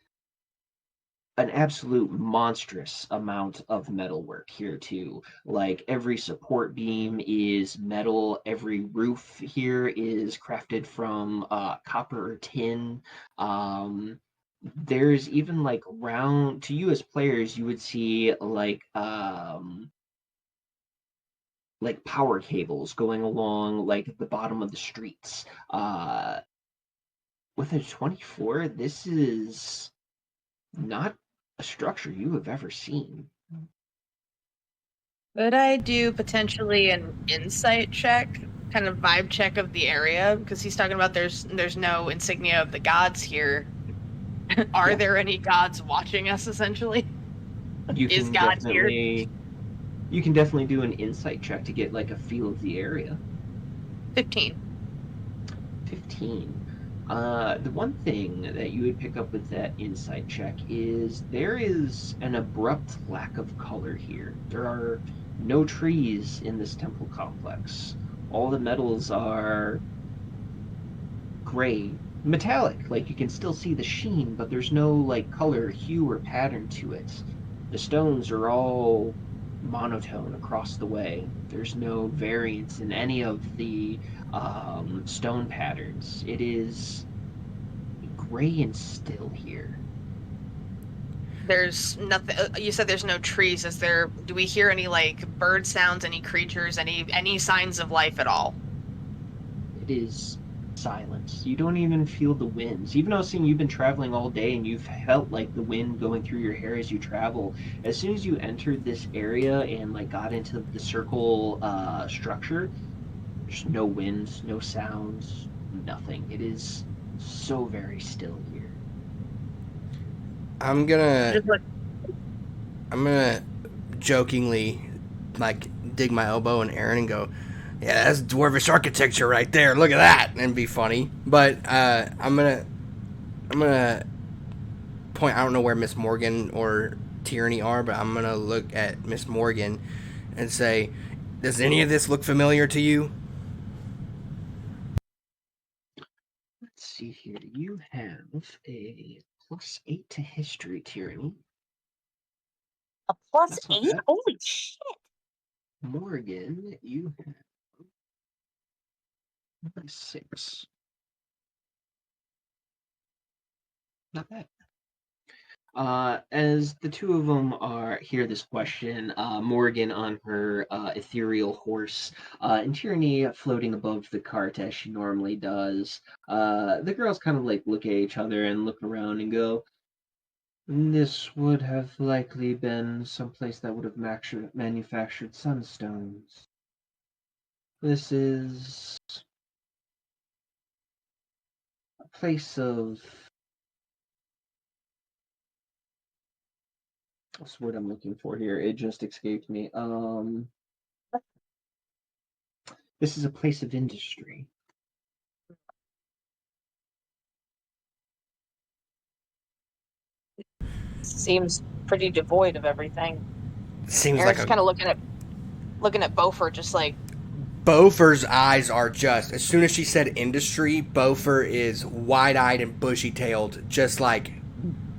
an absolute monstrous amount of metalwork here too. Like every support beam is metal, every roof here is crafted from copper or tin. There's even like round, to you as players, you would see like power cables going along like the bottom of the streets. With a 24, this is not a structure you have ever seen. Could I do potentially an insight check, kind of vibe check of the area? Because he's talking about there's no insignia of the gods here. Are there any gods watching us, essentially? Is God here? You can definitely do an insight check to get like a feel of the area. 15. 15. The one thing that you would pick up with that insight check is there is an abrupt lack of color here. There are no trees in this temple complex. All the metals are gray, metallic. Like, you can still see the sheen, but there's no, like, color, hue, or pattern to it. The stones are all monotone across the way. There's no variance in any of the stone patterns. It is gray and still here. There's nothing. You said there's no trees. Is there? Do we hear any like bird sounds? Any creatures? Any signs of life at all? It is silence. You don't even feel the winds. Even though seeing you've been traveling all day and you've felt like the wind going through your hair as you travel, as soon as you entered this area and like got into the circle structure, there's no winds, no sounds, nothing. It is so very still here. I'm gonna jokingly like dig my elbow in Aaron and go, yeah, that's dwarvish architecture right there. Look at that, and be funny. But I'm gonna point. I don't know where Miss Morgan or Tyranny are, but I'm gonna look at Miss Morgan and say, does any of this look familiar to you? Let's see here. You have a +8 to history, Tyranny. A plus That's not 8? bad. Holy shit! Morgan, you have 6. Not bad. As the two of them hear this question, Morgan on her ethereal horse, and Tyranny floating above the cart as she normally does, the girls kind of like look at each other and look around and go, this would have likely been someplace that would have manufactured sunstones. This is a place of... What's the word I'm looking for here? It just escaped me. This is a place of industry. Seems pretty devoid of everything. Seems Aaron's like kind of looking at Beaufort, just like Beaufort's eyes are just, as soon as she said industry, Beaufort is wide-eyed and bushy-tailed, just like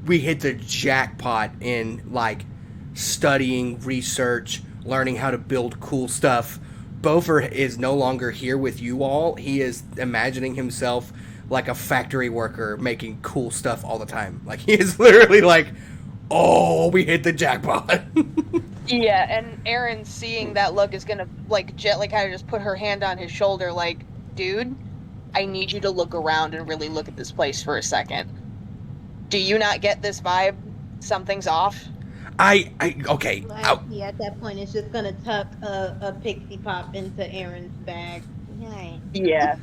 we hit the jackpot in like studying, research, learning how to build cool stuff. Beaufort is no longer here with you all. He is imagining himself like a factory worker making cool stuff all the time. Like, he is literally like, oh, we hit the jackpot. yeah. And Aaron, seeing that look, is gonna like gently kind of just put her hand on his shoulder, like, dude, I need you to look around and really look at this place for a second. Do you not get this vibe? Something's off. Okay. Like, at that point, it's just gonna tuck a pixie pop into Aaron's bag. Right. Yeah.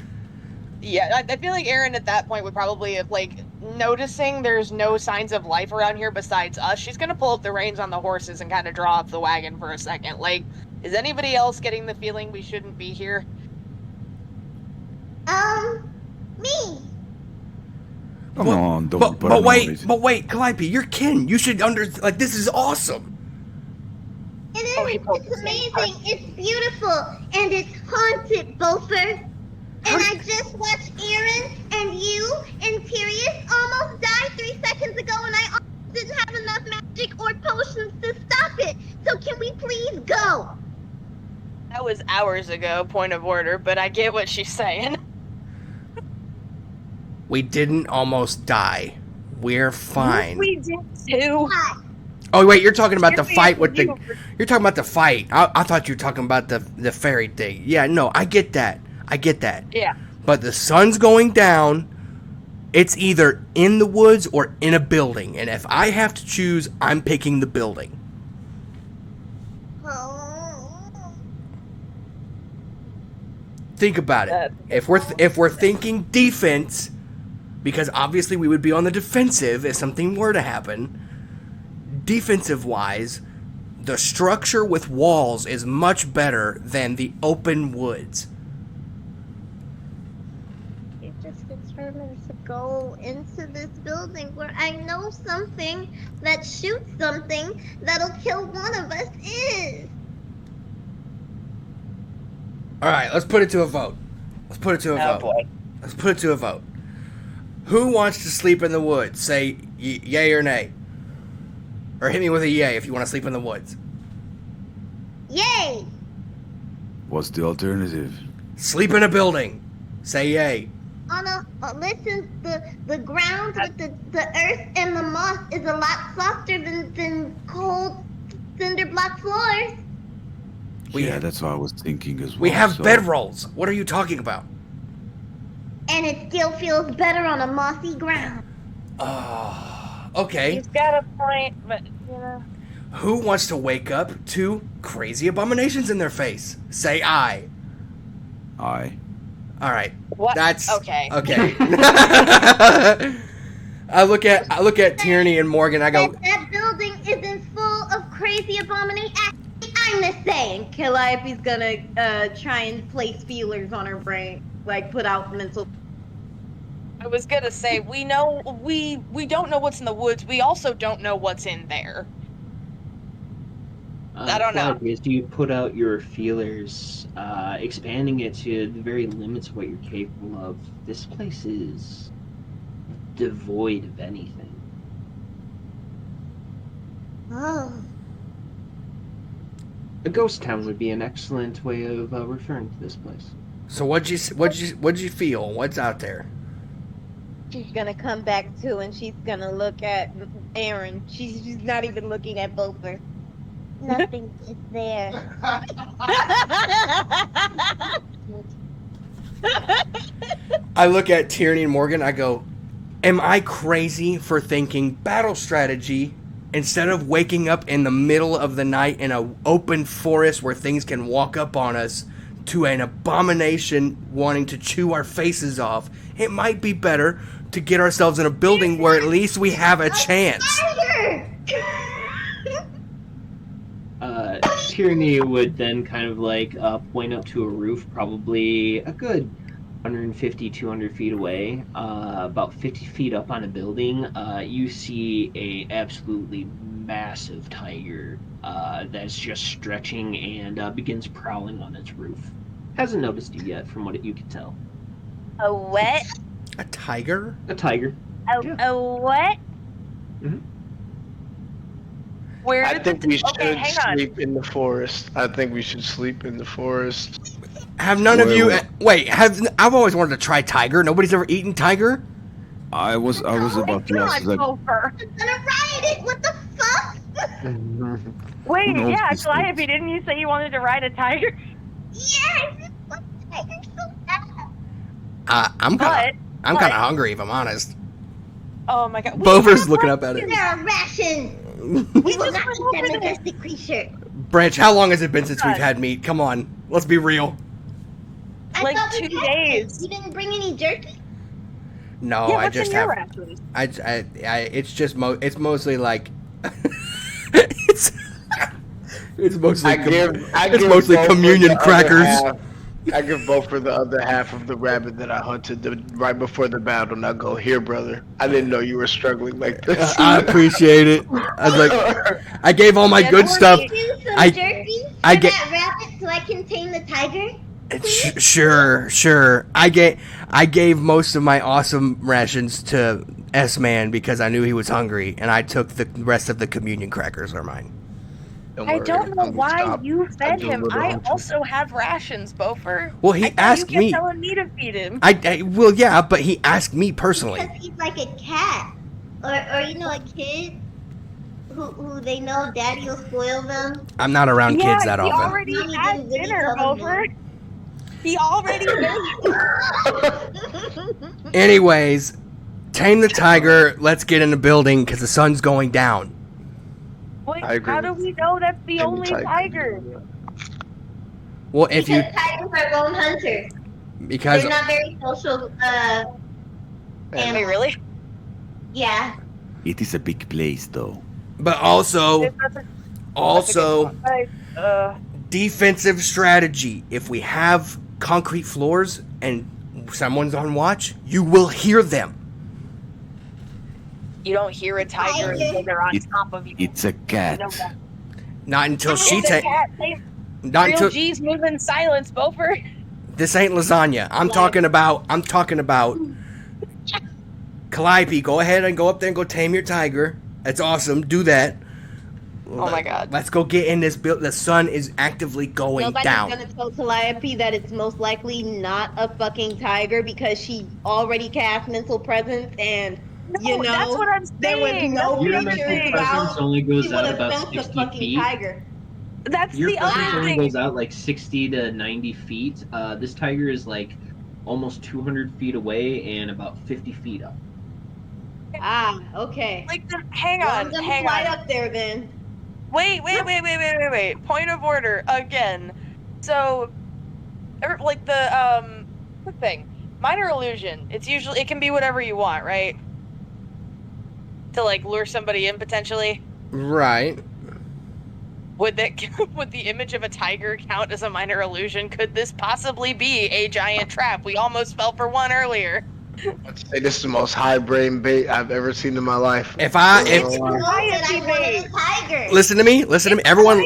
Yeah, I feel like Aaron at that point would probably have, like, noticing there's no signs of life around here besides us, she's gonna pull up the reins on the horses and kind of draw up the wagon for a second. Like, is anybody else getting the feeling we shouldn't be here? Me. Come on, don't but wait, Calliope, you're kin. You should this is awesome. It is. It's amazing. It's beautiful. And it's haunted, Beaufort. And I just watched Aaron and you and Tyrius almost die 3 seconds ago, and I almost didn't have enough magic or potions to stop it. So can we please go? That was hours ago, point of order, but I get what she's saying. We didn't almost die. We're fine. We did too. Oh wait, you're talking about the fight with the... You're talking about the fight. I thought you were talking about the fairy thing. Yeah, no, I get that. Yeah. But the sun's going down. It's either in the woods or in a building. And if I have to choose, I'm picking the building. Think about it. If we're thinking defense, because obviously we would be on the defensive if something were to happen. Defensive wise, the structure with walls is much better than the open woods. just determined to go into this building where I know something that shoots something that'll kill one of us is. All right, let's put it to a vote. Let's put it to a vote. Boy. Let's put it to a vote. Who wants to sleep in the woods? Say yay or nay. Or hit me with a yay if you want to sleep in the woods. Yay! What's the alternative? Sleep in a building. Say yay. Listen, the ground with the earth and the moss is a lot softer than cold cinder block floors. Yeah, that's what I was thinking as well. We have so- bedrolls. What are you talking about? And it still feels better on a mossy ground. Okay. He's got a point, but you know. Who wants to wake up to crazy abominations in their face? Say aye. Aye. All right. What? That's Okay. Okay. I look at Tierney and Morgan. I go, That building isn't full of crazy abominations. I'm just saying. Calliope's gonna try and place feelers on her brain, like put out mental. I was gonna say we don't know what's in the woods. We also don't know what's in there. I don't know. Calliope, as you put out your feelers, expanding it to the very limits of what you're capable of, this place is devoid of anything. Oh. A ghost town would be an excellent way of referring to this place. so what'd you feel? What's out there? She's gonna come back too, and she's gonna look at Aaron. She's not even looking at Bofer. Nothing is there. I look at Tierney and Morgan. I go, am I crazy for thinking battle strategy instead of waking up in the middle of the night in an open forest where things can walk up on us to an abomination wanting to chew our faces off? It might be better to get ourselves in a building where at least we have a chance. Tierney would then kind of like point up to a roof, probably a good 150, 200 feet away, about 50 feet up on a building. You see a absolutely massive tiger that's just stretching and begins prowling on its roof. Hasn't noticed you yet, from what you can tell. A what? A tiger? A tiger. A what? Mhm. Where I did think we should Okay, hang on. sleep in the forest. I think we should sleep in the forest. Have none of Wait, you? wait. Wait, I've always wanted to try tiger. Nobody's ever eaten tiger. I was about to ask, like, Gopher. I'm gonna ride it. What the fuck? Wait, Who knows yeah, these Calliope, things? didn't you say you wanted to ride a tiger? Yes. What tiger's so bad? I'm kind of But- hungry if I'm honest. Oh my god. Bover's looking up at it. There are rations. We will not eat that majestic creature. Branch, how long has it been since we've had meat? Come on, let's be real. I Like thought we 2 had days. this. You didn't bring any jerky? No, Yeah, I what's just in your have. rations? It's just it's mostly like. it's mostly it's mostly Bo for communion the other crackers. half. I give Bo for the other half of the rabbit that I hunted right before the battle, and I go, here, brother. I didn't know you were struggling like this. I appreciate it. I was like, I gave all my Yeah, good don't stuff. Give you some I- jerky for I get- that rabbit so I can tame the tiger? Sure. I gave most of my awesome rations to S-Man because I knew he was hungry, and I took the rest of the communion crackers are mine. I don't know why Stop. you fed do a him. little I hunting. also have rations, Bofer. Well, he I thought asked you me. kept telling me to feed him. Well, yeah, but he asked me personally. Because he's like a cat. Or you know, a kid who they know daddy will spoil them. I'm not around Yeah, kids that he often. already Mommy had didn't really dinner, tell him Bofer. He already ate. Anyways, tame the tiger. Let's get in the building because the sun's going down. Wait, I agree how do with we know that's the Tame the only tiger. tiger? Well, if you Because tigers are lone hunters. because They're not very social. Wait, really? Yeah. it is a big place, though. but also That's a also good point. defensive strategy. If we have concrete floors and someone's on watch, you will hear them. You don't hear a tiger until they're on top of you. It's a cat. You know that. Not until she It's a takes. cat. Not Real until G's move in silence, Beaufort. this ain't lasagna. I'm talking about. Calliope, go ahead and go up there and go tame your tiger. That's awesome. Do that. Oh my god. Let's go get in this build. The sun is actively going Nobody's down. gonna tell Calliope that it's most likely not a fucking tiger because she already cast mental presence and you know that's what I'm there was saying. no Your pictures mental presence about. only She goes would out have about sensed a 60 fucking feet. tiger. That's Your the presence other only thing. goes out like 60 to 90 feet. This tiger is like almost 200 feet away and about 50 feet up. Ah, okay. Like, hang Well, on, I'm gonna hang fly on. up there then. Wait. Point of order again. So, like the quick thing. Minor illusion. It can be whatever you want, right? To like lure somebody in potentially. Right. Would the image of a tiger count as a minor illusion? Could this possibly be a giant trap? We almost fell for one earlier. I'd say this is the most high brain bait I've ever seen in my life. If I wanted a tiger. listen to me, everyone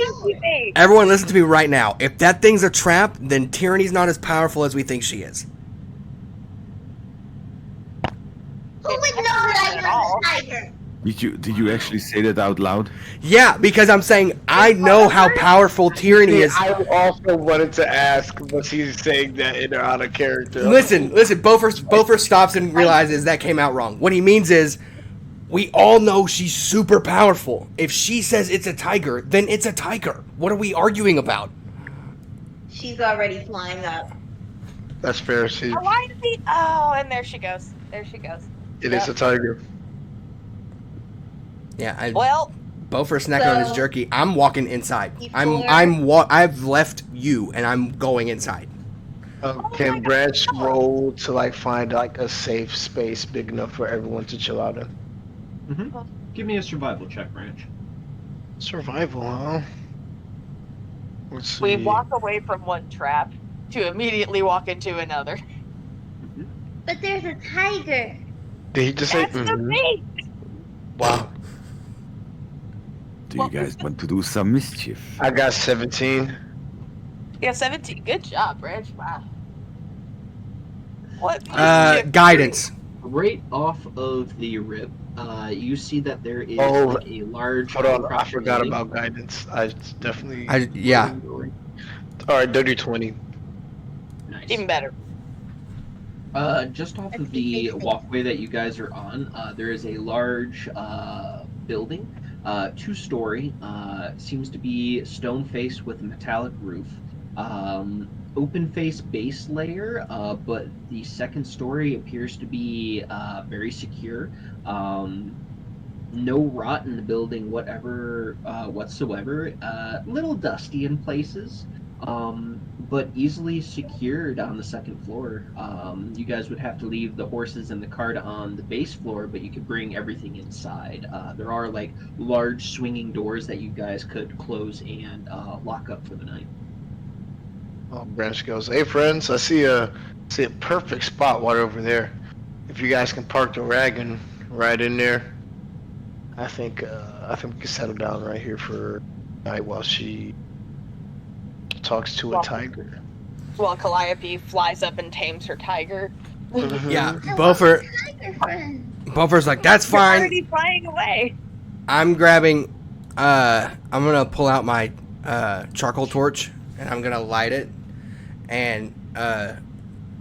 listen to me right now. If that thing's a trap, then Tyranny's not as powerful as we think she is. Who would know that I was a tiger? Did you actually say that out loud? Yeah, because I'm saying I know how powerful Tyranny is. I also wanted to ask, was he saying that in or out of character? Listen, Beaufort stops and realizes that came out wrong. What he means is, we all know she's super powerful. If she says it's a tiger, then it's a tiger. What are we arguing about? She's already flying up. That's fair. See, Why did he? Oh, and there she goes. it is a tiger. Yeah, Well, Beaufort's snacking on his So- jerky. I'm walking inside. Before- I've left you and I'm going inside. Can Branch roll to like find like a safe space big enough for everyone to chill out in? Mm-hmm. Give me a survival check, Branch. Survival, huh? Let's see. we walk away from one trap to immediately walk into another. But there's a tiger. Did he just say? That's the thing. Wow. Do you guys want to do some mischief? I got 17. Yeah, 17. Good job, Reg. Wow. What? Guidance. Right off of the rip, you see that there is Oh, like a large. Hold on, I crushed forgot building. about guidance. I definitely. Yeah. All right, dirty 20. Nice. Even better. Just off of the walkway that you guys are on, there is a large building, 2-story, seems to be stone face with a metallic roof, open face base layer, but the second story appears to be very secure. No rot in the building whatsoever. Little dusty in places. But easily secured on the second floor. You guys would have to leave the horses and the cart on the base floor, but you could bring everything inside. There are like large swinging doors that you guys could close and lock up for the night. Oh, Branch goes, "Hey friends, I see a perfect spot right over there. If you guys can park the wagon right in there, I think we can settle down right here for night while she talks to a tiger." While Calliope flies up and tames her tiger. Yeah, Beaufort. Beaufort's like, that's You're fine. already flying away. I'm grabbing. I'm gonna pull out my charcoal torch and I'm gonna light it, and I'm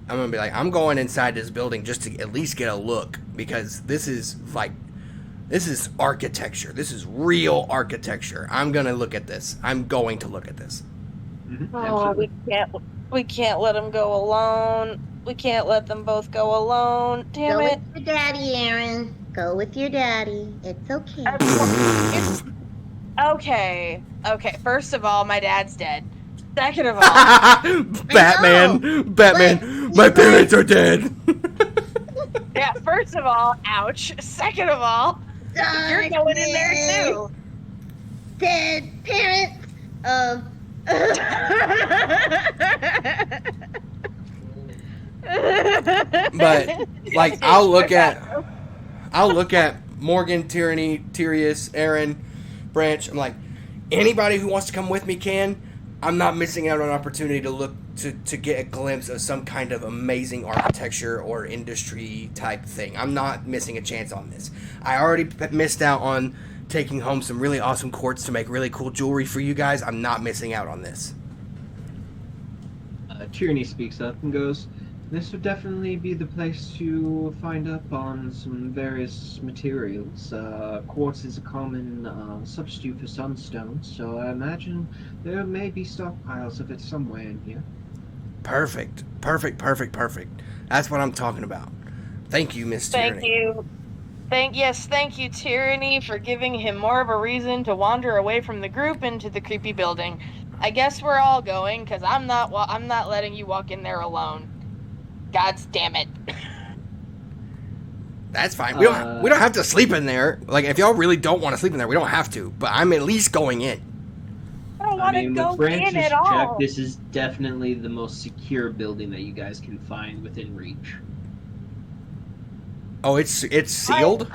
gonna be like, I'm going inside this building just to at least get a look, because this is architecture. This is real architecture. I'm gonna look at this. I'm going to look at this. Mm-hmm. Oh, we can't let them go alone. We can't let them both go alone. Damn Go it. with your daddy, Aaron. Go with your daddy. It's okay. Okay. First of all, my dad's dead. Second of all, Batman, my parents are dead. yeah. First of all, ouch. Second of all, you're going in there too. Dead parents. But like, I'll look at Morgan, Tyranny, Tyrius, Aaron, Branch. I'm like, anybody who wants to come with me can. I'm not missing out on an opportunity to look to get a glimpse of some kind of amazing architecture or industry type thing. I'm not missing a chance on this. I already missed out on taking home some really awesome quartz to make really cool jewelry for you guys. I'm not missing out on this. Tyranny speaks up and goes, "This would definitely be the place to find up on some various materials. Quartz is a common substitute for sunstone, so I imagine there may be stockpiles of it somewhere in here." Perfect. That's what I'm talking about. Thank you, Miss Tyranny. Thank you. Thank you, Tyranny, for giving him more of a reason to wander away from the group into the creepy building. I guess we're all going, because I'm not letting you walk in there alone. God's damn it. That's fine. We don't have to sleep in there. Like, if y'all really don't want to sleep in there, we don't have to. But I'm at least going in. I don't want to go with Branch's in at check, all. this is definitely the most secure building that you guys can find within reach. Oh, it's sealed?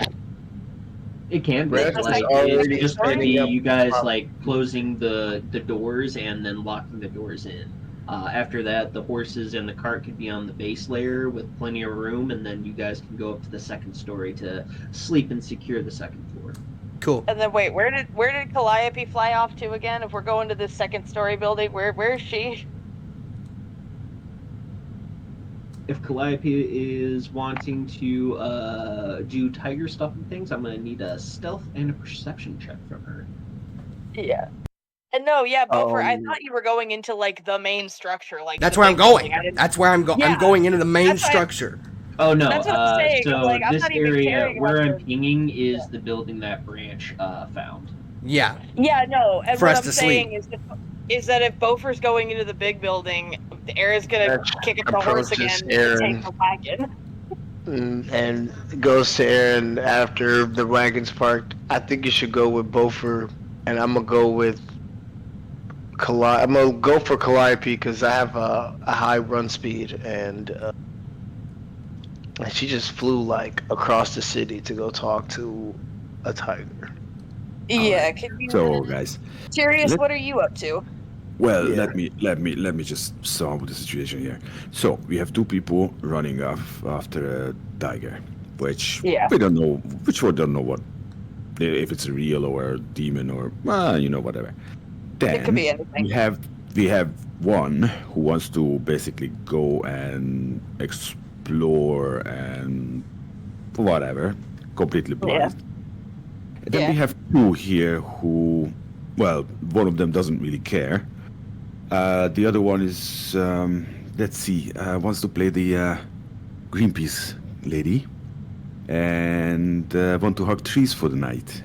It can be. Branch is Like, already it's just going to setting be up you guys property. like closing the doors and then locking the doors in. After that, the horses and the cart could be on the base layer with plenty of room, and then you guys can go up to the second story to sleep and secure the second floor. Cool. And then wait, where did Calliope fly off to again? If we're going to this second story building, where is she? If Calliope is wanting to do tiger stuff and things, I'm going to need a stealth and a perception check from her. Yeah. And no, yeah, Beaufort, I Um, thought you were going into like the main structure, like That's the where I'm big building. going. That's where I'm going. Yeah. I'm going into the main That's why- structure. Oh no! That's what I'm saying, So like, I'm this not even area caring where about I'm the- pinging is the building that Branch found. Yeah. Yeah, no, and For what us I'm to saying is that if Beaufort's going into the big building, the air is gonna Branch kick up the horse approaches again and Aaron. take the wagon. and goes to Aaron after the wagon's parked. I think you should go with Beaufort, and I'm gonna go with I'm gonna go for Calliope because I have a high run speed, and she just flew like across the city to go talk to a tiger. Yeah, could you? So, guys, Sirius, let- what are you up to? well, Yeah. let me just sum up the situation here. So we have two people running off after a tiger, which Yeah. we don't know what if it's a real or a demon or whatever. Then It could be anything. we have one who wants to basically go and explore and whatever, completely blind. And then we have two here who, well, one of them doesn't really care. The other one is, let's see, wants to play the Greenpeace lady and want to hug trees for the night.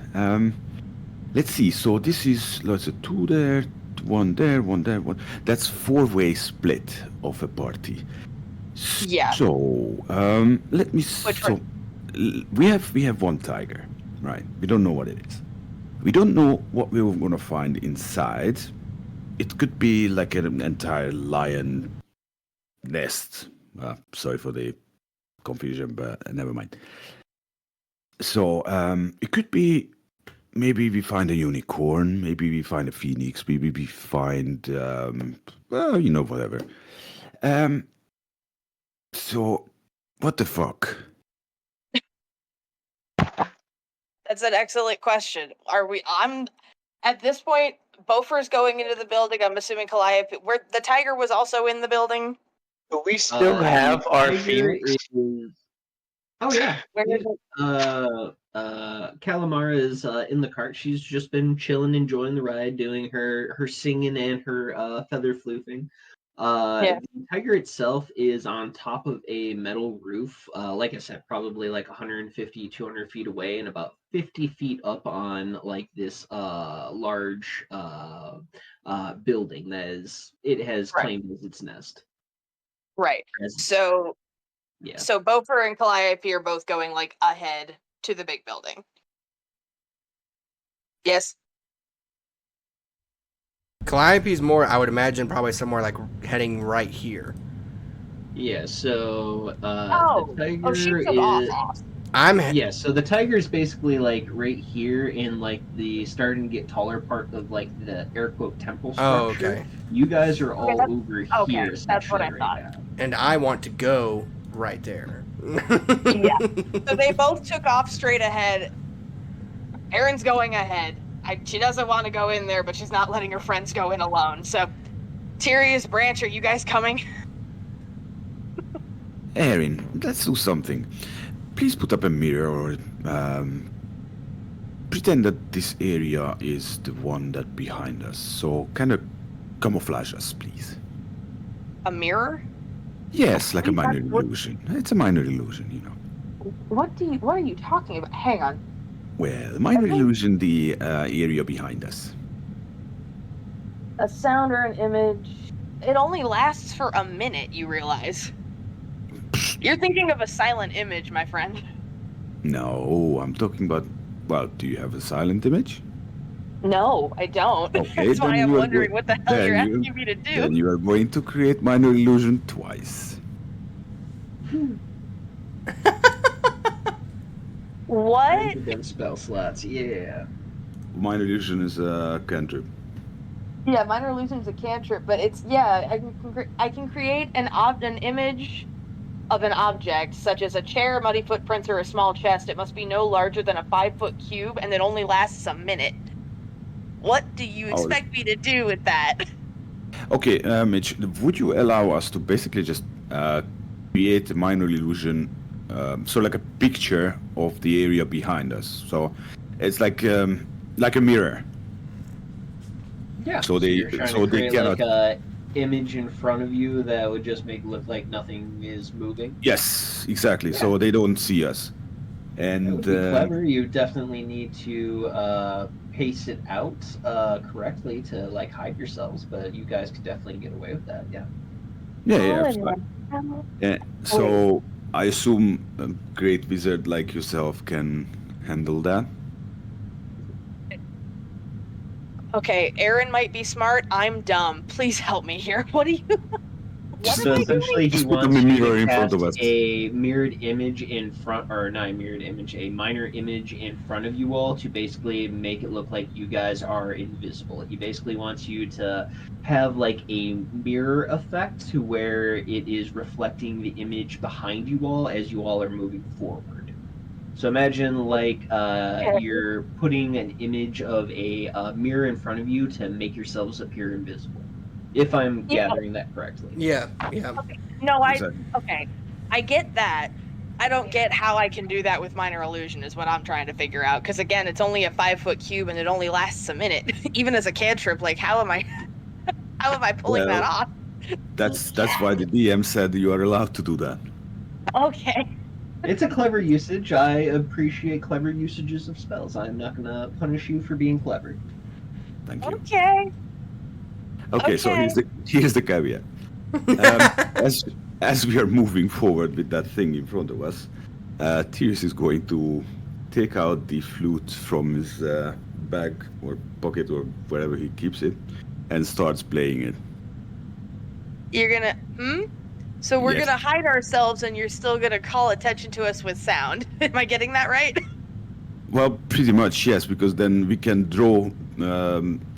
Let's see, so this is, let's say, two there, one there, one there, one. That's 4-way split of a party. Yeah. So, let me, we have one tiger, right? We don't know what it is. We don't know what we were going to find inside. It could be like an entire lion nest. Sorry for the confusion, but never mind. So it could be maybe we find a unicorn, maybe we find a phoenix, maybe we find, whatever. So what the fuck? That's an excellent question. I'm at this point. Beaufort's going into the building. I'm assuming Calliope. Where the tiger was also in the building. Do we still have our tiger Phoenix? Oh yeah. Where is it? Calamara is in the cart. She's just been chilling, enjoying the ride, doing her singing and her feather floofing. The tiger itself is on top of a metal roof. Like I said, probably like 150, 200 feet away, and about 50 feet up on like this large building it has claimed as its nest. Right. So Beaufort and Calliope are both going like ahead to the big building. Yes. Calliope's more, I would imagine, probably somewhere like heading right here. Yeah, so Oh, the oh, she tiger took off. is I'm yeah, so the tiger's basically like right here in like the starting to get taller part of like the air quote temple Oh, structure. okay. You guys are all that's- over okay, here that's what essentially I right thought. now. And I want to go right there. Yeah. So they both took off straight ahead. Erin's going ahead. She doesn't want to go in there, but she's not letting her friends go in alone. So, Tyrius, Branch, are you guys coming? Erin, let's do something. Please put up a mirror or pretend that this area is the one that behind us. So kind of camouflage us, please. A mirror? Yes, like a Wait, minor that's what- illusion. It's a minor illusion, you know. What are you talking about? Hang on. Well, minor illusion, the area behind us. A sound or an image. It only lasts for a minute, you realize. You're thinking of a silent image, my friend. No, I'm talking about. Well, do you have a silent image? No, I don't. Okay, That's why then I'm you are wondering what the hell then you're you- asking me to do. Then you are going to create minor illusion twice. What? Them spell slots, yeah. Minor illusion is a cantrip. Yeah, minor illusion's a cantrip, but it's I can create an image of an object, such as a chair, muddy footprints, or a small chest. It must be no larger than a 5-foot cube, and it only lasts a minute. What do you expect me to do with that? Okay, Mitch, would you allow us to basically just create a minor illusion, so like a picture of the area behind us? So it's like a mirror. Yeah. So you're trying so to they create cannot. like a image in front of you that would just make it look like nothing is moving. Yes, exactly. Yeah. So they don't see us. And that would be clever. You definitely need to pace it out correctly to like hide yourselves, but you guys could definitely get away with that. Yeah. Yeah. So I assume a great wizard like yourself can handle that. Okay, Erin might be smart. I'm dumb. Please help me here. What are you? So essentially, he Just put wants them you mirror to in front cast of us. a mirrored image in front, or not a mirrored image, a minor image in front of you all to basically make it look like you guys are invisible. He basically wants you to have like a mirror effect to where it is reflecting the image behind you all as you all are moving forward. So imagine like you're putting an image of a mirror in front of you to make yourselves appear invisible. If I'm gathering that correctly. Yeah. Okay. No, okay. I get that. I don't get how I can do that with minor illusion is what I'm trying to figure out. Because again, it's only a 5-foot cube and it only lasts a minute. Even as a cantrip, like how am I pulling that off? That's why the DM said you are allowed to do that. Okay. It's a clever usage. I appreciate clever usages of spells. I'm not gonna punish you for being clever. Thank you. Okay. Okay, so here's the caveat. As we are moving forward with that thing in front of us, Tyrius is going to take out the flute from his bag or pocket or wherever he keeps it, and starts playing it. You're gonna So we're Yes. gonna hide ourselves, and you're still gonna call attention to us with sound. Am I getting that right? Well, pretty much yes, because then we can draw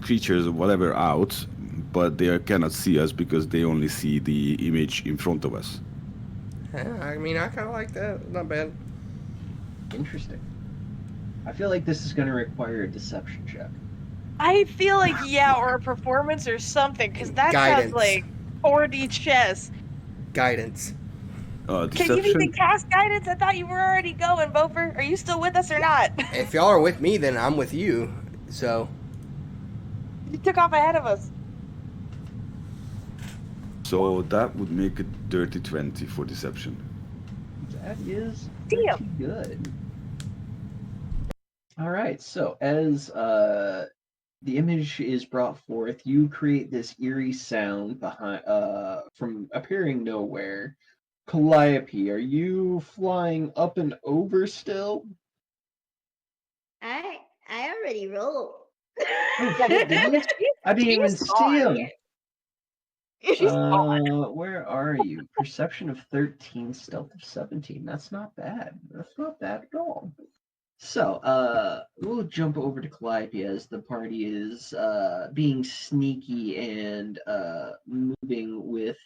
creatures or whatever out, but they cannot see us because they only see the image in front of us. Yeah, I mean, I kind of like that. Not bad. Interesting. I feel like this is going to require a deception check. I feel like or a performance or something, because that Guidance. sounds like 4D chess. Guidance. Can you even cast guidance? I thought you were already going, Bofer. Are you still with us or not? If y'all are with me, then I'm with you. So. You took off ahead of us. So that would make it dirty 20 for deception. That is pretty good. All right, so as the image is brought forth, you create this eerie sound behind from appearing nowhere. Calliope, are you flying up and over still? I already rolled. Oh shit, did you? I didn't even see him. Where are you? Perception of 13, stealth of 17. That's not bad. That's not bad at all. So, we'll jump over to Calliope as the party is being sneaky and moving with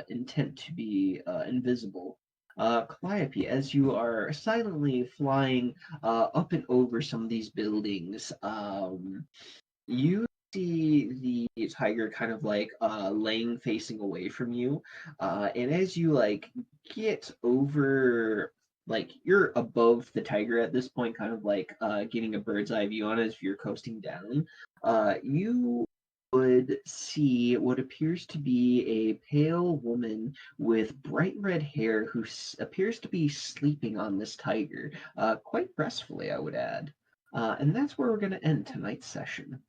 intent to be invisible. Calliope, as you are silently flying up and over some of these buildings, you see the tiger kind of like laying facing away from you, and as you like get over, like you're above the tiger at this point, kind of like getting a bird's eye view on it as you're coasting down, you would see what appears to be a pale woman with bright red hair who appears to be sleeping on this tiger, quite restfully, I would add. And that's where we're going to end tonight's session.